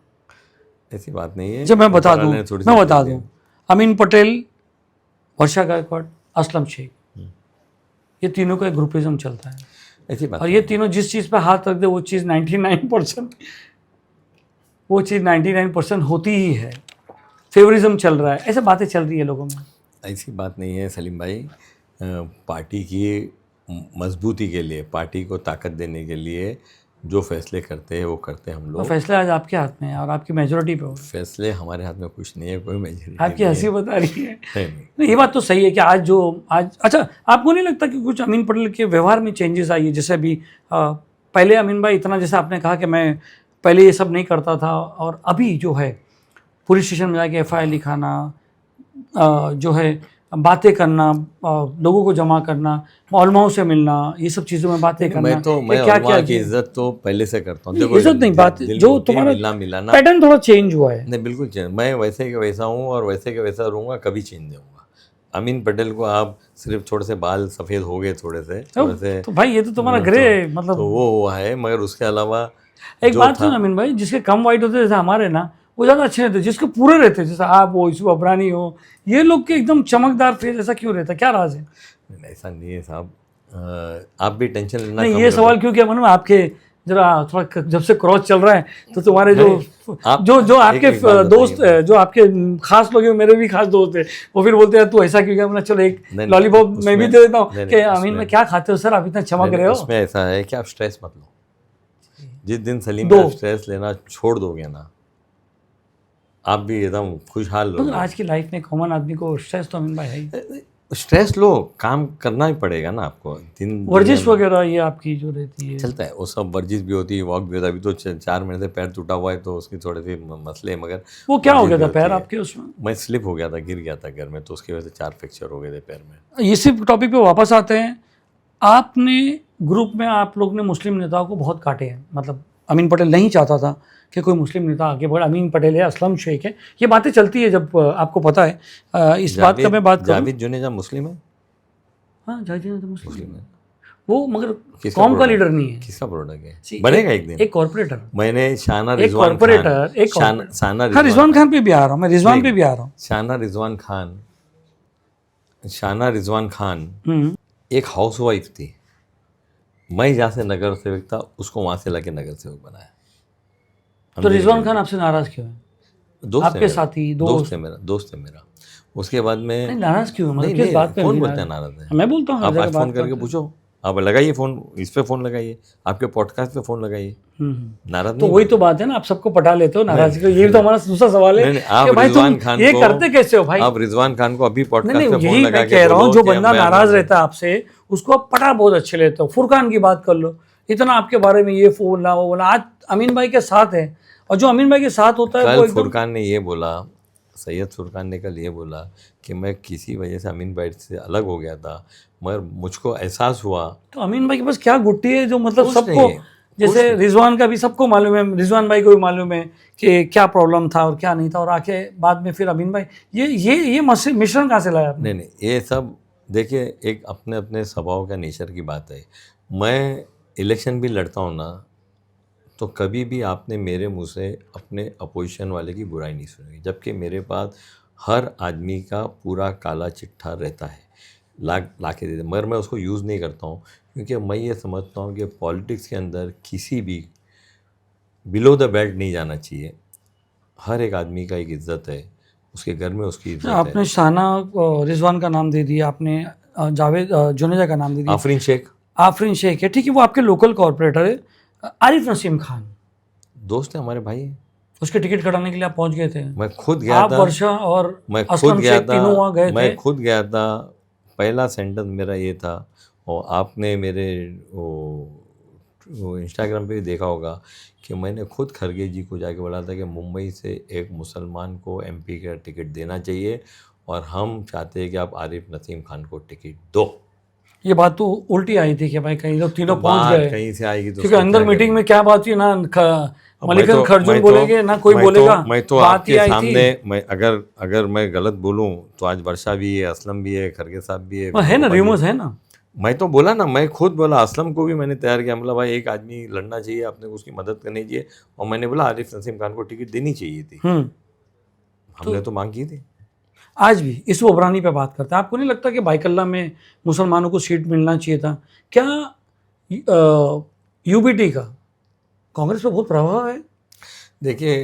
ऐसी बात नहीं है। जब मैं बता दूं अमीन पटेल, वर्षा गायकवाड़, असलम शेख, ये तीनों का एक ग्रुपिज्म चलता है। ऐसी बात और ये तीनों जिस चीज़ पे हाथ रख दे वो चीज़ 99% होती ही है। फेवरिज्म चल रहा है, ऐसे बातें चल रही है लोगों में। ऐसी बात नहीं है सलीम भाई, पार्टी की मजबूती के लिए, पार्टी को ताकत देने के लिए जो फैसले करते हैं वो करते हैं हम लोग। तो फैसले आज आपके हाथ में है और आपकी मेजोरिटी पे हो। फैसले हमारे हाथ में कुछ नहीं है, कोई मेजोरिटी। आपकी हंसी बता रही है। नहीं, ये बात तो सही है कि आज अच्छा, आपको नहीं लगता कि कुछ अमीन पटेल के व्यवहार में चेंजेस आई है? जैसे अभी पहले अमीन भाई इतना, जैसे आपने कहा कि मैं पहले ये सब नहीं करता था, और अभी जो है पुलिस स्टेशन में जाके FIR लिखाना, जो है बातें करना, लोगों को जमा करना, मौलमाओं से मिलना, ये सब चीज़ों में बातें करना। मैं क्या की इज्जत तो पहले से करता हूँ। देखो इज्जत नहीं, बात जो तुम्हारा मिलाना पैटर्न थोड़ा चेंज हुआ है। नहीं, बिल्कुल चेंज। मैं वैसे के वैसा हूँ और वैसे के वैसा रहूँगा, कभी चेंज नहीं होऊंगा। अमीन पटेल को आप सिर्फ थोड़े से बाल सफ़ेद हो गए थोड़े से, तो भाई ये तो तुम्हारा ग्रे मतलब तो वो है, मगर उसके अलावा एक बात सुन अमीन भाई, जिसके कम वाइट होते जैसे हमारे ना, वो ज़्यादा अच्छे रहते, जिसके पूरे रहते जैसे आप हो, यूसुफ अबरानी हो, ये लोग के एकदम चमकदार फेस, ऐसा क्यों रहता, क्या राज है? ऐसा नहीं है साहब, आप भी टेंशन लेना नहीं। ये सवाल क्यों किया मैंने, आपके जरा थोड़ा जब से क्रॉस चल रहा है तो तुम्हारे जो आपके दोस्त, जो आपके खास लोग हैं, मेरे भी खास दोस्त हैं, वो फिर बोलते हैं तू ऐसा क्यों किया? मैंने चलो एक लॉलीपॉप मैं भी दे देता हूँ कि अमीन में क्या खाते हो सर, आप इतना चमक रहे हो। उसमें ऐसा है कि आप स्ट्रेस मत लो। जिस दिन सलीम आप स्ट्रेस लेना छोड़ दोगे ना, आप भी एकदम खुशहाल हो। आज की लाइफ में कॉमन आदमी को स्ट्रेस तो अमीन भाई है। स्ट्रेस लो, काम करना ही पड़ेगा ना आपको। वर्जिश वगैरह ये आपकी जो रहती है चलता है, वो सब वर्जिश भी होती है, वॉक भी होता है। अभी तो 4 महीने से पैर टूटा हुआ है तो उसकी थोड़े से मसले, मगर वो क्या हो गया था पैर आपके? उसमें मैं स्लिप हो गया था, गिर गया था घर में, तो उसकी वजह से 4 फ्रैक्चर हो गए थे पैर में। इसी टॉपिक पे वापस आते हैं। आपने ग्रुप में आप लोग ने मुस्लिम नेताओं को बहुत काटे हैं, मतलब अमीन पटेल नहीं चाहता था कि कोई मुस्लिम नेता आगे बढ़े। अमीन पटेल है, असलम शेख है, ये बातें चलती है, जब आपको पता है। इस बात का मैं बात करूं, जावेद जुनेजा मुस्लिम है। हाँ, जावेद जुनेजा मुस्लिम है। वो मगर किसका कौम का प्रोडक्ट? लीडर नहीं है। किसका प्रोडक्ट है? See, बनेगा एक दिन। एक कॉर्पोरेटर, मैंने शाना एक रिजवान कॉर्पोरेटर, खान, एक शाना corporate- शाना हाँ रिजवान खान पे भी आ रहा हूँ मैं, रिजवान नहीं। पे भी आ रहा हूँ। शाना रिजवान खान, शाना रिजवान खान हम्म, एक हाउसवाइफ थी। मैं जहाँ से नगर सेवक था उसको वहाँ से लाके नगर सेवक बनाया। तो रिजवान खान आपसे नाराज क्यों है? दोस्त है आपके मेरा, साथी, दोस्त दोस्त। है मेरा, दोस्त है मेरा। उसके बाद में नहीं नाराज क्यों है, मतलब नहीं किस नहीं, बात पे कौन नहीं बोलता है नाराज? नाराज है? मैं बोलता हूँ हर आप जगह आज बात फ़ोन करके करते हैं। पूछो, आप लगाइए फ़ोन, इस पे फ़ोन लगाइए, आपके पॉडकास्ट पे फ़ोन लगाइए, नाराज तो नहीं वही होंगे। तो बात है ना, आप सबको पटा लेते हो नाराज को, ये तो हमारा दूसरा सवाल है नहीं नहीं, कि आप भाई तुम रिजवान खान ये को, करते कैसे हो भाई? आप रिजवान खान को अभी नहीं पॉडकास्ट नहीं, पे फ़ोन यही लगा मैं के कह रहा हूँ, बोलो जो कि बंदा मैं नाराज रहता है आपसे उसको आप पटा बहुत अच्छे लेते हो। फुरकान की बात कर लो, इतना आपके बारे में ये बोलना वो बोला, आज अमीन भाई के साथ है, और जो अमीन भाई के साथ होता है वो कल एकदम। फुरकान ने ये बोला, सैयद फुरकान ने कल ये बोला कि मैं किसी वजह से अमीन भाई से अलग हो गया था, मगर मुझको एहसास हुआ। तो अमीन भाई के पास क्या गुट्टी है जो मतलब कुछ सबको, नहीं है, जैसे कुछ रिजवान का भी सबको मालूम है, रिजवान भाई को भी मालूम है कि क्या प्रॉब्लम था और क्या नहीं था, और आके बाद में फिर अमीन भाई ये मिश्रण कहाँ से लाया आपने? नहीं नहीं, ये सब देखिए एक अपने अपने स्वभाव का नेचर की बात है। मैं इलेक्शन भी लड़ता हूँ ना, तो कभी भी आपने मेरे मुंह से अपने अपोजिशन वाले की बुराई नहीं सुनी, जबकि मेरे पास हर आदमी का पूरा काला चिट्ठा रहता है, ला के देते, मगर मैं उसको यूज़ नहीं करता हूँ, क्योंकि मैं ये समझता हूँ कि पॉलिटिक्स के अंदर किसी भी बिलो द बेल्ट नहीं जाना चाहिए। हर एक आदमी का एक इज्जत है, उसके घर में उसकी इज्जत आपने है। शाना रिजवान का नाम दे दिया, आपने जावेद जुनेजा का नाम दे दिया, आफरीन शेख आफरीन शेख है, ठीक है, वो आपके लोकल कॉर्पोरेटर है। आरिफ नसीम खान, दोस्त है, हमारे भाई हैं। उसके टिकट कटाने के लिए आप पहुंच गए थे। मैं खुद गया आप, था, वर्षा और मैं खुद असलम गया शेख तीनों वहाँ गए था, मैं थे। खुद गया था। पहला सेंटेंस मेरा ये था, और आपने मेरे वो इंस्टाग्राम पे भी देखा होगा कि मैंने खुद खरगे जी को जाके बोला था कि मुंबई से एक मुसलमान को एमपी का टिकट देना चाहिए, और हम चाहते हैं कि आप आरिफ नसीम खान को टिकट दो। ये बात तो उल्टी आई थी कि भाई कहीं लोग तीनों तो पहुंच बात गए, कहीं से आएगी तो क्योंकि उसको अंदर क्या मीटिंग करेंगे? में क्या बात हुई ना, अब मलिकन खर्जून बोलेंगे ना कोई बोलेगा, मैं तो बात आपके ये आई थी। सामने, मैं अगर मैं गलत बोलूं तो आज वर्षा भी है, असलम भी है, खरगे साहब भी है, है ना, वेणुगोपाल भी र्यूमर्स है ना। मैं तो बोला ना, मैं खुद बोला, असलम को भी मैंने तैयार किया, मतलब भाई एक आदमी लड़ना चाहिए, आपने को उसकी मदद करनी चाहिए, और मैंने बोला आरिफ नसीम खान को टिकट देनी चाहिए थी, हमने तो मांग की थी। आज भी इस ओबरानी पे बात करते हैं, आपको नहीं लगता कि बाइकल्ला में मुसलमानों को सीट मिलना चाहिए था? क्या यूबीटी का कांग्रेस पे बहुत प्रभाव है? देखिए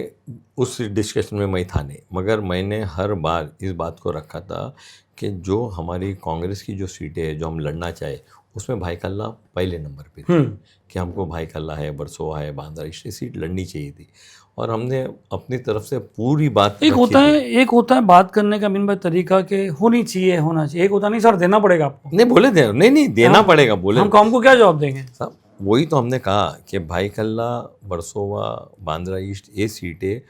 उस डिस्कशन में मैं था नहीं, मगर मैंने हर बार इस बात को रखा था कि जो हमारी कांग्रेस की जो सीटें हैं जो हम लड़ना चाहे, उसमें भाई कल्ला पहले नंबर पे थी, कि हमको भाई कल्ला है, बरसोवा है, बांद्रा ईस्ट सीट लड़नी चाहिए थी, और हमने अपनी तरफ से पूरी बात एक रखी होता थी। है, एक होता है बात करने का भाई तरीका कि होनी चाहिए, होना चाहिए, एक होता नहीं सर देना पड़ेगा आपको। नहीं बोले थे, नहीं नहीं देना पड़ेगा बोले हम कौम को क्या जवाब देंगे? साहब, वही तो हमने कहा कि भाई कल्ला, बरसोवा, बांद्रा ईस्ट ये सीटें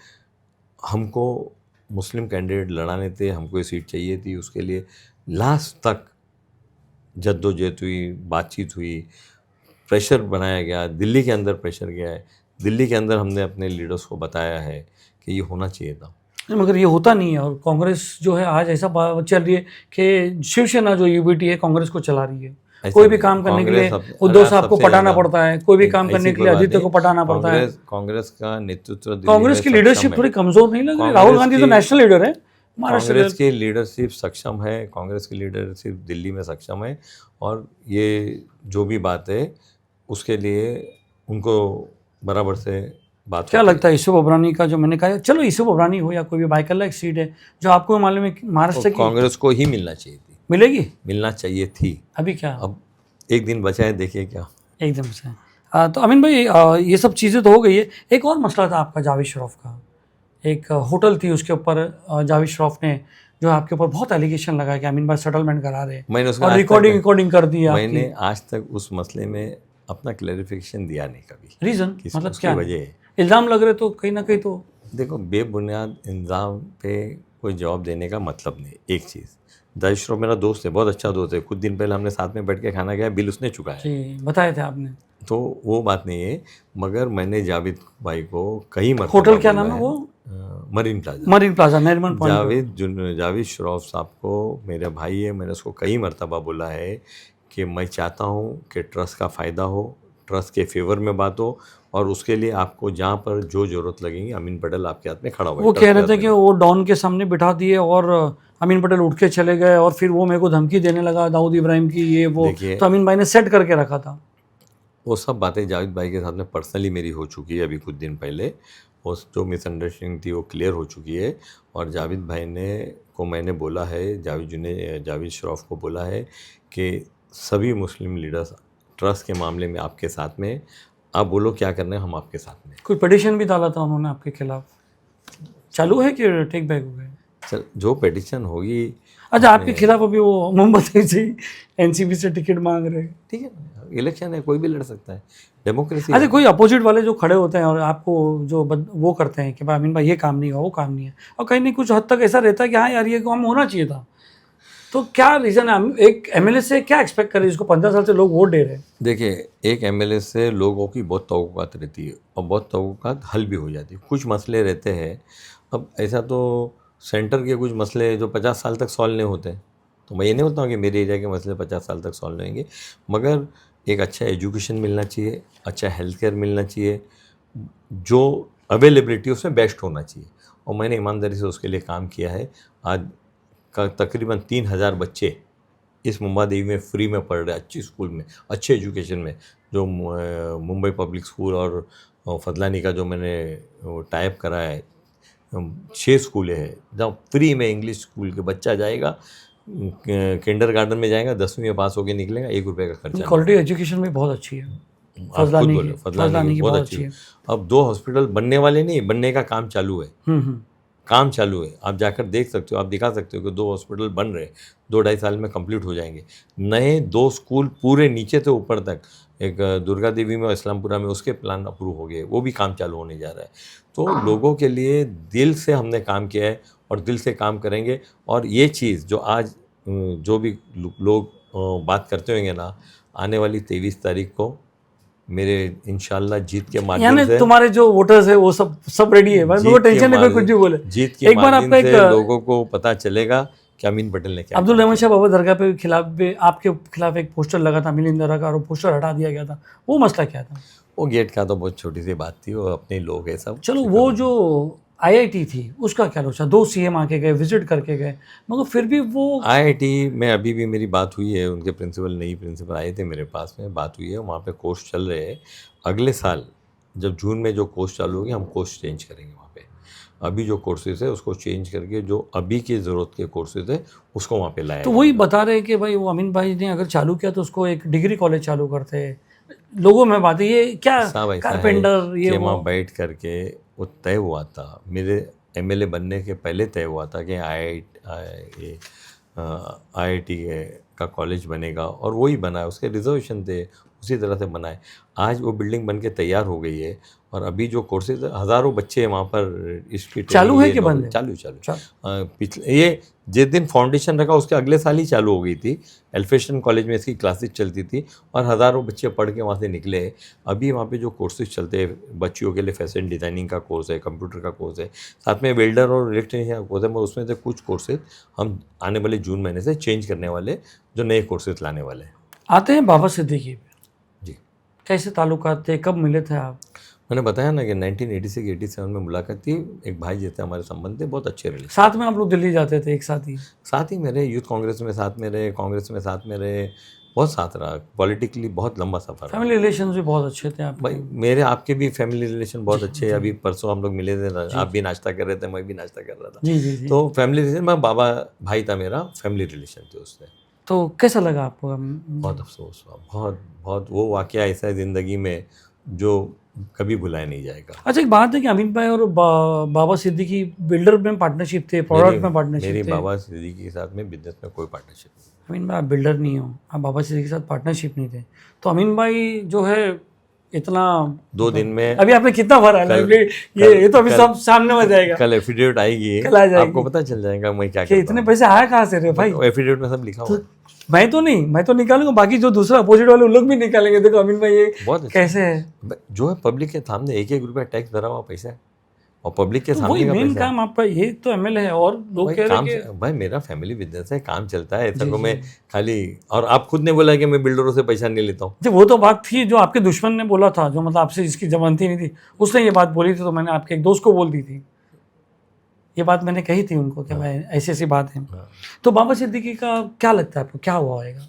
हमको मुस्लिम कैंडिडेट लड़ाने थे, हमको ये सीट चाहिए थी, उसके लिए लास्ट तक जद्दोजहद हुई, बातचीत हुई, प्रेशर बनाया गया, दिल्ली के अंदर प्रेशर गया है, दिल्ली के अंदर हमने अपने लीडर्स को बताया है कि ये होना चाहिए था। मगर ये होता नहीं है, और कांग्रेस जो है आज ऐसा चल रही है कि शिवसेना जो यूबीटी है कांग्रेस को चला रही है। कोई भी काम करने के लिए उद्धव साहब को पटाना पड़ता है, कोई भी काम करने के लिए आदित्य को पटाना पड़ता है। कांग्रेस का नेतृत्व, कांग्रेस की लीडरशिप थोड़ी कमजोर नहीं लग रही? राहुल गांधी तो नेशनल लीडर है, कांग्रेस की लीडरशिप सक्षम है, कांग्रेस की लीडरशिप दिल्ली में सक्षम है, और ये जो भी बात है उसके लिए उनको बराबर से बात। क्या लगता है यूसुफ अबरानी का, जो मैंने कहा, चलो यूसुफ अबरानी हो या कोई भी बाइकल्ला एक सीट है जो आपको मालूम है महाराष्ट्र की कांग्रेस को ही मिलना चाहिए थी, मिलेगी, मिलना चाहिए थी। अभी क्या, अब एक दिन बचा है, देखिए क्या एकदम से। तो अमीन भाई ये सब चीज़ें तो हो गई है, एक और मसला था आपका जावेद शरीफ का, एक होटल थी उसके ऊपर जावेद शरीफ ने जो आपके ऊपर बहुत एलिगेशन लगाया कि अमीन भाई सेटलमेंट करा रहे, मैंने उसका और रिकॉर्डिंग कर दी आपकी। मैंने आज तक उस मसले में अपना क्लैरिफिकेशन दिया नहीं कभी। रीज़न मतलब क्या वजह है, इल्ज़ाम लग रहे तो कहीं ना कहीं तो देखो बेबुनियाद इल्ज़ाम पे कोई जवाब देने का मतलब नहीं। एक चीज़, जावेद शरीफ मेरा दोस्त है, बहुत अच्छा दोस्त है, कुछ दिन पहले हमने साथ में बैठ के खाना खाया, बिल उसने चुकाया, जी बताए थे आपने, तो वो बात नहीं है। मगर मैंने जावेद भाई को कई मरतबा, होटल क्या नाम है वो, Marine Plaza, Marine Plaza Nariman Point, Javed Sharif साहब को मेरे भाई है, मैंने उसको कई मरतबा बोला है कि मैं चाहता हूँ कि ट्रस्ट का फ़ायदा हो, ट्रस्ट के फेवर में बात हो, और उसके लिए आपको जहाँ पर जो ज़रूरत लगेगी अमीन पटेल आपके हाथ में खड़ा हुआ है। वो ट्रस्ट कह के रहे थे हाथ कि में। वो डॉन के सामने बिठा दिए और अमीन पटेल उठ के चले गए और फिर वो मेरे को धमकी देने लगा दाऊद इब्राहिम की ये वो, देखिए, तो अमीन भाई ने सेट करके रखा था। वो सब बातें जावेद भाई के साथ में पर्सनली मेरी हो चुकी है अभी कुछ दिन पहले। वो जो मिसअंडरस्टैंडिंग थी वो क्लियर हो चुकी है, और जावेद भाई को मैंने बोला है, जावेद शरॉफ को बोला है कि सभी मुस्लिम लीडर्स ट्रस्ट के मामले में आपके साथ में, आप बोलो क्या करना है, हम आपके साथ में। कोई पिटिशन भी डाला था उन्होंने आपके खिलाफ, चालू है कि टेक बैक हो गए? चल, जो पिटिशन होगी, अच्छा, आपके खिलाफ अभी वो मोहम्मद से एनसीपी से टिकट मांग रहे हैं। ठीक है, इलेक्शन है, कोई भी लड़ सकता है, डेमोक्रेसी अच्छा, है। कोई अपोजिट वाले जो खड़े होते हैं और आपको जो वो करते हैं कि भाई अमीन भाई ये काम नहीं हुआ, वो काम नहीं है, और कहीं नहीं कुछ हद तक ऐसा रहता है कि हाँ यार ये काम होना चाहिए था, तो क्या रीज़न है? एक एमएलए से क्या एक्सपेक्ट करें जिसको 15 साल से लोग वोट दे रहे हैं? देखिए, एक एमएलए से लोगों की बहुत तवक्कुआत रहती है, और बहुत तवक्कुआत हल भी हो जाती है। कुछ मसले रहते हैं, अब ऐसा तो सेंटर के कुछ मसले जो 50 साल तक सॉल्व नहीं होते, तो मैं ये नहीं बोलता हूँ कि मेरे एरिया के मसले 50 साल तक सॉल्व नहीं होंगे, मगर एक अच्छा एजुकेशन मिलना चाहिए, अच्छा हेल्थ केयर मिलना चाहिए, जो अवेलेबिलिटी उसमें बेस्ट होना चाहिए, और मैंने ईमानदारी से उसके लिए काम किया है। आज का तकरीबन 3000 बच्चे इस मुंबा देवी में फ्री में पढ़ रहे हैं, अच्छी स्कूल में, अच्छे एजुकेशन में, जो मुंबई पब्लिक स्कूल और फदलानी का जो मैंने टाइप करा है, 6 स्कूलें हैं जहाँ फ्री में इंग्लिश स्कूल के बच्चा जाएगा, किंडरगार्टन में जाएगा, 10वीं में पास होकर निकलेगा, 1 रुपये का खर्चा नहीं। क्वालिटी एजुकेशन भी बहुत अच्छी है आप खुद फजलानी बोले, की, फदलानी की बहुत अच्छी है। अब 2 हॉस्पिटल बनने वाले नहीं, बनने का काम चालू है, काम चालू है। आप जाकर देख सकते हो, आप दिखा सकते हो कि 2 हॉस्पिटल बन रहे हैं, 2-2.5 साल में कंप्लीट हो जाएंगे। नए 2 स्कूल पूरे नीचे से ऊपर तक, एक दुर्गा देवी में और इस्लामपुरा में, उसके प्लान अप्रूव हो गए, वो भी काम चालू होने जा रहा है। तो लोगों के लिए दिल से हमने काम किया है और दिल से काम करेंगे, और ये चीज़ जो आज जो भी लोग बात करते होंगे ना, आने वाली 23 तारीख को मेरे इंशाल्लाह जीत के माध्यम यानी से, तुम्हारे जो वोटर्स है वो सब रेडी है भाई, वो टेंशन नहीं, कोई कुछ भी बोले। जीत के एक बार माध्यम आपका से लोगों को पता चलेगा कि अमीन पटेल ने क्या अब्दुल रहमान शाह बाबा दरगाह पे खिलाफ भी आपके खिलाफ एक पोस्टर लगा था मिलिंद दरा का, और वो पोस्टर हटा दिया गया था, वो मसला क्या था? वो गेट का तो बहुत छोटी सी बात थी, वो अपने लोग है सब। चलो, वो जो आईआईटी थी उसका क्या लोचा? 2 सीएम आके गए, विजिट करके गए, मगर फिर भी वो आईआईटी में अभी भी मेरी बात हुई है, उनके प्रिंसिपल, नई प्रिंसिपल आए थे मेरे पास में, बात हुई है, वहाँ पे कोर्स चल रहे हैं। अगले साल जब जून में जो कोर्स चालू होगी, हम कोर्स चेंज करेंगे वहाँ पे। अभी जो कोर्सेज है उसको चेंज करके जो अभी की ज़रूरत के कोर्सेज है उसको वहाँ पे लाया तो वही बता रहे हैं कि भाई वो अमीन भाई ने अगर चालू किया तो उसको एक डिग्री कॉलेज चालू करते हैं। लोगों में बात है ये क्या, साहब, ऐसा है कारपेंटर ये कि वो वहाँ बैठ करके वो तय हुआ था, मेरे एमएलए बनने के पहले तय हुआ था कि आईआईटी का कॉलेज बनेगा, और वही बना है, उसके रिजर्वेशन थे, उसी तरह से बना है। आज वो बिल्डिंग बन के तैयार हो गई है, और अभी जो कोर्सेज, हज़ारों बच्चे वहाँ पर इसकी चालू है कि बंद है? चालू। पिछले ये जिस दिन फाउंडेशन रखा उसके अगले साल ही चालू हो गई थी। एल्फेशन कॉलेज में इसकी क्लासेस चलती थी, और हज़ारों बच्चे पढ़ के वहाँ से निकले। अभी वहाँ पे जो कोर्सेज चलते हैं बच्चियों के लिए, फैशन डिज़ाइनिंग का कोर्स है, कंप्यूटर का कोर्स है, साथ में वेल्डर और इलेक्ट्रीशियन का कोर्स है, मगर उसमें से कुछ कोर्सेज हम आने वाले जून महीने से चेंज करने वाले, जो नए कोर्सेज लाने वाले हैं। आते हैं बाबा सिद्दीकी पे। जी, कैसे ताल्लुकात थे, कब मिले थे आप? मैंने बताया ना कि 1986-87 में मुलाकात थी, एक भाई जैसे हमारे संबंध थे, बहुत अच्छे रिलेशन। साथ में आप लोग दिल्ली जाते थे एक साथ ही? साथ ही में रहे, यूथ कांग्रेस में साथ में रहे, कांग्रेस में साथ में रहे, बहुत साथ रहा, पॉलिटिकली बहुत लंबा सफ़र रहा। फैमिली रिलेशंस भी बहुत अच्छे थे आप? भाई मेरे आपके भी फैमिली रिलेशन बहुत अच्छे हैं। अभी परसों हम लोग मिले थे, आप भी नाश्ता कर रहे थे, मैं भी नाश्ता कर रहा था। जी जी जी। तो फैमिली रिलेशन, मैं बाबा भाई था मेरा, फैमिली रिलेशन थे उससे। तो कैसा लगा आपको? बहुत अफसोस हुआ, बहुत बहुत। वो वाक़या ऐसा है ज़िंदगी में जो कभी भुलाया नहीं जाएगा। अच्छा, एक बात है कि अमीन भाई और बाबा सिद्दीकी बिल्डर में पार्टनरशिप थे, प्रोडक्ट में पार्टनरशिप मेरी थे। बाबा सिद्दीकी के साथ में बिजनेस में कोई पार्टनरशिप नहीं। अमीन भाई आप बिल्डर नहीं हो, आप बाबा सिद्दीकी के साथ पार्टनरशिप नहीं थे, तो अमीन भाई जो है इतना 2 दिन में अभी आपने कितना भरा है? ये तो अभी सब सामने में जाएगा, कल एफिडेविट आएगी, कल आ जाएगी, आपको पता चल जाएगा मैं क्या कि करता इतने पैसे आया कहाँ से रे भाई? हूँ। एफिडेविट में सब लिखा हुआ है। मैं तो नहीं, मैं तो निकालूंगा, बाकी जो दूसरा अपोजिट वाले उन लोग भी निकालेंगे। देखो अमीन भाई ये बहुत अच्छा। कैसे है, जो है पब्लिक के सामने 1-1 रुपया टैक्स भरा हुआ पैसा है, और पब्लिक के तो सामने वही का मेन पैसा। काम आपका, ये तो एमएलए है और लोग भाई कह रहे काम हैं कि भाई मेरा फैमिली बिजनेस है, काम चलता है, ऐसा जी, को जी। मैं खाली। और आप खुद ने बोला कि मैं बिल्डरों से पैसा नहीं लेता हूँ। जी, वो तो बात थी जो आपके दुश्मन ने बोला था, जो मतलब आपसे जिसकी जमानती नहीं थी, उसने ये बात बोली थी, तो मैंने आपके एक दोस्त को बोल दी थी ये बात, मैंने कही थी उनको कि भाई ऐसी ऐसी बात है। हाँ। तो बाबा सिद्दीकी का क्या लगता है आपको, क्या हुआ होगा?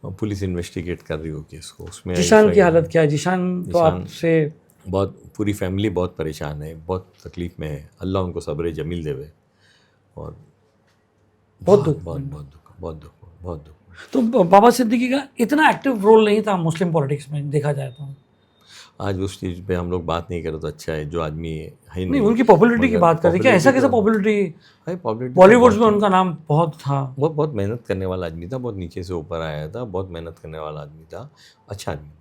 और पुलिस इन्वेस्टिगेट कर रही हो केस को, उसमें जीशान की हालत क्या है? जीशान तो जीशान आपसे बहुत, पूरी फैमिली बहुत परेशान है, बहुत तकलीफ में है। अल्लाह उनको सब्र जमील देवे। और बहुत दुख बहुत बहुत दुख, बहुत दुख, बहुत दुख। तो बाबा सिद्दीकी का इतना एक्टिव रोल नहीं था मुस्लिम पॉलिटिक्स में, देखा जाए तो। आज उस चीज़ पे हम लोग बात नहीं करें तो अच्छा है, जो आदमी है नहीं, उनकी पॉपुलरिटी की बात करते, क्या ऐसा कैसा पॉपुलरिटी? भाई पॉपुलरिटी बॉलीवुड में उनका नाम बहुत था। बहुत बहुत मेहनत करने वाला आदमी था, बहुत नीचे से ऊपर आया था, बहुत मेहनत करने वाला आदमी था, अच्छा आदमी था।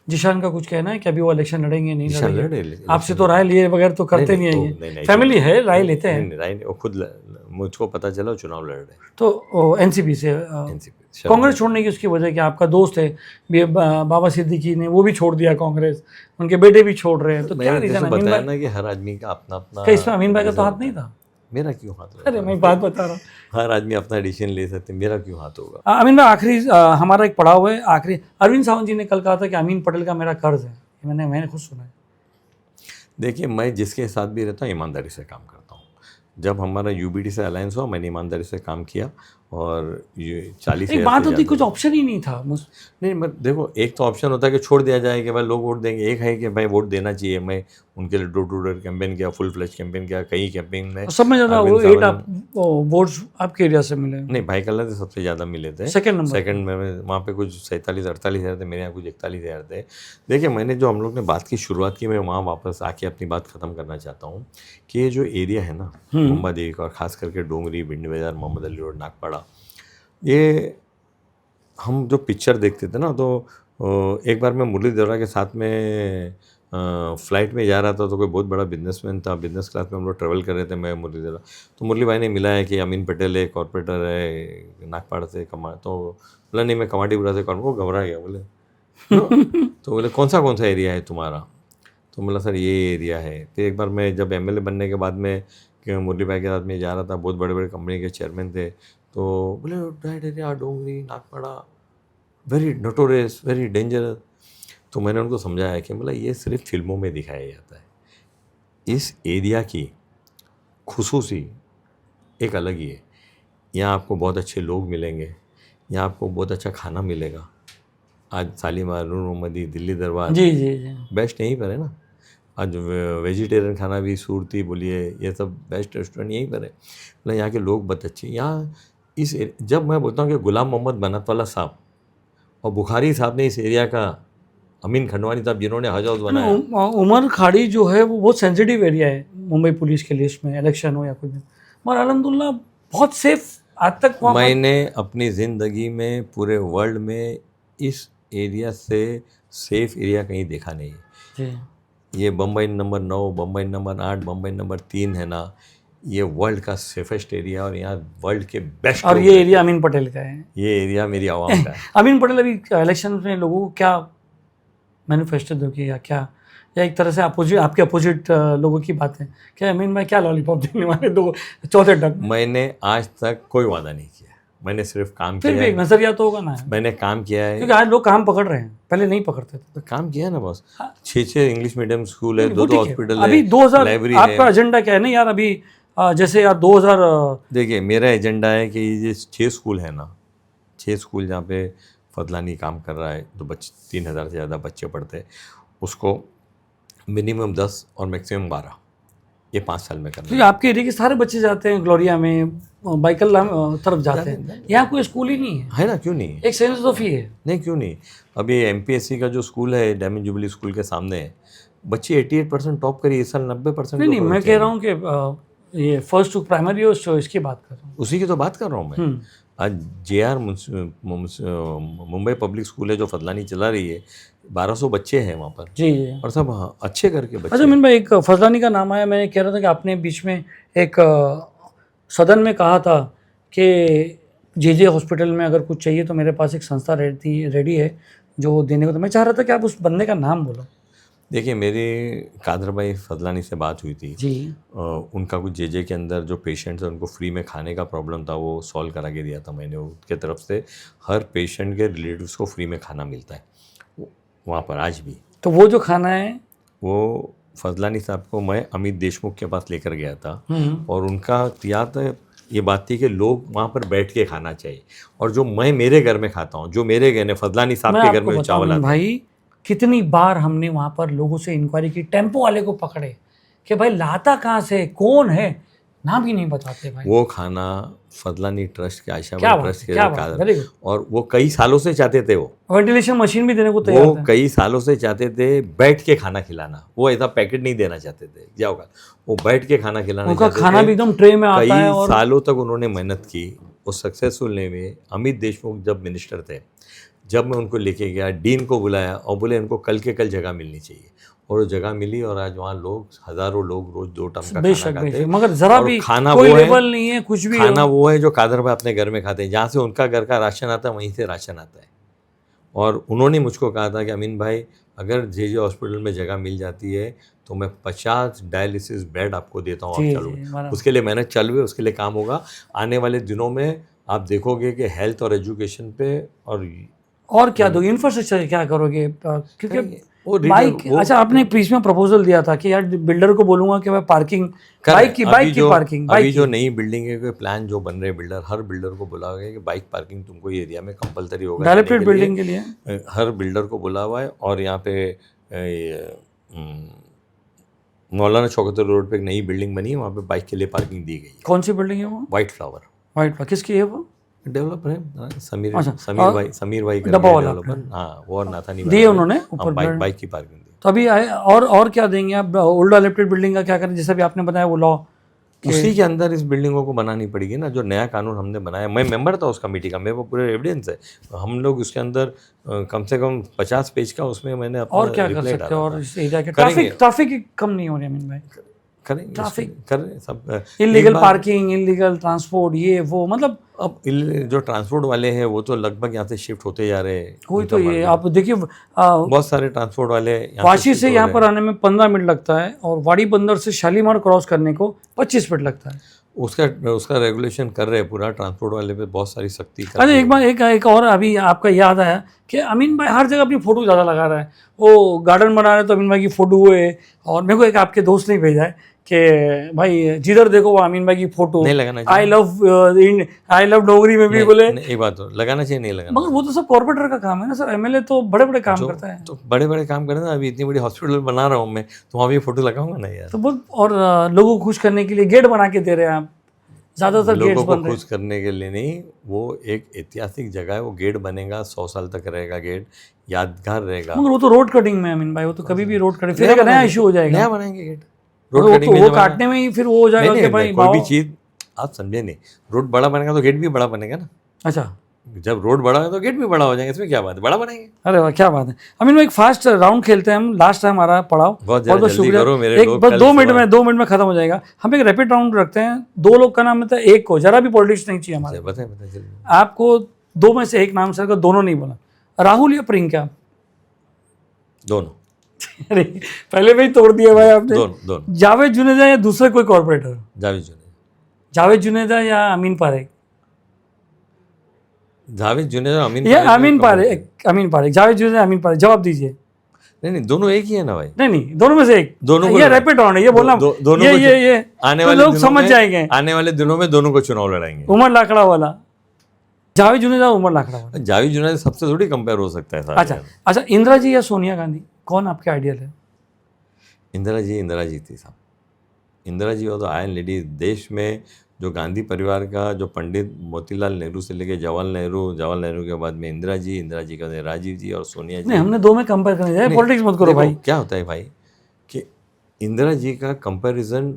जीशान का कुछ कहना है कि अभी वो इलेक्शन लड़ेंगे नहीं जीशान लड़ेंगे? लड़े आपसे तो राय लिए बगैर तो करते नहीं नहीं, है नहीं, ये, फैमिली है, राय लेते हैं। नहीं, राय वो खुद मुझको पता चला वो चुनाव लड़ रहे तो एनसीपी से एनसीपी। कांग्रेस छोड़ने की उसकी वजह क्या? आपका दोस्त है बाबा सिद्दीकी ने, वो भी छोड़ दिया कांग्रेस, उनके बेटे भी छोड़ रहे हैं, तो क्या मैंने रीजन? जैसे अमीन बताया भाई ना कि हर आदमी का अपना अपना। क्या इसमें अमीन भाई का तो हाथ नहीं था? मेरा क्यों हाथ होगा? अरे मैं बात बता रहा हूँ। हर आदमी अपना डिसीजन ले सकते, मेरा क्यों हाथ होगा? अमीन भाई आखिरी हमारा एक पड़ाव है आखिरी। अरविंद सावंत जी ने कल कहा था कि अमीन पटेल का मेरा कर्ज है, मैंने खुद सुना है। देखिए, मैं जिसके साथ भी रहता हूँ ईमानदारी से काम करता हूँ। जब हमारा यूबीडी से अलायंस हुआ, मैंने ईमानदारी से काम किया और ये 40 एक बात होती, कुछ ऑप्शन ही नहीं था। नहीं, मैं देखो, एक तो ऑप्शन होता है कि छोड़ दिया जाए कि भाई लोग वोट देंगे, एक है कि भाई वोट देना चाहिए। मैं उनके लिए डोर टू डोर कैंपेन किया, फुल फ्लैश कैंपेन किया, कई कैंपेन में। सब में ज़्यादा अरविंद 8 सावंत वोट्स आपके एरिया से मिले? नहीं, भाई कल्ला से सबसे ज़्यादा मिले थे। सेकंड नंबर सेकंड में वहाँ पे कुछ 47-48 हज़ार थे, मेरे यहाँ कुछ 41 हज़ार थे। देखिए, मैंने जो हम लोग ने बात की शुरुआत की, मैं वहाँ वापस आके अपनी बात ख़त्म करना चाहता हूँ कि ये जो एरिया है ना मुंबा देवी का, और ख़ास करके डोंगरी, भिंड बाज़ार, मोहम्मद अली रोड, नागपाड़ा, ये हम जो पिक्चर देखते थे ना, तो एक बार मैं मुरली दौरा के साथ में फ़्लाइट में जा रहा था, तो कोई बहुत बड़ा बिजनेसमैन था, बिजनेस क्लास में हम लोग ट्रैवल कर रहे थे, मैं मुरली दौरा। तो मुरली भाई ने मिला है कि अमीन पटेल है, कॉर्पोरेटर है नागपाड़ा से, तो बोला नहीं मैं कमाटीपुरा से, वो घबरा गया, बोले तो बोले कौन सा एरिया है तुम्हारा? तो बोला सर ये एरिया है। फिर एक बार मैं जब एमएलए बनने के बाद में मुरली भाई के साथ में जा रहा था, बहुत बड़े बड़े कंपनी के चेयरमैन थे, तो बोले that area Dongri, Nagpada, very notorious, very dangerous. तो मैंने उनको समझाया कि मतलब ये सिर्फ फिल्मों में दिखाया जाता है, इस एरिया की खुसूसी एक अलग ही है। यहाँ आपको बहुत अच्छे लोग मिलेंगे, यहाँ आपको बहुत अच्छा खाना मिलेगा। आज शालीमार, नूर मोहम्मदी, दिल्ली दरबार, जी जी जी, बेस्ट यहीं पर है ना। आज वेजिटेरियन खाना भी, सूरती बोलिए, ये सब बेस्ट रेस्टोरेंट यहीं पर है। मतलब यहाँ के लोग बहुत अच्छे। यहाँ जब मैं बोलता हूँ कि गुलाम मोहम्मद बनातवाला साहब और बुखारी साहब ने इस एरिया का, अमीन खंडवानी साहब जिन्होंने हज हाउस बनाया, उमर खाड़ी जो है वो बहुत सेंसिटिव एरिया है मुंबई पुलिस के लिए, इसमें इलेक्शन हो या कुछ भी, मगर अलहमदुल्ला बहुत सेफ आज तक। मैंने अपनी ज़िंदगी में पूरे वर्ल्ड में इस एरिया से सेफ एरिया कहीं देखा नहीं है। जी। ये Bombay number 9, Bombay number 8, Bombay number 3 है ना, ये वर्ल्ड का सेफेस्ट एरिया, और यहाँ वर्ल्ड के बेस्ट। और ये एरिया अमीन पटेल का है? ये एरिया मेरी आवाम का है। अमीन पटेल अभी इलेक्शन में लोगों को क्या मैनिफेस्टो दो कि, या क्या, या एक तरह से अपोजिट, आपके अपोजिट लोगों की बात है क्या? अमीन भाई क्या लॉलीपॉप देने वाले दो चौथे टक? मैंने आज तक कोई वादा नहीं किया, मैंने सिर्फ काम फिर किया भी एक है। नजरिया तो होगा ना, मैंने काम किया है, क्योंकि आज लोग काम पकड़ रहे हैं, पहले नहीं पकड़ते थे। तो काम किया है ना बॉस। 6 इंग्लिश मीडियम स्कूल है, वो 2 ठीक है। हॉस्पिटल अभी है, 2000 लाइब्रेरी आपका है। एजेंडा क्या है ना यार? अभी जैसे यार 2000 देखिए, मेरा एजेंडा है कि ये 6 स्कूल है ना, 6 स्कूल जहाँ पे फजलानी काम कर रहा है, तो बच्चे 3000 से ज़्यादा बच्चे पढ़ते हैं, उसको मिनिमम 10 और मैक्सिमम 12 ये 5 साल में करना क्योंकि आपके एरिया के सारे बच्चे जाते हैं ग्लोरिया में, बाइकल तरफ जाते हैं, यहाँ कोई स्कूल ही नहीं है ना। क्यों नहीं? एक सेंस ऑफ ही है। नहीं, क्यों नहीं? अभी एमपीएससी का जो स्कूल है डायमंड जुबली स्कूल के सामने है, बच्चे 88% टॉप करिए, इस साल 90%। नहीं, मैं कह रहा हूँ कि ये फर्स्ट टू प्राइमरी हो, इसकी बात कर रहा हूँ। उसी की तो बात कर रहा हूँ मैं। आज जेआर मुंबई पब्लिक स्कूल है जो फजलानी चला रही है, 1200 बच्चे हैं वहाँ पर, जी जी। और सब अच्छे करके बच्चे। अच्छा, मैंने एक फजलानी का नाम आया, मैंने कह रहा था कि आपने बीच में एक सदन में कहा था कि जे हॉस्पिटल में अगर कुछ चाहिए तो मेरे पास एक संस्था रेडी है जो देने को। तो मैं चाह रहा था कि आप उस बंदे का नाम बोलो। देखिए मेरी कादर भाई फजलानी से बात हुई थी जी। उनका कुछ जे के अंदर जो पेशेंट्स हैं उनको फ्री में खाने का प्रॉब्लम था, वो सॉल्व करा के दिया था मैंने। उनके तरफ से हर पेशेंट के रिलेटिव्स को फ्री में खाना मिलता है वहाँ पर आज भी। तो वो जो खाना है वो फजलानी साहब को मैं अमित देशमुख के पास लेकर गया था हम्म। और उनका याद है ये बात थी कि लोग वहाँ पर बैठ के खाना चाहिए। और जो मैं मेरे घर में खाता हूँ, जो मेरे घर में फजलानी साहब मैं के घर आपको में चावल बताऊं आता है, भाई, कितनी बार हमने वहाँ पर लोगों से इंक्वायरी की, टेम्पो वाले को पकड़े कि भाई लाता कहाँ से, कौन है, नाम ही नहीं बताते भाई। वो खाना फजलानी ट्रस्ट के, आयशा क्या भाई बात ट्रस्ट है, के क्या बात है, वेरी गुड। और वो कई सालों से चाहते थे, वो वेंटिलेशन मशीन भी देने को तैयार वो थे। कई सालों से चाहते थे बैठ के खाना खिलाना। वो ऐसा पैकेट नहीं देना चाहते थे, जाओ का वो बैठ के खाना खिलाना उनका चाहते खाना थे। भी एकदम ट्रे में आता है कई और सालों तक उन्होंने मेहनत की, वो सक्सेसफुल नहीं हुए। अमित देशमुख जब मिनिस्टर थे, जब मैं उनको लेके गया, डीन को बुलाया और बोले इनको कल के कल जगह मिलनी चाहिए, और वो जगह मिली और आज वहाँ लोग, हज़ारों लोग रोज 2 टाइम का बेशक खाना खाते बेशक, हैं। मगर जरा और भी खाना कोई वो है, लेबल नहीं है, कुछ भी खाना हो। वो है जो कादर भाई अपने घर में खाते हैं, जहाँ से उनका घर का राशन आता है वहीं से राशन आता है। और उन्होंने मुझको कहा था कि अमीन भाई अगर जे हॉस्पिटल में जगह मिल जाती है तो मैं 50 डायलिसिस बेड आपको देता हूँ, आप जी चलो। जी, बराबर। उसके लिए मेहनत चल रही है, उसके लिए काम होगा। आने वाले दिनों में आप देखोगे कि हेल्थ और एजुकेशन पे और क्या दो, इंफ्रास्ट्रक्चर क्या करोगे, क्योंकि वो बाइक, वो अच्छा आपने बीच में प्रपोजल दिया था कि यार बिल्डर को बोलूंगा कि मैं पार्किंग, बाइक की पार्किंग, अभी जो नई बिल्डिंग है, प्लान जो बन रहे बिल्डर, हर बिल्डर को बुला हुआ है कि बाइक पार्किंग तुमको ये एरिया में कंपलसरी होगा डायरेक्टेड बिल्डिंग के लिए। हर बिल्डर को बुला हुआ है। और यहाँ पे मौलाना शौकत रोड पे एक नई बिल्डिंग बनी है, वहाँ पे बाइक के लिए पार्किंग दी गई है। कौन सी बिल्डिंग है वो? वाइट फ्लावर किसकी है वो? डेवलपर है, समीर अच्छा, समीर भाई डब्बा वाला डेवलपर। हाँ, वो और नाथानी दिए उन्होंने ऊपर बाइक की पार्किंग दी। तो अभी और क्या देंगे आप? ओल्ड डेवलप्ड बिल्डिंग का क्या करें, जैसा भी आपने बताया वो लॉ, उसी के अंदर इस बिल्डिंगों को बनानी पड़ेगी ना, जो नया कानून हमने बनाया। मैं मेंबर था उस कमेटी का, मेरे को पूरे एविडेंस है। हम लोग उसके अंदर कम से कम 50 पेज का उसमें मैंने अपना और क्या कर reply सकते डाला हो? था। और इस एरिया के करेंगे। ट्रैफिक कम नहीं हो रही अमीन भाई, करेंगे, ट्रैफिक, कर रहे हैं सब। इलीगल पार्किंग, इलीगल ट्रांसपोर्ट, ये वो, मतलब अब जो ट्रांसपोर्ट वाले हैं वो तो लगभग यहाँ से शिफ्ट होते जा रहे हैं। कोई तो ये आप देखिए, बहुत सारे ट्रांसपोर्ट वाले वाशी से यहाँ पर आने में 15 मिनट लगता है और वाड़ी बंदर से शालीमार क्रॉस करने को 25 मिनट लगता है। उसका रेगुलेशन कर रहे हैं पूरा, ट्रांसपोर्ट वाले पे बहुत सारी सख्ती कर अच्छा, एक बार एक और अभी आपका याद आया कि अमीन भाई हर जगह अपनी फ़ोटो ज़्यादा लगा रहा है। वो गार्डन बना रहे हैं तो अमीन भाई की फ़ोटो है, और मेरे को एक आपके दोस्त ने भेजा है कि भाई जिधर देखो वो अमीन भाई की फ़ोटो। नहीं लगाना चाहिए। आई लव डोगरी में भी बोले। एक बात हो, लगाना चाहिए, नहीं लगाना। मगर वो तो सब कॉर्पोरेटर का काम है ना सर, एमएलए तो बड़े बड़े काम करता है। तो बड़े बड़े काम करते हैं। अभी इतनी बड़ी हॉस्पिटल बना रहा हूँ मैं, तो वहाँ भी फोटो लगाऊंगा ना यार। तो बहुत, और लोगों को खुश करने के लिए गेट बना के दे रहे हैं आप, ज़्यादातर गेट्स लोगों बन को रहे हैं। खुश करने के लिए नहीं, वो एक ऐतिहासिक जगह है, वो गेट बनेगा, 100 साल तक रहेगा, गेट यादगार रहेगा। मगर वो तो रोड कटिंग में है अमीन भाई, वो तो कभी भी रोड कटिंग, फिर एक नया इशू हो जाएगा। नया बनाएंगे गेट, रोड कटिंग में वो काटने में ही फिर वो हो जाएगा कि भाई कोई भी चीज़ आप समझे नहीं। रोड बड़ा बनेगा तो गेट भी बड़ा बनेगा ना। अच्छा, जब रोड बड़ा है तो गेट भी बड़ा हो जाएगा, इसमें क्या बात है, बड़ा बनाएंगे। अरे वाह, क्या बात है। अमीन भाई एक फास्ट राउंड खेलते हैं हम, लास्ट टाइम हमारा पड़ाव। बहुत जल्दी करो मेरे एक बस 2 मिनट में खत्म हो जाएगा। हम एक रैपिड राउंड रखते हैं, 2 लोग का नाम है, एक को, जरा भी पॉलिटिक्स नहीं चाहिए हमारे। बताए आपको 2 में से 1 नाम सर का, दोनों नहीं बोला, राहुल या प्रियंका? दोनों। अरे पहले में ही तोड़ दिया भाई आपने। दोनों। जावेद जुनेजा या दूसरे कोई कॉर्पोरेटर? जावेद जुनेजा या अमीन पारेख? जावेद जुनेजा, अमीन पारेख, जावेद जुनेजा, अमीन पारेख, जवाब दीजिए। नहीं, दोनों एक ही है ना भाई। नहीं, दोनों में से एक। दोनों ये रैपिड राउंड है, ये बोलना दोनों ये आने तो वाले लोग समझ जाएंगे। आने वाले दिनों में दोनों को चुनाव लड़ाएंगे। उमर लाकड़ा वाला, जावेद जुनेजा, उमर लाकड़ा वाला। जावेद जुनेजा सबसे थोड़ी कंपेयर हो सकता है। अच्छा, इंदिरा जी या सोनिया गांधी, कौन आपके आइडियल है? इंदिरा जी थी साहब। इंदिरा जी वो तो आयरन लेडी। देश में जो गांधी परिवार का, जो पंडित मोतीलाल नेहरू से लेके जवाहरलाल नेहरू के बाद में इंदिरा जी के बाद राजीव जी और सोनिया जी। नहीं, हमने 2 में कंपेयर करने जाए, पॉलिटिक्स मत करो भाई। क्या होता है भाई कि इंदिरा जी का कंपैरिजन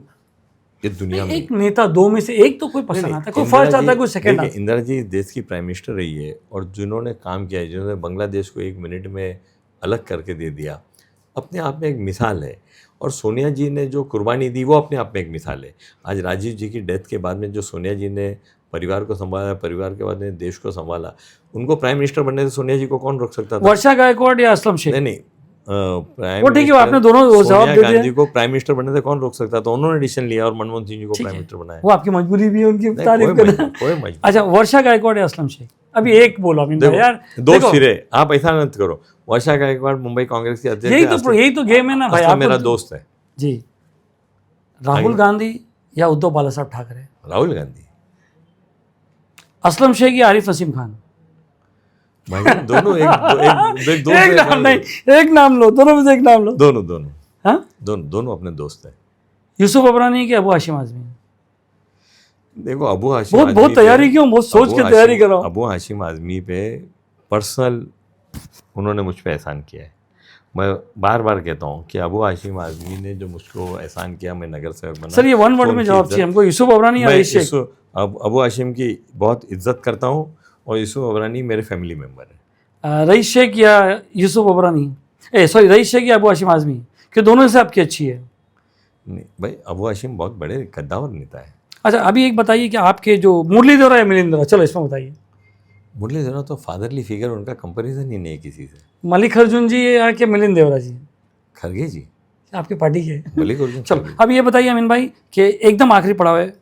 ये दुनिया में, एक नेता 2 में से एक तो कोई पसंद आता है, कोई फर्स्ट आता है, कोई सेकंड आता है। इंदिरा जी देश की प्राइम मिनिस्टर रही है और जिन्होंने काम किया है, जिन्होंने बांग्लादेश को 1 मिनट में अलग करके दे दिया, अपने आप में एक मिसाल है। और सोनिया जी ने जो कुर्बानी दी वो अपने आप में एक मिसाल है। आज राजीव जी की डेथ के बाद में जो सोनिया जी ने परिवार को संभाला, परिवार के बाद में देश को संभाला, उनको प्राइम मिनिस्टर बनने से सोनिया जी को कौन रोक सकता था? वर्षा गायकवाड़ या असलम शेख? नहीं, प्राइम वो ठीक है, आपने दोनों वो जवाब दे दिया। गांधी को प्राइम मिनिस्टर बनने से कौन रोक सकता था? उन्होंने डिसीजन लिया और मनमोहन सिंह जी को प्राइम मिनिस्टर बनाया। वो आपकी मजबूरी भी है उनकी नहीं, तारीफ कोई करना। मजबूरी। अच्छा, वर्षा गायकवाड़ या असलम शेख? अभी एक बोलो अमीन भाई यार। दो देखो, सिरे, आप ऐसा मत करो। वर्षा गायकवाड़ मुंबई कांग्रेस की अध्यक्ष है, यही तो गेम है ना भाई। असलम आप मेरा दोस्त है। जी, राहुल गांधी या उद्धव बाला साहब ठाकरे? राहुल गांधी। असलम शेख या आरिफ नसीम खान? भाई दोनों एक दोस्त एक नाम नहीं, एक नाम लो, दोनों में से एक नाम लो। दोनों हाँ, दोनों अपने दोस्त हैं। यूसुफ अबरानी कि अबू हाशिम आजमी? देखो, अबू हाशिम बहुत आजमी तैयारी पे- क्यों, बहुत सोच अबू के हाशिम- तैयारी कर रहा हूँ। अबू हाशिम आजमी पे पर्सनल उन्होंने मुझ पे एहसान किया है। मैं बार बार कहता हूँ कि अबू हाशिम आजमी ने जो मुझको एहसान किया, मैं नगर सेवक बना। सर ये वन वर्ड तो में उनकी जवाब इज्जत- चाहिए हमको। यूसुफ अबरानी या मैं रईस शेख? अबू हाशिम की बहुत इज्जत करता हूँ और यूसुफ अबरानी मेरे फैमिली मेम्बर है। रईस शेख या यूसुफ अबरानी, सॉरी रईस शेख या अबू हाशिम आजमी? कि दोनों से आपकी अच्छी है? नहीं भाई, अबू हाशिम बहुत बड़े कद्दावर नेता है। अच्छा, अभी एक बताइए कि आपके जो मुरली देवरा या मिलिंद देवरा, चलो इसमें बताइए। मुरली जरा तो फादरली फिगर, उनका कंपैरिजन ही नहीं है किसी से। मलिक अर्जुन जी या कि मिलिंद देवरा जी? खरगे जी, आपकी पार्टी के? मलिक अर्जुन चलो खरगे। अब ये बताइए अमीन भाई कि एकदम आखिरी पड़ाव है,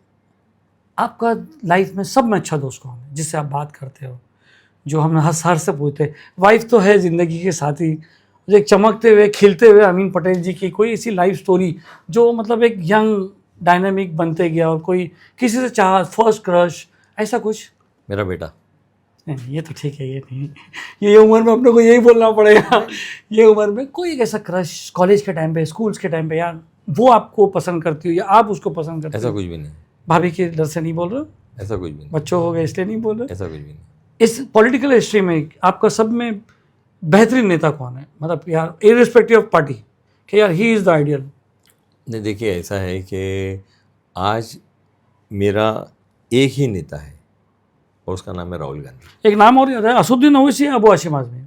आपका लाइफ में सब में अच्छा दोस्त कौन है जिससे आप बात करते हो, जो हम हर से पूछते? वाइफ तो है ज़िंदगी के साथी, जो एक चमकते हुए खिलते हुए अमीन पटेल जी की कोई ऐसी लाइफ स्टोरी जो मतलब एक यंग डायनामिक बनते गया और कोई किसी से चाह, फर्स्ट क्रश, ऐसा कुछ? मेरा बेटा। नहीं, ये तो ठीक है, ये नहीं, ये उम्र में अपने को यही बोलना पड़ेगा। ये उम्र में कोई एक ऐसा क्रश कॉलेज के टाइम पे, स्कूल्स के टाइम पे, यार वो आपको पसंद करती हो या आप उसको पसंद करते ऐसा हो? कुछ भी नहीं, भाभी के डर से नहीं बोल रहे हो, ऐसा कुछ भी नहीं, बच्चों हो गए इसलिए नहीं बोल रहे? ऐसा कुछ भी नहीं। इस पॉलिटिकल हिस्ट्री में आपका सब में बेहतरीन नेता कौन है, मतलब यार इररिस्पेक्टिव ऑफ पार्टी, कि यार ही इज़ द आइडियल? नहीं, देखिए ऐसा है कि आज मेरा एक ही नेता है और उसका नाम है राहुल गांधी। एक नाम और याद है, असुद्दीन ओवैसी या अबू हाशिम आजमी?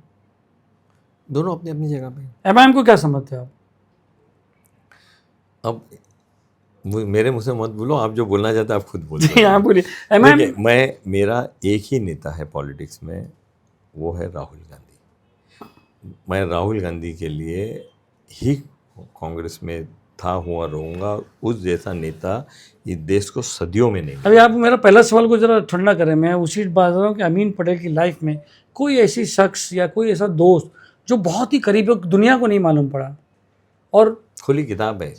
दोनों अपनी अपनी जगह पे। एमआईएम को क्या समझते हो आप? अब मेरे मुँह से मत बोलो, आप जो बोलना चाहते हैं आप खुद बोल जी हाँ बोलिए। एमआईएम देखिए, मेरा एक ही नेता है पॉलिटिक्स में, वो है राहुल गांधी। मैं राहुल गांधी के लिए ही कांग्रेस में था, हुआ, रहूँगा। उस जैसा नेता इस देश को सदियों में नहीं मिला। अभी आप मेरा पहला सवाल को जरा ठंडा करें। मैं उसी बात कर रहा हूँ कि अमीन पटेल की लाइफ में कोई ऐसी शख्स या कोई ऐसा दोस्त जो बहुत ही करीब है, दुनिया को नहीं मालूम पड़ा, और खुली किताब है,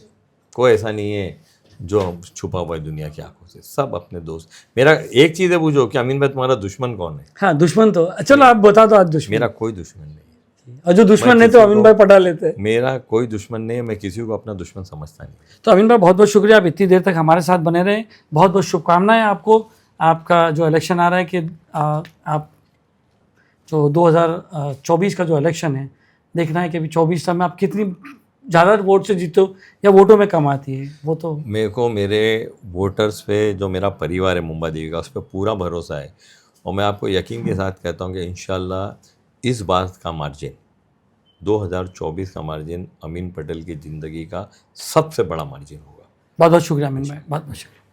कोई ऐसा नहीं है जो छुपा हुआ है दुनिया की आंखों से, सब अपने दोस्त। मेरा एक चीज़ है, पूछो कि अमीन भाई तुम्हारा दुश्मन कौन है? हाँ दुश्मन तो चलो आप बता दो आज दुश्मन। मेरा कोई दुश्मन नहीं है। और जो दुश्मन नहीं तो अमीन भाई पटा लेते हैं। मेरा कोई दुश्मन नहीं है, मैं किसी को अपना दुश्मन समझता नहीं। तो अमीन भाई बहुत बहुत शुक्रिया, आप इतनी देर तक हमारे साथ बने रहे। बहुत बहुत शुभकामनाएं आपको। आपका जो इलेक्शन आ रहा है कि आप जो 2024 का जो इलेक्शन है, देखना है कि अभी 24 में आप कितनी ज़्यादा वोट से जीतो या वोटों में कम आती है, वो तो मेरे को मेरे वोटर्स पे, जो मेरा परिवार है मुंबा देवी का, उस पर पूरा भरोसा है। और मैं आपको यकीन के साथ कहता हूँ कि इंशाल्लाह इस बार का मार्जिन, 2024 का मार्जिन अमीन पटेल की ज़िंदगी का सबसे बड़ा मार्जिन होगा। बहुत बहुत शुक्रिया अमीन भाई, बहुत बहुत शुक्रिया।